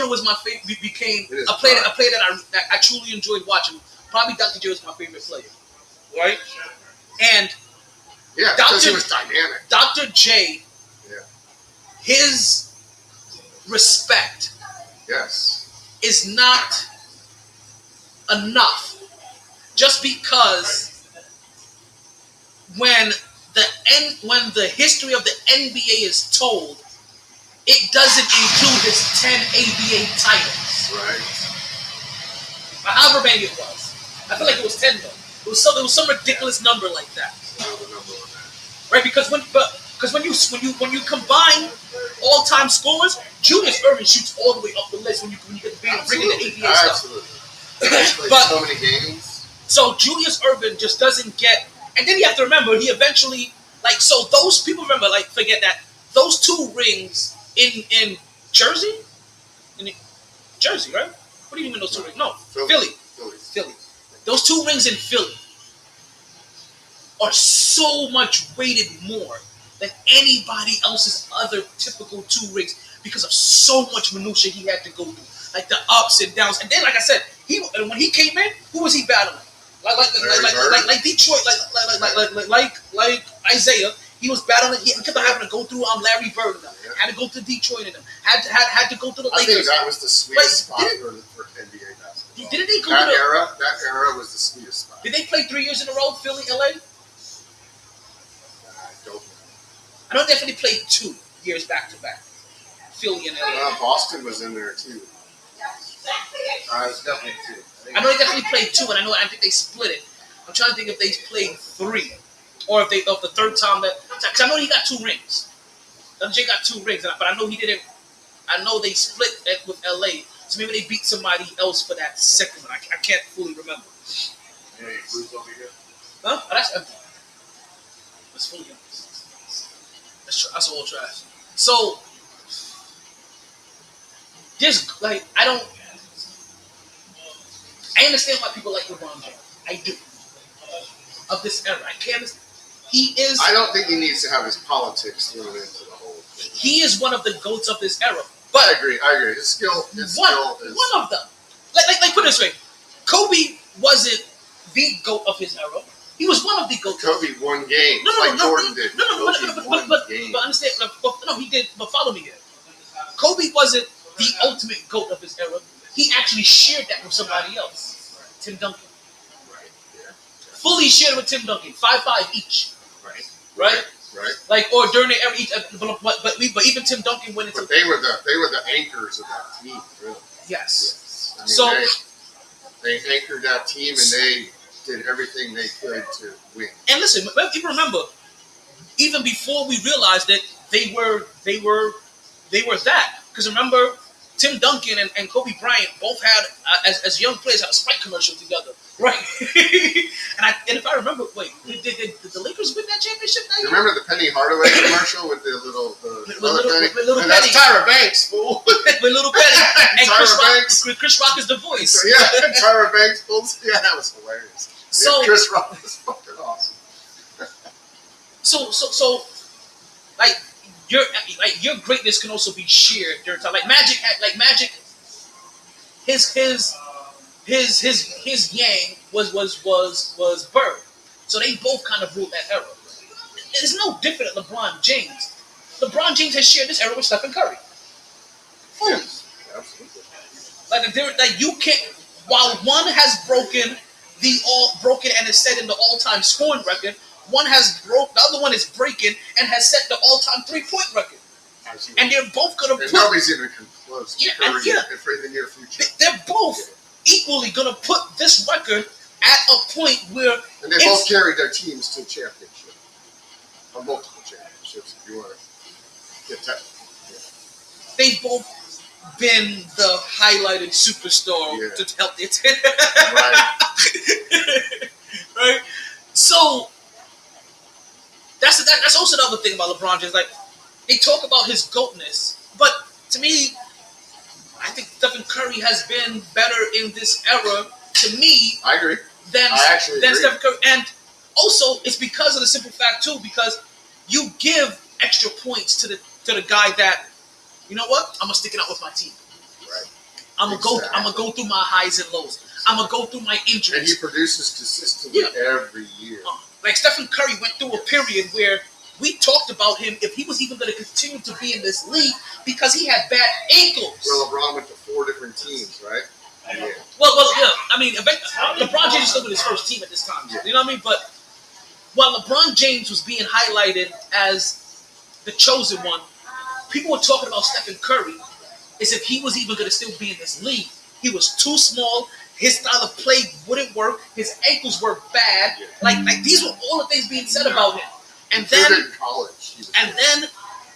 Speaker 1: was my favorite, became a player that I truly enjoyed watching. Probably Dr. J was my favorite player. right? And
Speaker 3: Yeah, because he was dynamic.
Speaker 1: Dr. J,
Speaker 3: Yeah.
Speaker 1: his respect
Speaker 3: Yes.
Speaker 1: is not enough just because when the history of the NBA is told, it doesn't include his 10 ABA titles.
Speaker 3: Right.
Speaker 1: Or however many it was. I feel like it was 10 though. It was some ridiculous number like that.
Speaker 3: Another number on that.
Speaker 1: Right? Because when you combine all-time scorers, Julius Erving shoots all the way up the list when you get bring in the ABA stuff.
Speaker 3: Absolutely.
Speaker 1: But
Speaker 3: so many games.
Speaker 1: So Julius Erving just doesn't get, and then you have to remember he eventually so those people forget that those 2 rings in Jersey, right? What do you mean those 2 rings? No, Philly. Those 2 rings in Philly are so much weighted more than anybody else's other typical 2 rings because of so much minutia he had to go through, like the ups and downs. And then, like I said, when he came in, who was he battling? Like Detroit, like Isaiah. He was battling. He kept on having to go through Larry Bird and them. Had to go to Detroit and them. Had to go to the Lakers.
Speaker 3: I think that was the sweetest spot for NBA basketball.
Speaker 1: Didn't they go
Speaker 3: that era? That era was the sweetest spot.
Speaker 1: Did they play 3 years in a row? Philly, LA.
Speaker 3: I don't know.
Speaker 1: I know they definitely played 2 years back to back. Philly and LA.
Speaker 3: Boston was in there too.
Speaker 2: It was definitely 2.
Speaker 1: I know they definitely played 2, and I think they split it. I'm trying to think if they played 3, or if the third time because I know he got 2 rings. Jay got 2 rings, but I know he didn't. I know they split it with LA, so maybe they beat somebody else for that second one. I can't fully remember.
Speaker 4: Yeah, your food's over here.
Speaker 1: Huh? Oh, that's empty. That's fully empty. That's all trash. So there's I understand why people like LeBron James. I do. Of this era, I can't. He is.
Speaker 3: I don't think he needs to have his politics thrown into the whole thing.
Speaker 1: He is one of the GOATs of this era. But
Speaker 3: I agree. His skill is
Speaker 1: one of them. Like put it this way, Kobe wasn't the GOAT of his era. He was one of the GOATs.
Speaker 3: Kobe won games Jordan did.
Speaker 1: But understand. No, he did. But follow me here. Kobe wasn't the ultimate GOAT of his era. He actually shared that with somebody else, Tim Duncan.
Speaker 3: Right. Yeah.
Speaker 1: Fully shared with Tim Duncan, 5-5 each. Right.
Speaker 3: Right.
Speaker 1: Or during the era, but even Tim Duncan went into.
Speaker 3: But they were the anchors of that team, really.
Speaker 1: Yes.
Speaker 3: I mean, they anchored that team and they did everything they could to win.
Speaker 1: And listen, even remember, even before we realized that they were that, because remember, Tim Duncan and Kobe Bryant both had, as young players, had a Sprite commercial together, right? and if I remember, did the Lakers win that championship that year?
Speaker 3: Remember the Penny Hardaway commercial with the little
Speaker 1: little
Speaker 3: and
Speaker 1: Penny?
Speaker 3: that's Tyra Banks, fool.
Speaker 1: With Little Penny and
Speaker 3: Tyra
Speaker 1: Chris Rock is the voice.
Speaker 3: Yeah, Tyra Banks, fool. Yeah, that was hilarious.
Speaker 1: So
Speaker 3: Chris Rock was fucking awesome.
Speaker 1: So your greatness can also be shared during time. Magic, his yang was Bird. So they both kind of ruled that era. It's no different than LeBron James. LeBron James has shared this era with Stephen Curry. Fully.
Speaker 3: Yeah, absolutely.
Speaker 1: You can't. While one has broken and is set in the all-time scoring record, the other one is breaking and has set the all-time 3-point record.
Speaker 3: Absolutely.
Speaker 1: And they're both gonna put.
Speaker 3: Nobody's even come close to
Speaker 1: Curry
Speaker 3: for the near future.
Speaker 1: They're both equally gonna put this record at a point where.
Speaker 3: And they both carried their teams to championship, or multiple championships, if you want to get technical. Yeah.
Speaker 1: They've both been the highlighted superstar to help their team. Right. So that's also the other thing about LeBron James. They talk about his GOATness, but to me, I think Stephen Curry has been better in this era. To me,
Speaker 3: I agree.
Speaker 1: Than
Speaker 3: agree.
Speaker 1: Stephen Curry, and also it's because of the simple fact too, because you give extra points to the guy that, you know what, I'm gonna stick it out with my team.
Speaker 3: Right.
Speaker 1: I'm gonna go through my highs and lows. I'm gonna go through my
Speaker 3: And he
Speaker 1: injuries.
Speaker 3: produces consistently every year.
Speaker 1: Like Stephen Curry went through a period where we talked about him if he was even going to continue to be in this league because he had bad ankles.
Speaker 3: Well, LeBron went to 4 different teams, right? Yeah.
Speaker 1: Well, yeah. I mean, LeBron James is still with his first team at this time.
Speaker 3: Yeah.
Speaker 1: You know what I mean? But while LeBron James was being highlighted as the chosen one, people were talking about Stephen Curry as if he was even going to still be in this league. He was too small. His style of play wouldn't work. His ankles were bad. Like these were all the things being said about him. And then
Speaker 3: in college.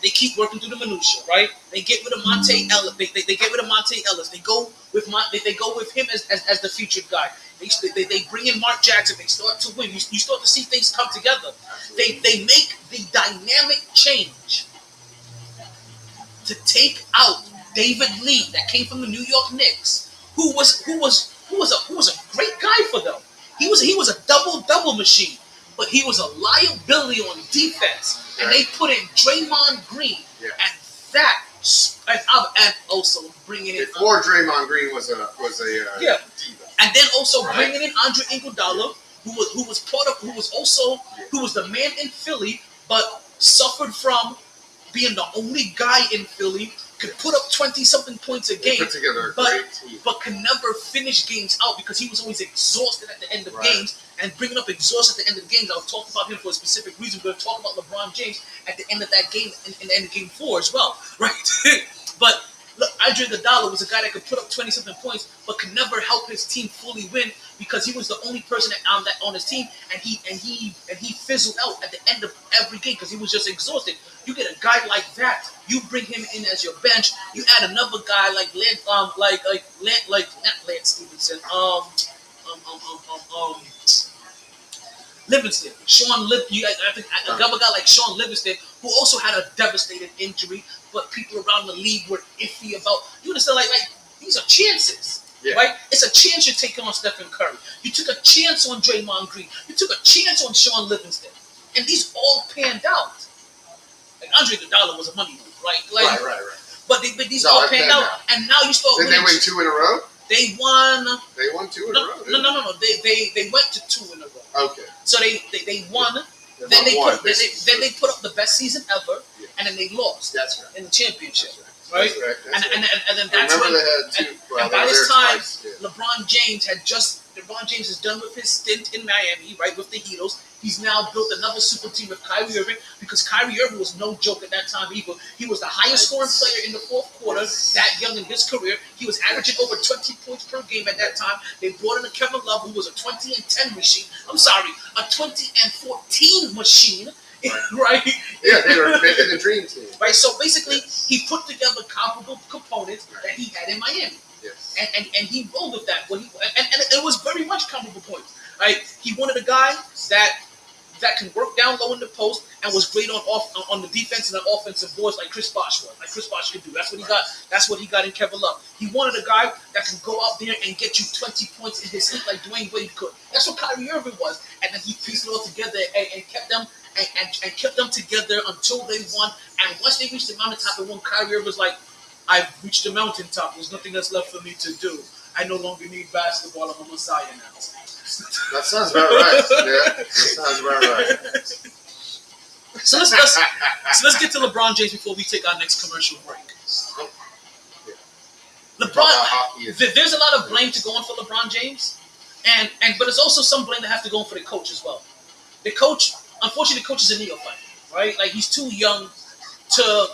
Speaker 1: they keep working through the minutia, right? They get rid of Monte Ellis. They get rid of Monte Ellis. They go with they go with him as the featured guy. They bring in Mark Jackson. They start to win. You start to see things come together. They make the dynamic change to take out David Lee that came from the New York Knicks, who was a great guy for them. He was a double machine, but he was a liability on defense. And they put in Draymond Green, and that and also bringing in
Speaker 3: before Draymond Green was a diva.
Speaker 1: And then also bringing in Andre Iguodala, who was the man in Philly, but suffered from being the only guy in Philly, could put up 20-something points a game,
Speaker 3: put together a great team.
Speaker 1: but could never finish games out because he was always exhausted at the end of games. And bringing up exhaust at the end of the games, I was talking about him for a specific reason. We're going to talk about LeBron James at the end of that game, in the end of game 4 as well, right? But look, Andre Iguodala was a guy that could put up 20-something points, but could never help his team fully win because he was the only person that on his team, and he fizzled out at the end of every game because he was just exhausted. You get a guy like that, you bring him in as your bench. You add another guy like not Lance Stevenson, Livingston, I think another guy like Sean Livingston, who also had a devastating injury, but people around the league were iffy about. You understand? Like these are chances, right? It's a chance you're taking on Stephen Curry. You took a chance on Draymond Green. You took a chance on Sean Livingston, and these all panned out. Like Andre Iguodala was a money move, right?
Speaker 3: Right.
Speaker 1: But these all panned out, and now you start.
Speaker 3: Did they win 2 in a row?
Speaker 1: They won.
Speaker 3: They won 2 in a row.
Speaker 1: No. They went to 2 in a row.
Speaker 3: Okay.
Speaker 1: So they won. Then they put up the best season ever, and then they lost.
Speaker 3: That's right.
Speaker 1: In the championship,
Speaker 3: That's
Speaker 1: right?
Speaker 3: That's
Speaker 1: And then that's when. And by this time, LeBron James is done with his stint in Miami, right, with the Heatles. He's now built another super team with Kyrie Irving because Kyrie Irving was no joke at that time either. He was the highest scoring player in the fourth quarter that young in his career. He was averaging over 20 points per game at that time. They brought in a Kevin Love who was a 20 and 10 machine. I'm sorry, a 20 and 14 machine. Right?
Speaker 3: Yeah, they were making the dream team.
Speaker 1: Right, so basically, he put together comparable components that he had in Miami.
Speaker 3: Yes.
Speaker 1: And he rolled with that. And it was very much comparable points. Right? He wanted a guy that can work down low in the post and was great on the defense and the offensive boards like Chris Bosh was. Like Chris Bosh could do. That's what he got. That's what he got in Kevin Love. He wanted a guy that can go out there and get you 20 points in his sleep like Dwayne Wade could. That's what Kyrie Irving was. And then he pieced it all together and kept them and kept them together until they won. And once they reached the mountaintop and won, Kyrie Irving was like, I've reached the mountaintop. There's nothing else left for me to do. I no longer need basketball. I'm a Messiah now.
Speaker 3: That sounds about right. Yeah, that sounds about right.
Speaker 1: So let's get to LeBron James before we take our next commercial break. LeBron, there's a lot of blame to go on for LeBron James, but there's also some blame that have to go on for the coach as well. The coach, unfortunately, the coach is a neophyte, right? Like he's too young to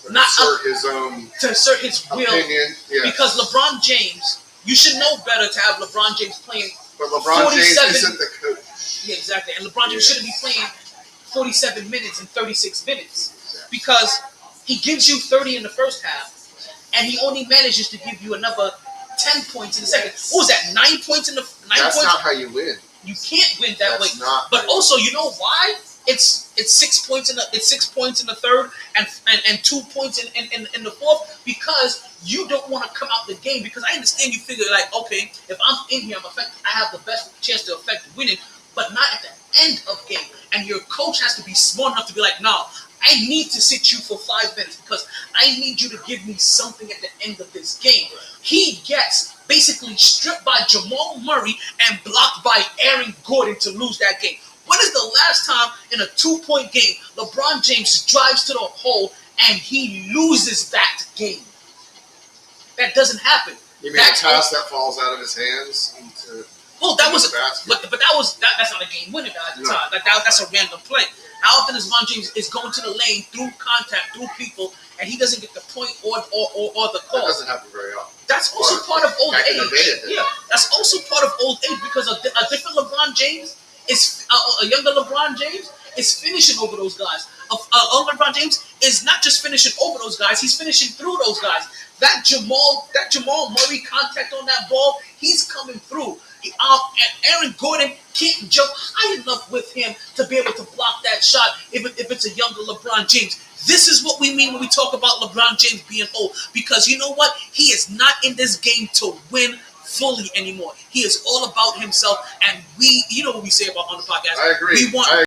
Speaker 1: assert his will
Speaker 3: opinion,
Speaker 1: because LeBron James, you should know better to have LeBron James playing.
Speaker 3: But LeBron James isn't the coach.
Speaker 1: Yeah, exactly. And LeBron James shouldn't be playing 47 minutes and 36 minutes because he gives you 30 in the first half, and he only manages to give you another 10 points in the second. What was that? 9 points in the 9
Speaker 3: That's
Speaker 1: points?
Speaker 3: not how you win.
Speaker 1: You can't win that way.
Speaker 3: But
Speaker 1: also, you know why? It's 6 points in the third and 2 points in the fourth because you don't want to come out the game because I understand you figure like, okay, if I'm in here, I have the best chance to affect winning, but not at the end of game. And your coach has to be smart enough to be like, no, I need to sit you for 5 minutes because I need you to give me something at the end of this game. He gets basically stripped by Jamal Murray and blocked by Aaron Gordon to lose that game. When is the last time in a 2-point game LeBron James drives to the hole and he loses that game? That doesn't happen.
Speaker 3: You mean the pass that falls out of his hands into
Speaker 1: that was,
Speaker 3: the basket?
Speaker 1: but that's not a game winner at the time. That's a random play. How often is LeBron James is going to the lane through contact, through people, and he doesn't get the point or the call?
Speaker 3: That doesn't happen very often.
Speaker 1: That's also part of old age.
Speaker 2: Yeah,
Speaker 1: that's also part of old age because a different LeBron James is a younger LeBron James is finishing over those guys. Older LeBron James is not just finishing over those guys; he's finishing through those guys. That Jamal Murray contact on that ball, he's coming through. And Aaron Gordon can't jump high enough with him to be able to block that shot if it's a younger LeBron James. This is what we mean when we talk about LeBron James being old. Because you know what? He is not in this game to win fully anymore. He is all about himself. And you know what we say about on the podcast.
Speaker 3: I agree.